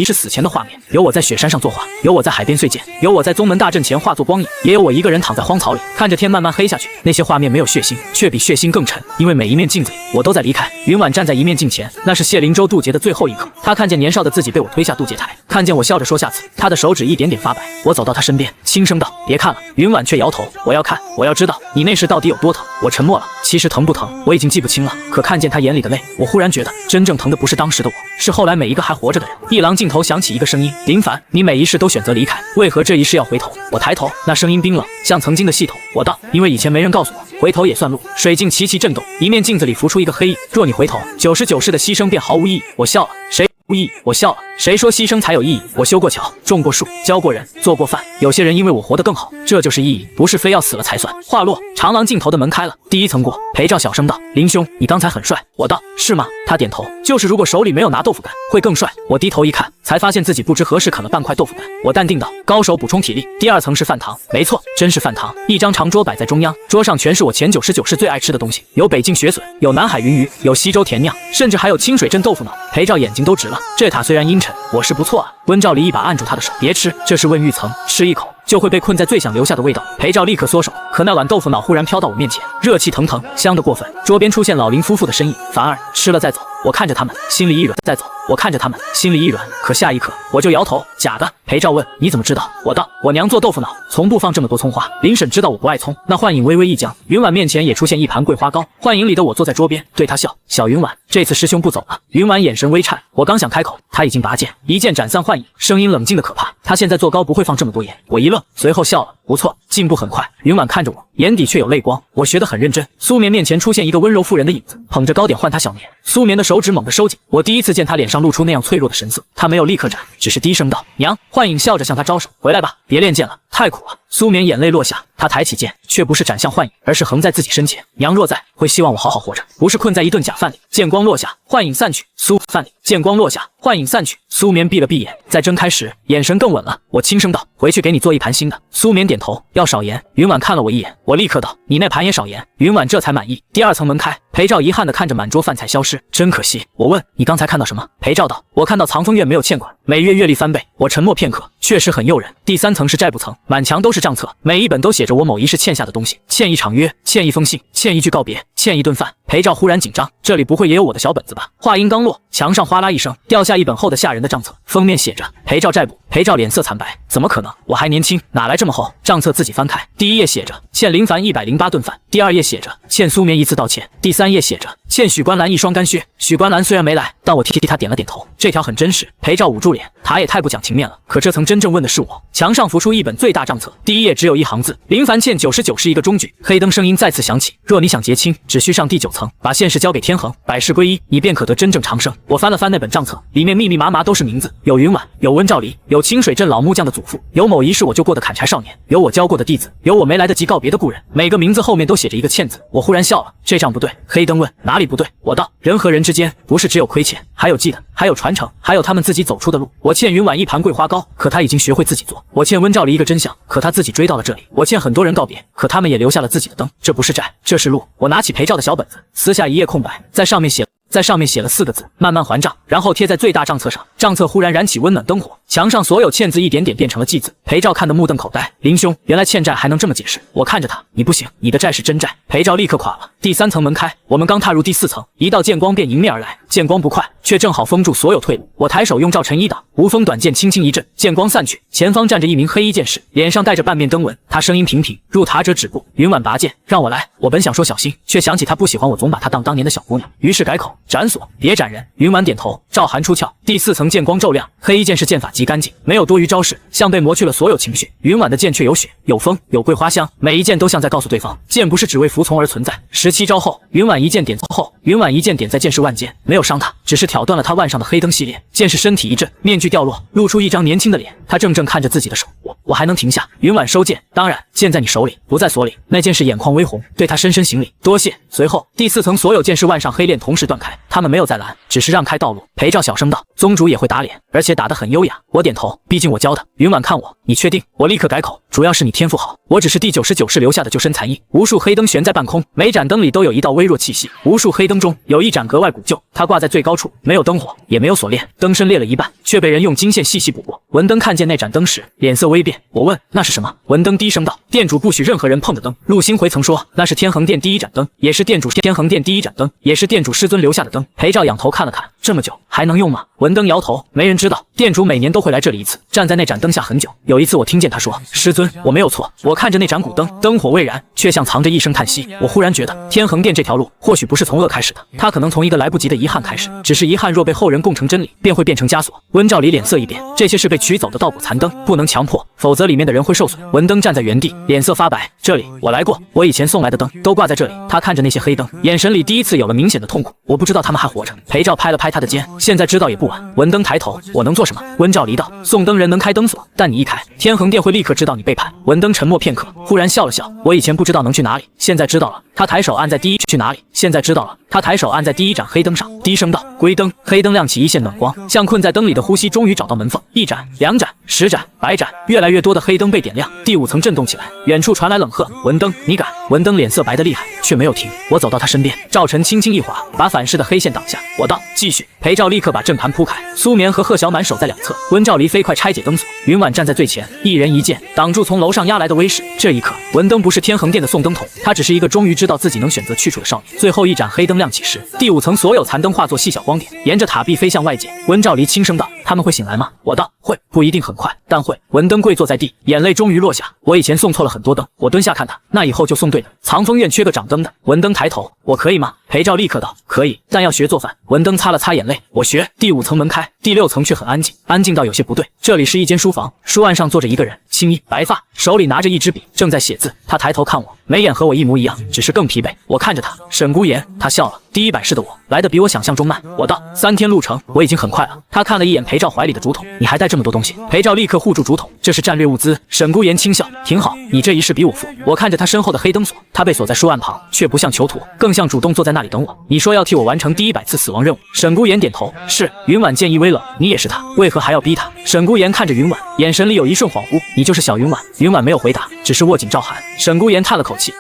的画面，有我在雪山上作画，有我在海边碎剑，有我在宗门大阵前化作光影，也有我一个人躺在荒草里，看着天慢慢黑下去。那些画面没有血腥，却比血腥更沉，因为每一面镜子里我都在离开。云婉站在一面镜前，那是谢灵州渡劫的最后一刻，她看见年少的自己被我推下渡劫台，看见我笑着说下次，她的手指一点点发白。我走到她身边，轻声道，别看了。云婉却摇头，我要看，我要知道你那时到底有多疼。我沉默了，其实疼不疼我已经记不清了，可看见她眼里的泪，我忽然觉得真正疼的不是当时的我，是后来每一个还活着的人。一廊尽头响起一个声音，林凡，你每一世都选择离开，为何这一世要回头？我抬头，那声音冰冷，像曾经的系统。我道，因为以前没人告诉我，回头也算路。水镜齐齐震动，一面镜子里浮出一个黑影，若你回头，99世的牺牲便毫无意义。我笑了，谁无意义？我笑了，谁说牺牲才有意义？我修过桥，种过树，教过人，做过饭，有些人因为我活得更好，这就是意义，不是非要死了才算。话落，长廊尽头的门开了，第1层过。裴照小声道，林兄，你刚才很帅。我道，是吗？他点头，就是如果手里没有拿豆腐干，会更帅。我低头一看，才发现自己不知何时啃了半块豆腐干。我淡定道，高手补充体力。第2层是饭堂，没错，真是饭堂。一张长桌摆在中央，桌上全是我前99世最爱吃的东西，有北境雪笋，有南海云鱼，有西周甜酿，甚至还有清水镇豆腐脑。裴照眼睛都直了，这塔虽然阴沉，我是不错啊。温兆离一把按住他的手，别吃，这是问玉层，吃一口就会被困在最想留下的味道。裴照立刻缩手，可那碗豆腐脑忽然飘到我面前，热气腾腾，香得过分。桌边出现老林夫妇的身影，凡儿，吃了再走。我看着他们，心里一软，再走。我看着他们，心里一软，可下一刻我就摇头，假的。裴照问，你怎么知道？我道，我娘做豆腐脑从不放这么多葱花。林婶知道我不爱葱。那幻影微微一僵，云婉面前也出现一盘桂花糕，幻影里的我坐在桌边，对他笑，小云婉，这次师兄不走了。云婉眼神微颤，我刚想开口，他已经拔剑，一剑斩散幻影，声音冷静的可怕。他现在做糕不会放这么多盐。我一愣，随后笑了，不错，进步很快。云婉看着我，眼底却有泪光。我学得很认真。苏棉面前出现一个温柔妇人的影子，捧着糕点唤他小年。苏棉的手指猛地收紧，我第一次见他脸上露出那样脆弱的神色。他没有立刻斩，只是低声道，娘。幻影笑着向他招手，回来吧，别练剑了，太苦了。苏棉眼泪落下，他抬起剑，却不是斩向幻影，而是横在自己身前。娘若在，会希望我好好活着，不是困在一顿假饭里。剑光落下，幻影散去，苏饭里。剑光落下，幻影散去。苏棉闭了闭眼，再睁开时，眼神更稳了。我轻声道，回去给你做一盘新的。苏棉点头，要少盐。云婉看了我一眼，我立刻道，你那盘也少盐。云婉这才满意。第2层门开，裴照遗憾地看着满桌饭菜消失，真可惜。我问，你刚才看到什么？裴照道，我看到藏风院没有欠款，每月月利翻倍。我沉默片刻，确实很诱人。第3层是债簿层，满墙都是账册，每一本都写着我某一世欠下的东西，欠一场约，欠一封信，欠一句告别，欠一顿饭。裴照忽然紧张，这里不会也有我的小本子吧？话音刚落，墙上哗啦一声掉下一本厚的吓人的账册，封面写着裴照债簿。裴照脸色惨白，怎么可能？我还年轻，哪来这么厚？账册自己翻开，第1页写着欠林凡108顿饭，第2页写着欠苏棉1次道歉，第3页写着欠许关兰1双干靴。许关兰虽然没来，但我替他点了点头，这条很真实。裴照捂住脸，他也太不讲情面了。可这层真正问的是我。墙上浮出一本最大账册，第1页只有1行字，林凡欠99是一个中举。黑灯声音再次响起，若你想结亲，只需上第9层。层，把现世交给天恒，百事归一，你便可得真正长生。我翻了翻那本账册，里面密密麻麻都是名字，有云婉，有温兆离，有清水镇老木匠的祖父，有某一世我就过的砍柴少年，有我教过的弟子，有我没来得及告别的故人。每个名字后面都写着一个欠字。我忽然笑了，这账不对。黑灯问哪里不对？我道人和人之间不是只有亏欠，还有记得，还有传承，还有他们自己走出的路。我欠云婉一盘桂花糕，可他已经学会自己做；我欠温兆离一个真相，可他自己追到了这里；我欠很多人告别，可他们也留下了自己的灯。这不是债，这是路。我拿起裴照的小本子，撕下一页空白，在上面写了4个字：慢慢还账，然后贴在最大账册上。账册忽然燃起温暖灯火，墙上所有欠字一点点变成了记字。裴照看得目瞪口呆，林兄，原来欠债还能这么解释。我看着他，你不行，你的债是真债。裴照立刻垮了。第3层门开，我们刚踏入第4层，一道剑光便迎面而来，剑光不快，却正好封住所有退路。我抬手用赵晨一挡，无风短剑轻轻一震，剑光散去，前方站着一名黑衣剑士，脸上带着半面灯纹。他声音平平，入塔者止步。云婉拔剑，让我来。我本想说小心，却想起他不喜欢我总把他当年的小姑娘，于是改口斩锁，别斩人。云婉点头。赵寒出鞘，第4层剑光骤亮，黑衣剑士剑法极干净，没有多余招式，像被磨去了所有情绪。云婉的剑却有血有风有桂花香，每一剑都像在告诉对方，剑不是只为服从而存在。17招后，云婉一剑点在剑士腕间，没有伤他，只是挑断了他腕上的黑灯系列。剑士身体一震，面具掉落，露出一张年轻的脸，他怔怔看着自己的手。我还能停下？云婉收剑，当然，剑在你手里，不在锁里。那剑士眼眶微红，对他深深行礼，多谢。随后第4层所有剑士腕上黑链同时断开，他们没有再拦，只是让开道路。裴照小声道：宗主也会打脸，而且打得很优雅。我点头，毕竟我教的。云婉看我，你确定？我立刻改口，主要是你天赋好，我只是第99世留下的救身残印。无数黑灯悬在半空，每盏灯里都有一道微弱气息，无数黑灯中有一盏格外古旧，它挂在最高处，没有灯火，也没有锁链，灯身裂了一半，却被人用金线细细补过。文登看见那盏灯时，脸色微变。我问那是什么？文登低声道：店主不许任何人碰的灯。陆星回曾说那是天恒殿第一盏灯，也是店主师尊留下的灯。裴照仰头看了看，这么久还能用吗？文登摇头，没人知道，店主每年都会来这里一次，站在那盏灯下很久。有一次我听见他说，师尊，我没有错。我看着那盏古灯，灯火未燃，却像藏着一声叹息。我忽然觉得天恒殿这条路或许不是从恶开始的，它可能从一个来不及的遗憾开始，只是遗憾若被后人供成真理，便会变成枷锁。温兆离脸色一变，这些是被取走的稻谷残灯，不能强迫，否则里面的人会受损。文登站在原地，脸色发白。这里我来过，我以前送来的灯都挂在这里。他看着那些黑灯，眼神里第一次有了明显的痛苦。我不知道他们还活着。裴照拍了拍他的肩，现在知道也不晚。文登抬头，我能做什么？温兆离道，送灯人能开灯锁，但你一开，天恒殿会立刻知道你背叛。文登沉默片刻，忽然笑了笑，我以前不知道能去哪里，现在知道了。他抬手按在去哪里？现在知道了。他抬手按在第一盏黑灯上，低声道：归灯。黑灯亮起一线暖光，像困在灯里的呼吸终于找到门缝。1盏、2盏、10盏、100盏，越来越多的黑灯被点亮。第5层震动起来，远处传来冷喝：文登，你敢！文登脸色白得厉害，却没有停。我走到他身边，赵晨轻轻一划，把反噬的黑线挡下。我道：继续。裴照立刻把阵盘铺开，苏眠和贺小满守在两侧，温兆离飞快拆解灯锁，云婉站在最前，一人一剑挡住从楼上压来的威势。这一刻，文登不是天恒殿的送灯童，他只是一个终于知道自己能选择去处的少年。最后一盏黑灯亮起时，第5层所有残灯化作细小光点，沿着塔壁飞向外界。温兆离轻声道：他们会醒来吗？我道：会，不一定很快，但会。文登跪坐在地，眼泪终于落下。我以前送错了很多灯，我蹲下看他，那以后就送对了。藏风院缺个掌灯的。文登抬头：我可以吗？裴照立刻道：可以，但要学做饭。文登擦了擦眼泪：我学。第5层门开，第6层却很安静，安静到有些不对。这里是一间书房，书案上坐着一个人，青衣白发，手里拿着一支笔，正在写字。他抬头看我，眉眼和我一模一样，只是更疲惫。我看着他，沈孤言。他笑了。第100世的我来得比我想象中慢。我道：3天路程，我已经很快了。他看了一眼裴照怀里的竹筒，你还带这么多东西？裴照立刻护住竹筒，这是战略物资。沈孤言轻笑，挺好，你这一世比我富。我看着他身后的黑灯锁，他被锁在书案旁，却不像囚徒，更像主动坐在那里等我。你说要替我完成第100次死亡任务？沈孤言点头，是。云婉见意微冷，你也是他，为何还要逼他？沈孤言看着云婉，眼神里有一瞬恍惚，你就是小云婉。云婉没有回答，只是握紧赵寒。沈孤言叹了口气，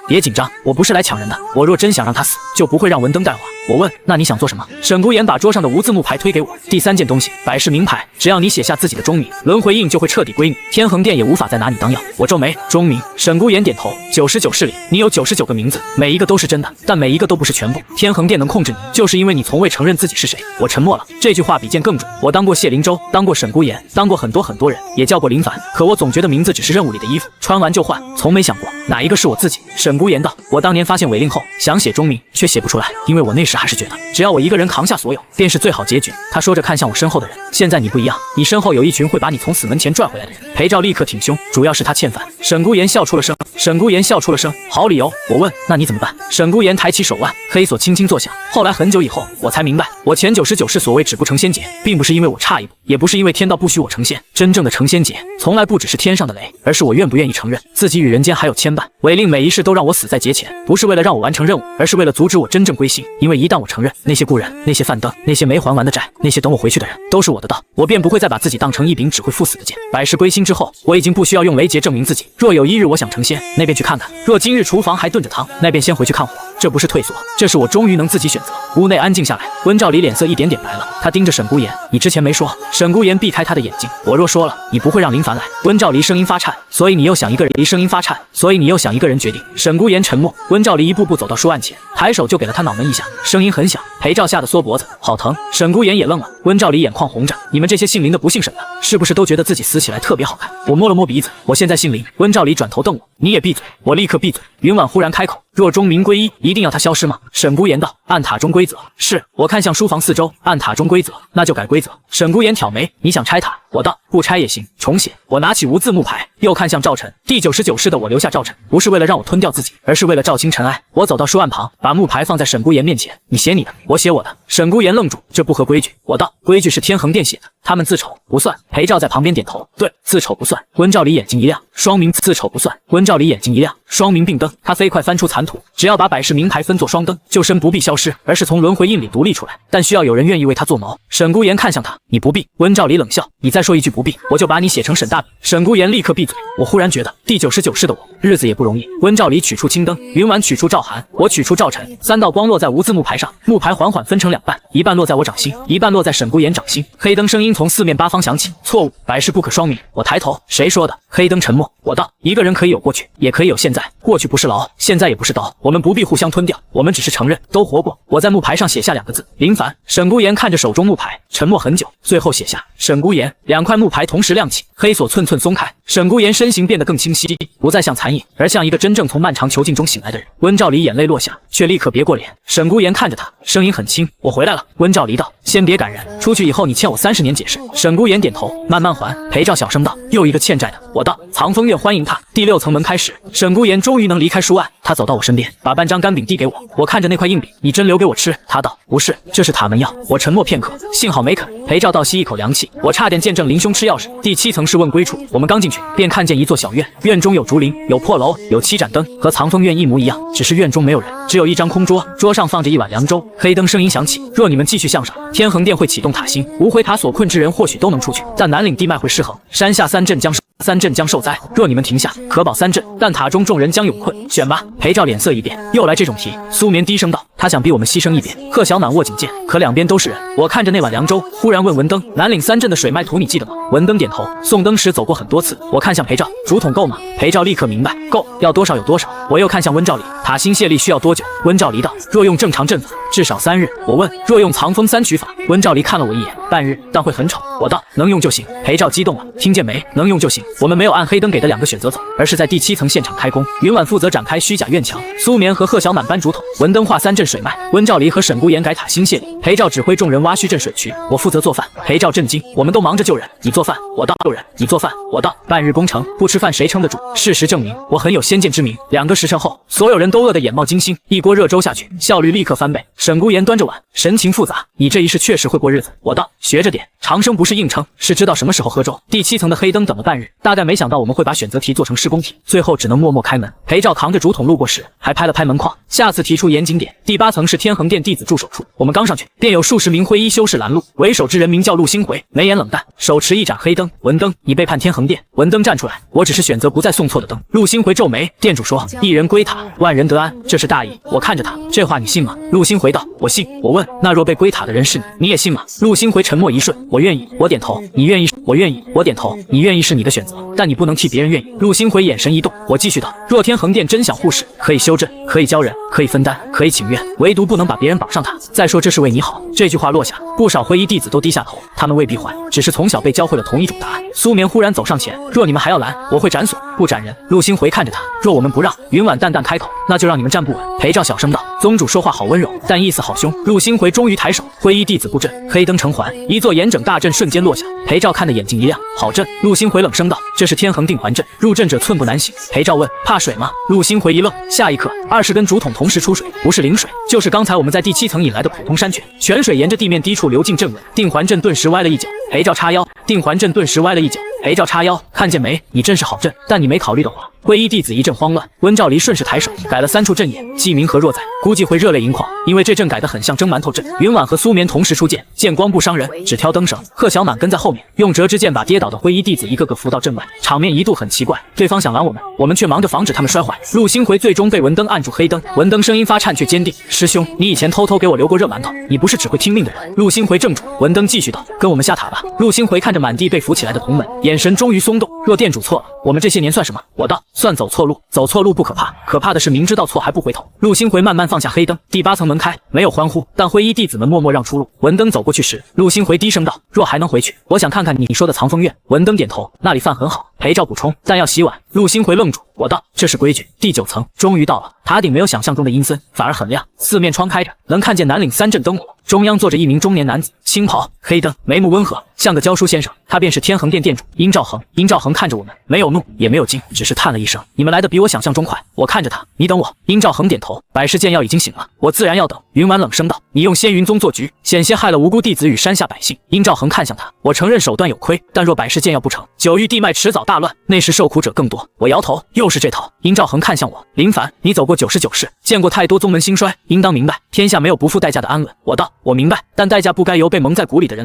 别紧张，我不是来抢人的，我若真想让他死，就不会让文登带话。我问，那你想做什么？沈孤言把桌上的无字木牌推给我，第3件东西，百世名牌，只要你写下自己的忠名，轮回印就会彻底归你，天恒殿也无法再拿你当药。我皱眉，忠名。沈孤言点头，99世里，你有99个名字，每一个都是真的，但每一个都不是全部。天恒殿能控制你，就是因为你从未承认自己是谁。我沉默了，这句话比剑更准。我当过谢灵州，当过沈孤言，当过很多人，也叫过林凡，可我总觉得名字只是任务里的衣服，穿完就换，从没想过哪一个是我自己。沈孤言道，我当年发现违令后，想写忠名，却写不出来，因为我那时还是觉得只要我一个人扛下所有，便是最好结局。他说着看向我身后的人，现在你不一样，你身后有一群会把你从死门前拽回来的人。裴照立刻挺胸，主要是他欠饭。沈孤言笑出了声，好理由。我问那你怎么办？沈孤言抬起手腕，黑锁轻轻作响。后来很久以后，我才明白，我前99世所谓止不成仙劫，并不是因为我差一步，也不是因为天道不许我成仙。真正的成仙劫，从来不只是天上的雷，而是我愿不愿意承认自己与人间还有牵绊。违令每一世都让我死在劫前，不是为了让我完成任务，而是为了阻止我真正归心。因为一旦我承认，那些故人，那些饭灯，那些没还完的债，那些等我回去的人，都是我的道，我便不会再把自己当成一柄只会赴死的剑。百世归心之后，我已经不需要用雷劫证明自己。若有一日我想成仙，那便去看看；若今日厨房还炖着汤，那便先回去看火。这不是退缩，这是我终于能自己选择。屋内安静下来，温兆离脸色一点点白了，他盯着沈孤言：“你之前没说。”沈孤言避开他的眼睛：“我若说了，你不会让林凡来。”温兆离声音发颤：“所以你又想一个人？”所以你又想一个人决定？沈孤言沉默。温兆离一步步走到书案前，抬手就给了他脑门一下，声音很响。裴照吓得缩脖子，好疼。沈孤言也愣了。温兆离眼眶红着：“你们这些姓林的不姓沈的，是不是都觉得自己死起来特别好看？”我摸了摸鼻子，我现在姓林。温兆离转头瞪我：“你也闭嘴！”我立刻闭嘴。云婉忽然开口：“若钟鸣归一，一定要他消失吗？”沈孤言道：“按塔中规则是。”我看向书房四周，按塔中规则，那就改规则。沈孤言挑眉：“你想拆塔？”我道：“不拆也行，重写。”我拿起无字木牌，又看向赵晨。第99世的我留下赵晨，不是为了让我吞掉自己，而是为了照清尘埃。我走到书案旁，把木牌放在沈孤言面前：“你写你的，我写我的。”沈孤言愣住：“这不合规矩。”我道：“规矩是天恒殿写的，他们自丑不算。”裴照在旁边点头：“对，自丑不算。”温兆离眼睛一亮：“双名自丑不算。”温兆离眼睛一亮：“双名并灯。”他飞快翻出残图，只要把百世名牌分作双灯，救身不必消失，而是从轮回印里独立出来，但需要有人愿意为他做锚。沈孤言看向他：“你不必。”温兆离冷笑：“你再说一句不必，我就把你写成沈大笔。”沈孤言立刻闭嘴。我忽然觉得第99世的我日子也不容易。温兆离取出青灯，云婉取出赵涵，我取出赵晨，三道光落在无字木牌上，木牌缓缓分成两半，一半落在我掌心，一半落在沈孤言掌心。黑灯声音从四面八方响起：“错误，百世不可双名。”我抬头：“谁说的？”黑灯沉默。我道：“一个人可以有过去，也可以有现在。过去不是牢，现在也不是刀，我们不必互相吞掉，我们只是承认都活过。”我在木牌上写下2个字：林凡。沈孤言看着手中木牌，沉默很久，最后写下沈孤言。2块木牌同时亮起，黑锁寸寸松开，沈孤言身形变得更清晰，不再像残影，而像一个真正从漫长囚禁中醒来的人。温兆离眼泪落下，却立刻别过脸。沈孤言看着他，声音很轻：“我回来了。”温兆离道：“先别感人，出去以后你欠我30年解释。”沈孤言点头：“慢慢还。”裴照小声道：“又一个欠债的。”我道：“藏风院欢迎他。”第6层门开始，沈孤言终于能离开书案，他走到我身边，把半张干饼递给我。我看着那块硬饼：“你真留给我吃？”他道：“不是，这是塔门药。”我沉默片刻，幸好没啃。裴照倒吸一口凉气，我差点见证林兄吃钥匙。第7层是问归处，我们刚进去，便看见一座小院，院中有竹林，有破楼，有7盏灯，和藏风院一模一样，只是院中没有人，只有一张空桌，桌上放着一碗凉粥。黑灯声音响起：“若你们继续向上，天恒殿会启动塔心，无回塔所困之人或许都能出去，但南岭地脉会失衡，山下3镇将受灾。若你们停下，可保3镇，但塔中众人将有困。选吧。”裴照脸色一变，又来这种题。苏眠低声道：“他想逼我们牺牲一边。”贺小暖握紧剑，可两边都是人。我看着那碗凉粥，忽然问文登：“南岭3镇的水脉图你记得吗？”文登点头。送灯时走过很多次。我看向裴照：“竹筒够吗？”裴照立刻明白：“够，要多少有多少。”我又看向温兆离：“塔心泄力需要多久？”温兆离道：“若用正常阵法，至少3日。”我问：“若用藏风3曲法？”温兆离看了我一眼：“半日，但会很丑。”我道：“能用就行。”裴照激动了：“听见没？能用就行。”我们没有按黑灯给的2个选择走，而是在第7层现场开工。云婉负责展开虚假院墙，苏眠和贺小满搬竹筒，文登画3镇水脉，温兆离和沈孤言改塔心泄力，裴照指挥众人挖虚镇水渠，我负责做饭。裴照震惊：“我们都忙着救人，你做饭？”我道：“救人，你做饭。”我道：“半日工程，不吃饭谁撑得住？”事实证明，我很有先见之明。2个时辰后，所有人都饿得眼冒金星，一锅热粥下去，效率立刻翻倍。沈孤言端着碗，神情复杂：“你这一世确实会过日子。”我道：“学着点，长生不是硬撑，是知道什么时候喝粥。”第7层的黑灯等了半日，大概没想到我们会把选择题做成施工题，最后只能默默开门。裴照扛着竹筒路过时，还拍了拍门框，下次提出严谨点。第8层是天恒殿弟子驻守处，我们刚上去，便有数十名灰衣修士拦路，为首之人名叫陆星回，眉眼冷淡，手持一盏黑灯。文登，你背叛天恒殿。文登站出来：“我只是选择不再送错的灯。”陆星回皱眉：“店主说一人归塔，万人得安，这是大义。”我看着他，这话你信吗？陆星回道：“我信。”我问：“那若被归塔的人是你，你也信吗？”陆星回沉默一瞬：“我愿意。”我点头。“你愿意？”我愿意。我点头。“你愿意是你的选择，但你不能替别人愿意。”陆星回眼神一动，我继续道：“若天恒殿真想护市，可以修正，可以教人，可以分担，可以请愿，唯独不能把别人绑上塔。再说这是为你好。”这句话落下，不少灰衣弟子都低下头，他们未必还，只是从小被教会了同一种答案。苏眠忽然走上前：“若你们还要拦，我会斩锁。”不斩人。陆星回看着他，若我们不让，云婉淡淡开口，那就让你们站不稳。裴照小声道：“宗主说话好温柔，但意思好凶。”陆星回终于抬手，灰衣弟子布阵，黑灯成环，一座严整大阵瞬间落下。裴照看得眼睛一亮，好阵。陆星回冷声道：“这是天恒定环阵，入阵者寸步难行。”裴照问：“怕水吗？”陆星回一愣，下一刻，20根竹筒同时出水，不是灵水，就是刚才我们在第7层引来的普通山泉。泉水沿着地面低处流进阵尾，定环阵顿时歪了一角。裴照叉腰，定环阵顿时歪了一角。裴照叉腰，看见没？你阵是好阵，但你没考虑的话。灰衣弟子一阵慌乱，温兆离顺势抬手改了3处阵眼，记名和若在，估计会热泪盈眶，因为这阵改得很像蒸馒头阵。云婉和苏眠同时出剑，剑光不伤人，只挑灯绳。贺小满跟在后面，用折枝剑把跌倒的灰衣弟子一个个扶到阵外。场面一度很奇怪，对方想拦我们却忙着防止他们摔坏。陆星回最终被文登按住黑灯，文登声音发颤却坚定：“师兄，你以前偷偷给我留过热馒头，你不是只会听命的人。”陆星回怔住，文登继续道：“跟我们下塔吧。”陆星回看着满地被扶起来的同门，眼神终于松动。若店主错了，我们这些年算什么？我道：“算走错路。走错路不可怕，可怕的是明知道错还不回头。”陆星回慢慢放下黑灯，第8层门开，没有欢呼，但灰衣弟子们默默让出路。文登走过去时，陆星回低声道：“若还能回去，我想看看你说的藏风院。”文登点头，那里饭很好。裴照补充，但要洗碗。陆星回愣住，我道：“这是规矩。”第9层终于到了，塔顶没有想象中的阴森，反而很亮，四面窗开着，能看见南岭3阵灯火。中央坐着一名中年男子，青袍黑灯，眉目温和，像个教书先生。他便是天恒殿殿主殷兆恒。殷兆恒看着我们，没有怒也没有惊，只是叹了一声：“你们来的比我想象中快。”我看着他，你等我。殷兆恒点头。百世剑药已经醒了，我自然要等。云婉冷声道：“你用仙云宗做局，险些害了无辜弟子与山下百姓。”殷兆恒看向他，我承认手段有亏，但若百世剑药不成，九域地脉迟早大乱，那时受苦者更多。我摇头，又是这套。殷兆恒看向我，林凡，你走过99世，见过太多宗门兴衰，应当明白，天下没有不付代价的安稳。我道：“我明白，但代价不该由被蒙在鼓里的人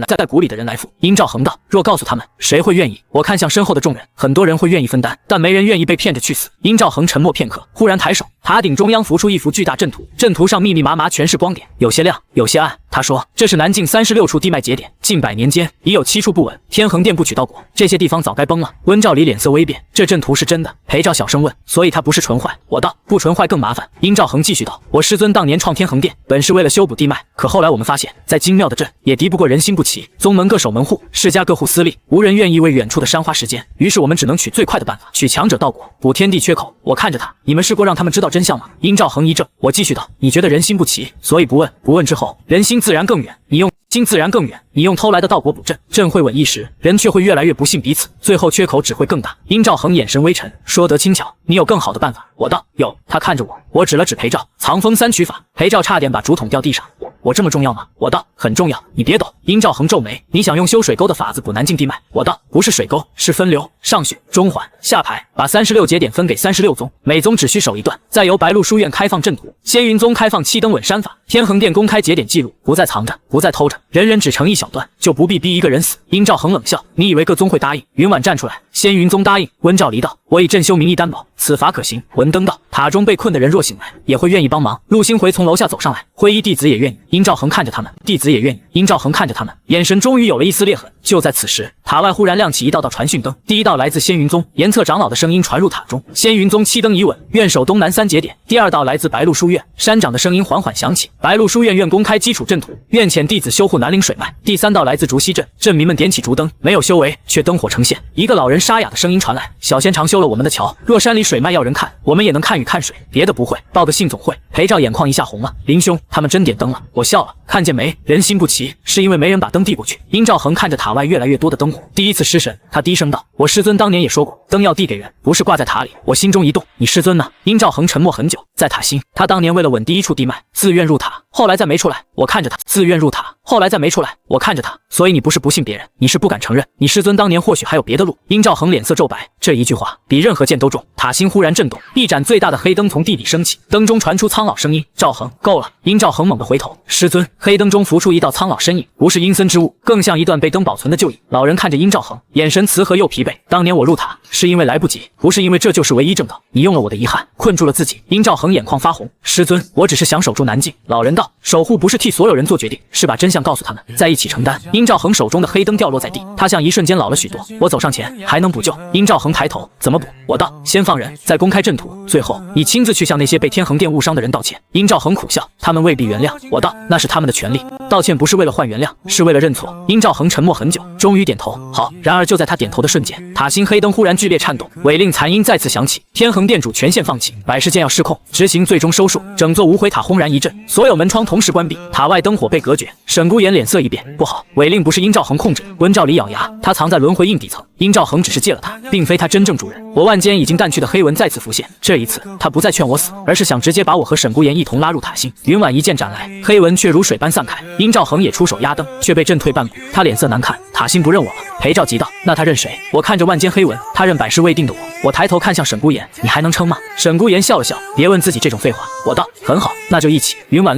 来付。”殷兆恒道：“若告诉他们，谁会愿意？”我看向身后的众人，很多人会愿意分担，但没人愿意被骗着去死。殷兆恒沉默片刻，忽然抬手，塔顶中央浮出一幅巨大阵图，阵图上密密麻麻全是光点，有些亮，有些暗。他说：“这是南境36处地脉节点，近100年间已有7处不稳，天恒殿不取道果，这些地方早该崩了。”温兆离脸色微变，这阵图是真的？裴照小声问。所以它不是纯坏？我道：“不纯坏更麻烦。”殷兆恒继续道：“我师尊当年创天恒殿，本是为了修补地脉，可后来我们发现，再精妙的阵也敌不过人心不齐，宗门各守门户，世家各护私利，无人愿意为远处的山花时间。于是我们只能取最快的办法，取强者道果，补天地缺口。”我看着他，你们试过让他们知道真相吗？殷兆恒一怔，我继续道：“你觉得人心不齐，所以不问，不问之后，人心自然更远。你用心自然更远，你用偷来的道果补阵，阵会稳一时，人却会越来越不信彼此，最后缺口只会更大。”殷兆恒眼神微沉，说得轻巧，你有更好的办法？我道：“有。”他看着我，我指了指裴照，藏风3取法。裴照差点把竹筒掉地上。我这么重要吗？我道：“很重要，你别抖。”殷兆恒皱眉，你想用修水沟的法子补南境地脉？我道：“不是水沟，是分流，上旋、中环、下排，把36节点分给36宗，每宗只需守一段，再由白鹿书院开放阵图，仙云宗开放7灯稳山法，天恒殿公开节点记录，不再藏着，不再偷着，人人只成一小段，就不必逼一个人死。”殷兆恒冷笑：“你以为各宗会答应？”云婉站出来，仙云宗答应。温兆离道：“我以镇修名义担保，此法可行。”文登道：“塔中被困的人若醒来，也会愿意帮忙。”陆星回从楼下走上来，灰衣弟子也愿意。殷兆恒看着他们，弟子也愿意。殷兆恒看着他们，眼神终于有了一丝裂痕。就在此时，塔外忽然亮起一道道传讯灯，第一道来自仙云宗严策长老的声音传入塔中：“仙云宗7灯已稳，愿守东南3节点。”第二道来自白鹿书院山长的声音缓缓响起：“白鹿书院愿公开基础阵图，愿遣弟子修护南岭水脉。”第三道来自竹溪镇，镇民们点起竹灯，没有修为，却灯火呈现。一个老人沙哑的声音传来：“小仙常修了我们的桥，若山里水脉要人看，我们也能看雨看水，别的不会，报个信总会。”裴照眼眶一下红了：“林兄，他们真点灯了。”我笑了，看见没？人心不齐，是因为没人把灯递过去。殷兆恒看着塔外越来越多的灯火，第一次失神，他低声道：“我师尊当年也说过，灯要递给人，不是挂在塔里。”我心中一动，你师尊呢？殷兆恒沉默很久，在塔心。他当年为了稳第1处地脉，自愿入塔，后来再没出来。我看着他，自愿入塔，后来再没出来。我看着他，所以你不是不信别人，你是不敢承认，你师尊当年或许还有别的路。殷兆恒脸色骤白，这一句话比任何剑都重。塔心忽然震动，一盏最大的黑灯从地底升起，灯中传出苍老声音：“兆恒，够了。”殷兆恒猛地回头，师尊。黑灯中浮出一道苍老身影，不是阴森之物，更像一段被灯保存的旧影。老人看着殷兆恒，眼神慈和又疲惫。当年我入塔，是因为来不及，不是因为这就是唯一正道。你用了我的遗憾，困住了自己。殷兆恒眼眶发红，师尊，我只是想守住南境。老人道：“守护不是替所有人做决定，是把真相相告诉他们，在一起承担。殷兆恒手中的黑灯掉落在地，他像一瞬间老了许多。我走上前，还能补救？殷兆恒抬头，怎么补？我道，先放人，再公开阵图，最后你亲自去向那些被天恒殿误伤的人道歉。殷兆恒苦笑，他们未必原谅。我道，那是他们的权利，道歉不是为了换原谅，是为了认错。殷兆恒沉默很久，终于点头，好。然而就在他点头的瞬间，塔心黑灯忽然剧烈颤动，违令残音再次响起，天恒殿主权限放弃，百事剑要失控，执行最终收束。整座无悔塔轰然一震，所有门窗同时关闭，塔外灯火被隔绝。沈孤言脸色一变，不好，违令不是殷兆恒控制的。温兆离咬牙，他藏在轮回印底层，殷兆恒只是借了他，并非他真正主人。我腕间已经淡去的黑纹再次浮现，这一次他不再劝我死，而是想直接把我和沈孤言一同拉入塔心。云婉一剑斩来，黑纹却如水般散开。殷兆恒也出手压灯，却被震退半步，他脸色难看。塔心不认我了。裴兆急道，那他认谁？我看着腕间黑纹，他认百事未定的我。我抬头看向沈孤言，你还能撑吗？沈孤言笑了笑，别问自己这种废话。我道，很好，那就一起。云婉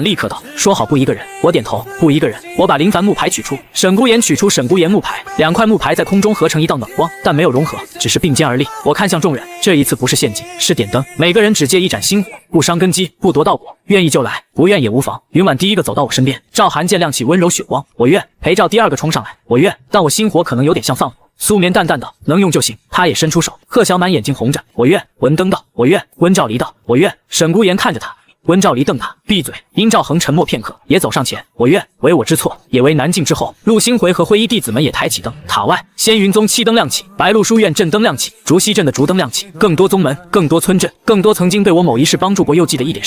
立刻道，说好不一个人。我点头，不一个人。我把林凡木牌取出，沈孤言取出沈孤言木牌，两块木牌在空中合成一道暖光，但没有融合，只是并肩而立。我看向众人，这一次不是献祭，是点灯，每个人只借一盏星火，不伤根基，不夺道果，愿意就来，不愿也无妨。云婉第一个走到我身边，赵寒剑亮起温柔血光，我愿。裴兆第二个冲上来，我愿，但我星火可能有点像放火。苏眠淡淡道，能用就行。他也伸出手，贺小满眼睛红着，我愿。文登道，我愿。温兆离道，我愿。沈孤言看着他，温兆离瞪他，闭嘴。殷兆恒沉默片刻，也走上前，我愿，为我之错，也为南境之后。陆星回和灰衣弟子们也抬起灯，塔外仙云宗七灯亮起，白鹿书院镇灯亮起，竹溪镇的竹灯亮起，更多宗门，更多村镇，更多曾经被我某一世帮助过幼纪的一点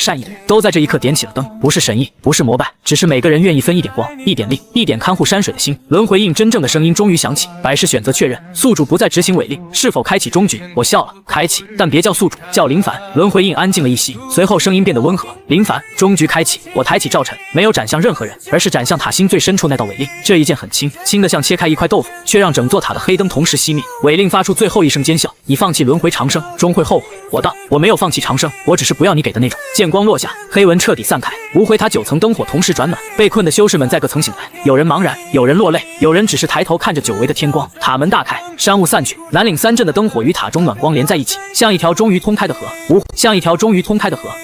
善意的人，都在这一刻点起了灯。不是神意，不是膜拜，只是每个人愿意分一点光，一点力，一点看护山水的心。轮回印真正的声音终于响起，百事选择确认，宿主不再执行违令，是否开启终局？我笑了，开启，但别叫宿主，叫林凡。轮回印安静了一息，随后声音变得温和，林凡，终局开启。我抬起赵晨，没有斩向任何人，而是斩向塔心最深处那道违令。这一剑很轻，轻得像切开一块豆腐，却让整座塔的黑灯同时熄灭。违令发出最后一声尖笑，你放弃轮回长生，终会后悔。我道，我没有放弃长生，我只是不要你给的那种。剑光落下，黑纹彻底散开，无悔塔9层灯火同时转暖，被困的修士们在各层醒来，有人茫然，有人落泪，有人只是抬头看着久违的天光。塔门大开，山雾散去，南岭3镇的灯火与塔中暖光连在一起，像一条终于通开的河。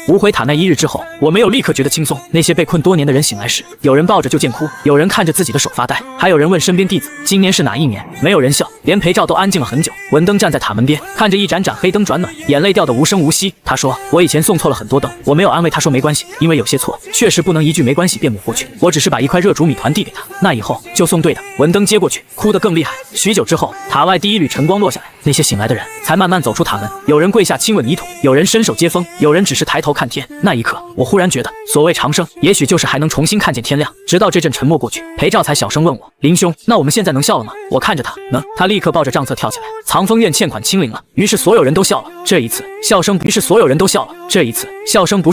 无悔塔那一日之后，我没有立刻觉得轻松。那些被困多年的人醒来时，有人抱着就见哭，有人看着自己的手发呆，还有人问身边弟子，今年是哪一年？没有人笑，连裴兆都安静了很久。文登站在塔门边，看着一盏盏黑灯转暖，眼泪掉得无声无息。他说，我以前送错了很多灯，我没有安慰他说没关系，因为有些错确实不能一句没关系便抹过去，我只是把一块热煮米团递给他，那以后就送对的。文登接过去，哭得更厉害。许久之后，塔外第一缕晨光落下来，那些醒来的人才慢慢走出塔门，有人跪下亲吻泥土，有人伸手接风，有人只是抬头看天。那一刻，我忽然觉得，所谓长生，也许就是还能重新看见天亮。直到这阵沉默过去，裴兆才小声问我，林兄，那我们现在能笑了吗？我看着他，能。他立刻抱着账册跳起来，藏风院欠款清零了。于是所有人都笑了，这一次笑声不是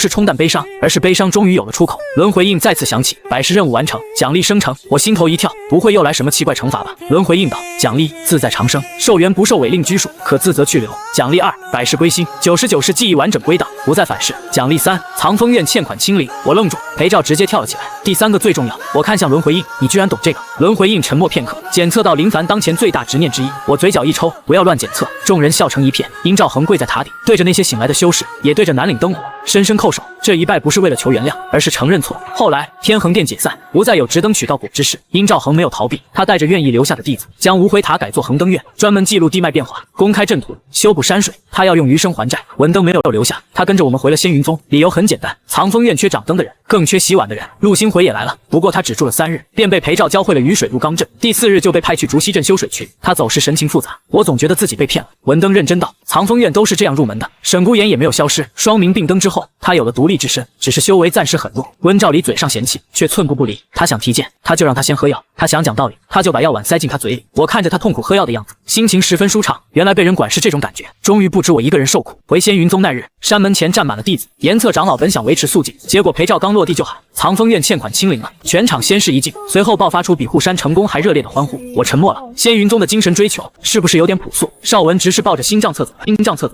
冲淡悲伤，而是悲伤终于有了出口。轮回印再次响起，百事任务完成，奖励生成。我心头一跳，不会又来什么奇怪惩罚吧？轮回印道，奖励自在长生，寿元不受违令拘束，可自责去留。奖励2，百事归心，99世记忆完整归档，不再反噬。奖励3，藏风院欠款清零。我愣住，裴兆直接跳了起来。第3个最重要，我看向轮回印，你居然懂这个？轮回印沉默片刻，检测到林凡当前最大执念之一。我嘴角一抽，不要乱检测。众人笑成一片。殷兆恒跪在塔底，对着那些醒来的修士，也对着南岭灯火，深深叩首。这一拜不是为了求原谅，而是承认错。后来天恒殿解散，不再有执灯取道果之事。殷兆恒没有逃避，他带着愿意留下的弟子，将无悔塔改作恒灯院，专门记录地脉变化，公开阵图，修补山水。他要用余生还债。文登没有留下，他跟着我们回了仙云宗，理由很简单，藏风院缺掌灯的人，更缺洗碗的人。陆星回也来了，不过他只住了3日，便被裴兆教会了雨水入冈阵，第4日就被派去竹溪镇修水去。他走时神情复杂，我总觉得自己被骗了。文登认真道，藏风院都是这样入门的。沈孤言也没有消失，双明并灯之后，他有了独立之身，只是修为暂时很弱。温兆离嘴上嫌弃，却寸步不离。他想提剑，他就让他先喝药；他想讲道理，他就把药碗塞进他嘴里。我看着他痛苦喝药的样子，心情十分舒畅。原来被人管是这种感觉，终于不止我一个人受苦。回仙云宗那日，山门前站满了弟子，严策长老本想维持肃静，结果裴兆刚落地就喊藏风院欠款清零了，全场先是一静，随后爆发出比护山成功还热烈的欢呼。我沉默了。仙云宗的精神追求是不是有点朴素？邵文直是抱着新账册走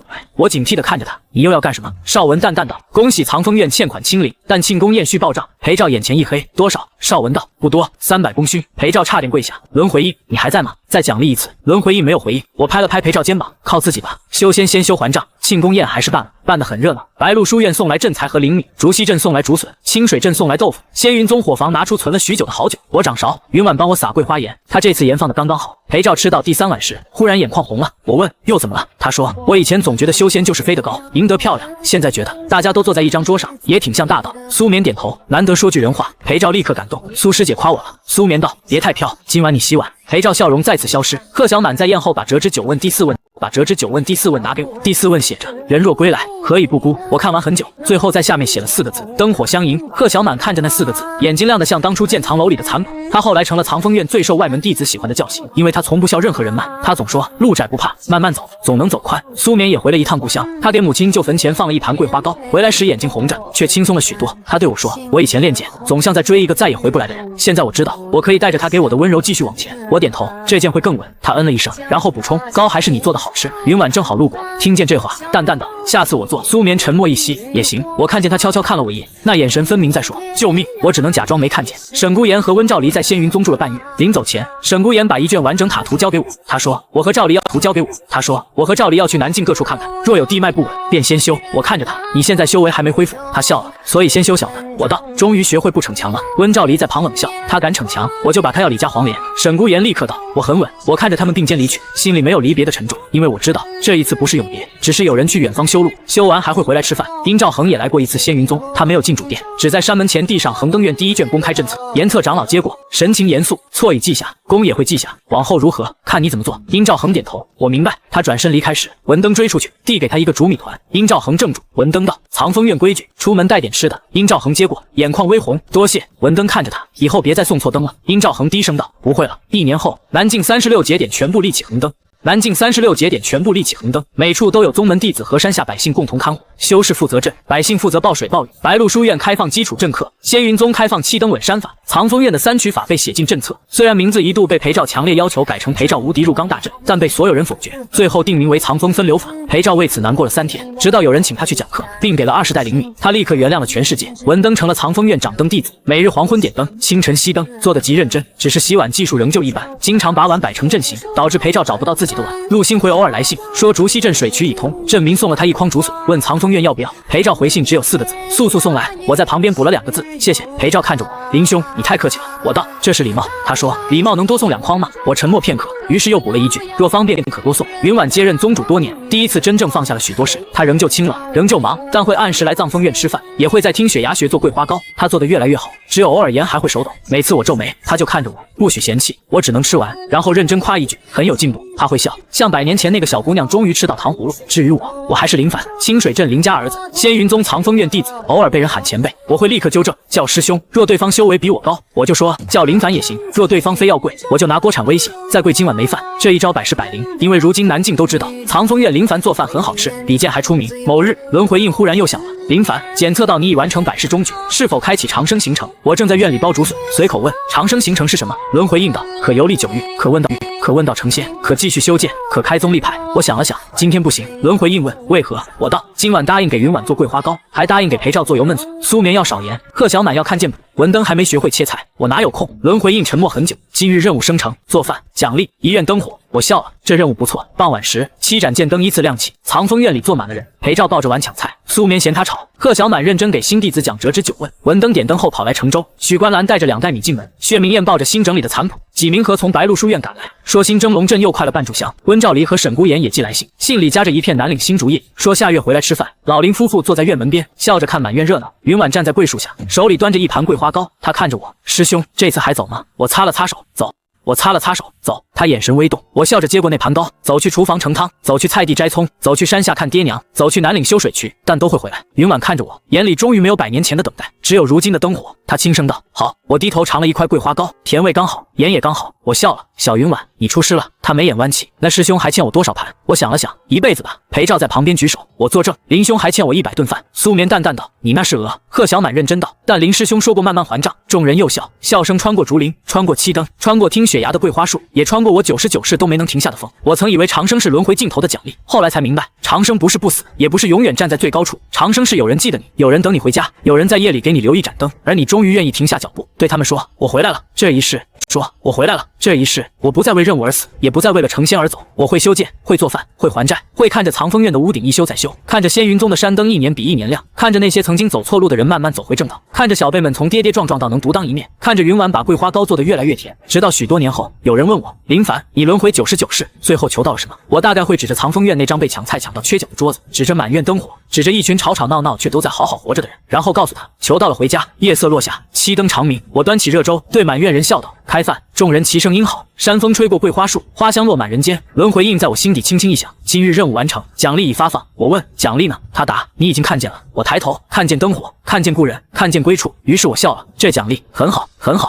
来，我警惕地看着他，你又要干什么？邵文淡淡道，恭喜藏风院欠款清零，但庆功宴需报账。裴兆眼前一黑，多少？邵文道，不多，300功勋。裴兆差点跪下。轮回印，你还在吗？再奖励一次。轮回印没有回应。我拍了拍裴兆肩膀，靠自己吧，修仙先修还账。庆功宴还是办得很热闹。白鹿书院送来镇财和灵米，竹溪镇送来竹笋，清水镇送来豆腐。仙云宗伙房拿出存了许久的好酒，我掌勺，云婉帮我撒桂花盐，他这次盐放的刚刚好。裴照吃到第3碗时，忽然眼眶红了。我问又怎么了？他说我以前总觉得修仙就是飞得高，赢得漂亮，现在觉得大家都坐在一张桌上，也挺像大道。苏眠点头，难得说句人话。裴照立刻感动，苏师姐夸我了。苏眠道别太飘，今晚你洗碗。裴照笑容再次消失。贺小满在宴后把折枝九问第4问拿给我，第4问写着人若归来，何以不孤？我看完很久，最后在下面写了4个字：灯火相迎。贺小满看着那4个字，眼睛亮得像当初建藏楼里的残谱。他后来成了藏风院最受外门弟子喜欢的教习，因为他从不笑任何人慢。他总说路窄不怕，慢慢走，总能走宽。苏眠也回了一趟故乡，他给母亲旧坟前放了一盘桂花糕，回来时眼睛红着，却轻松了许多。他对我说，我以前练剑总像在追一个再也回不来的人，现在我知道我可以带着他给我的温柔继续往前。我点头，这剑会更稳。他嗯了一声，然后补充，糕还是你做的好吃。云婉正好路过，听见这话，淡淡道，下次我做。苏眠沉默一息，也行。我看见他悄悄看了我一眼，那眼神分明在说救命。我只能假装没看见。沈孤言和温兆离在仙云宗住了半月，临走前，沈孤言把一卷完整塔图交给我，他说我和赵离要去南境各处看看，若有地脉不稳，便先修。我看着他，你现在修为还没恢复。他笑了，所以先修小的。我道，终于学会不逞强了。温兆离在旁冷笑，他敢逞强，我就把他要李家黄连。沈孤言立刻道，我很稳。我看着他们并肩离去，心里没有离别的沉重，因为我知道这一次不是永别，只是有人去远方修路，修完还会回来吃饭。殷兆恒也来过一次仙云宗，他没有进主殿，只在山门前地上恒登院第1卷公开政策，严策长老接过，神情严肃，错已记下，功也会记下，往后如何看你怎么做。殷兆恒点头，我明白。他转身离开时，文登追出去，递给他一个煮米团。殷兆恒怔住，文登道，藏风院规矩，出门带点吃的。殷兆恒接过，眼眶微红，多谢。文登看着他，以后别再送错灯了。殷兆恒低声道，不会了。1年后，南境36节点全部立起横灯。每处都有宗门弟子和山下百姓共同看护，修士负责镇，百姓负责暴水暴雨。白鹿书院开放基础阵课，仙云宗开放7灯稳山法，藏风院的3曲法被写进阵册。虽然名字一度被裴照强烈要求改成裴照无敌入罡大阵，但被所有人否决，最后定名为藏风分流法。裴照为此难过了3天，直到有人请他去讲课，并给了20袋灵米，他立刻原谅了全世界。文登成了藏风院掌灯弟子，每日黄昏点灯，清晨熄灯，做得极认真，只是洗碗技术仍旧一般，经常把碗摆成阵型，导致裴照找不到自己的碗。陆星回偶尔来信说竹溪镇水渠已通，镇民送了他一筐竹笋，问藏风院要不要。裴照回信只有4个字，速速送来。我在旁边补了2个字，谢谢。裴照看着我，林兄你太客气了。我道这是礼貌。他说礼貌能多送2筐吗？我沉默片刻，于是又补了一句，若方便可多送。云婉接任宗主多年，第一次真正放下了许多事，他仍旧清冷，仍旧忙，但会按时来藏风院吃饭，也会在听雪崖学做桂花糕，他做得越来越好，只有偶尔盐还会手抖。每次我皱眉，他就看着我，不许嫌弃，我只能吃完，然后认真夸一句很有进步。他会笑，像100年前那个小姑娘终于吃到糖葫芦。至于我还是林凡，清水镇林家儿子，仙云宗藏风院弟子，偶尔被人喊前辈，我会立刻纠正，叫师兄。若对方修为比我高，我就说叫林凡也行；若对方非要跪，我就拿锅铲威胁，再跪今晚没饭。这一招百试百灵，因为如今南境都知道藏风院林凡做饭很好吃，比剑还出名。某日，轮回印忽然又响了，林凡，检测到你已完成百试中举，是否开启长生行程？我正在院里包竹笋，随口问长生行程是什么？轮回应道，可游历9域，可问到成仙，可继续修剑，可开宗立派。我想了想，今天不行。轮回应问为何？我道今晚答应给云婉做桂花糕，还答应给裴照做油焖笋，苏眠要少盐，贺小满要看剑谱，文登还没学会切菜，我哪有空？轮回应沉默很久，今日任务生成，做饭，奖励1院灯火。我笑了，这任务不错。傍晚时，7盏剑灯依次亮起，藏风院里坐满了人。裴照抱着碗抢菜，苏眠嫌他吵，贺小满认真给新弟子讲折枝9问。文登点灯后跑来盛粥，许观澜带着2袋米进门，薛明燕抱着新整理的残谱，纪明和从白鹿书院赶来，说新蒸龙阵又快了半炷香。温兆离和沈孤言也寄来信，信里夹着一片南岭新竹叶，说下月回来吃饭。老林夫妇坐在院门边，笑着看满院热闹。云婉站在桂树下，手里端着一盘桂花糕，他看着我，师兄这次还走吗？我擦了擦手，走。我擦了擦手，走。他眼神微动，我笑着接过那盘糕，走去厨房盛汤，走去菜地摘葱，走去山下看爹娘，走去南岭修水渠，但都会回来。云婉看着我，眼里终于没有100年前的等待，只有如今的灯火。他轻声道：好。我低头尝了一块桂花糕，甜味刚好，盐也刚好。我笑了，小云婉，你出师了。他眉眼弯起，那师兄还欠我多少盘？我想了想，一辈子吧。裴照在旁边举手，我作证，林兄还欠我100顿饭。苏眠淡淡道：你那是鹅。贺小满认真道：但林师兄说过慢慢还账。众人又笑，笑声穿过竹林，穿过7灯，穿过听雪崖的桂花树，也穿过我99世都没能停下的风。我曾以为长生是轮回尽头的奖励，后来才明白，长生不是不死，也不是永远站在最高处，长生是有人记得你，有人等你回家，有人在夜里给你留一盏灯，而你终于愿意停下脚步，对他们说我回来了。这一世说：“我回来了。这一世，我不再为任务而死，也不再为了成仙而走。我会修剑，会做饭，会还债，会看着藏风院的屋顶一修再修，看着仙云宗的山灯一年比一年亮，看着那些曾经走错路的人慢慢走回正道，看着小辈们从跌跌撞撞到能独当一面，看着云婉把桂花糕做得越来越甜。直到许多年后，有人问我，林凡，你轮回99世，最后求到了什么？我大概会指着藏风院那张被抢菜抢到缺角的桌子，指着满院灯火，指着一群吵吵闹闹却都在好好活着的人，然后告诉他，求到了回家。夜色落下，七灯长明，我端起热粥，对满院人笑道：开饭！众人齐声应好。山风吹过桂花树，花香落满人间，轮回印在我心底轻轻一响。今日任务完成，奖励已发放。我问奖励呢？他答：你已经看见了。我抬头看见灯火，看见故人，看见归处，于是我笑了。这奖励很好，很好。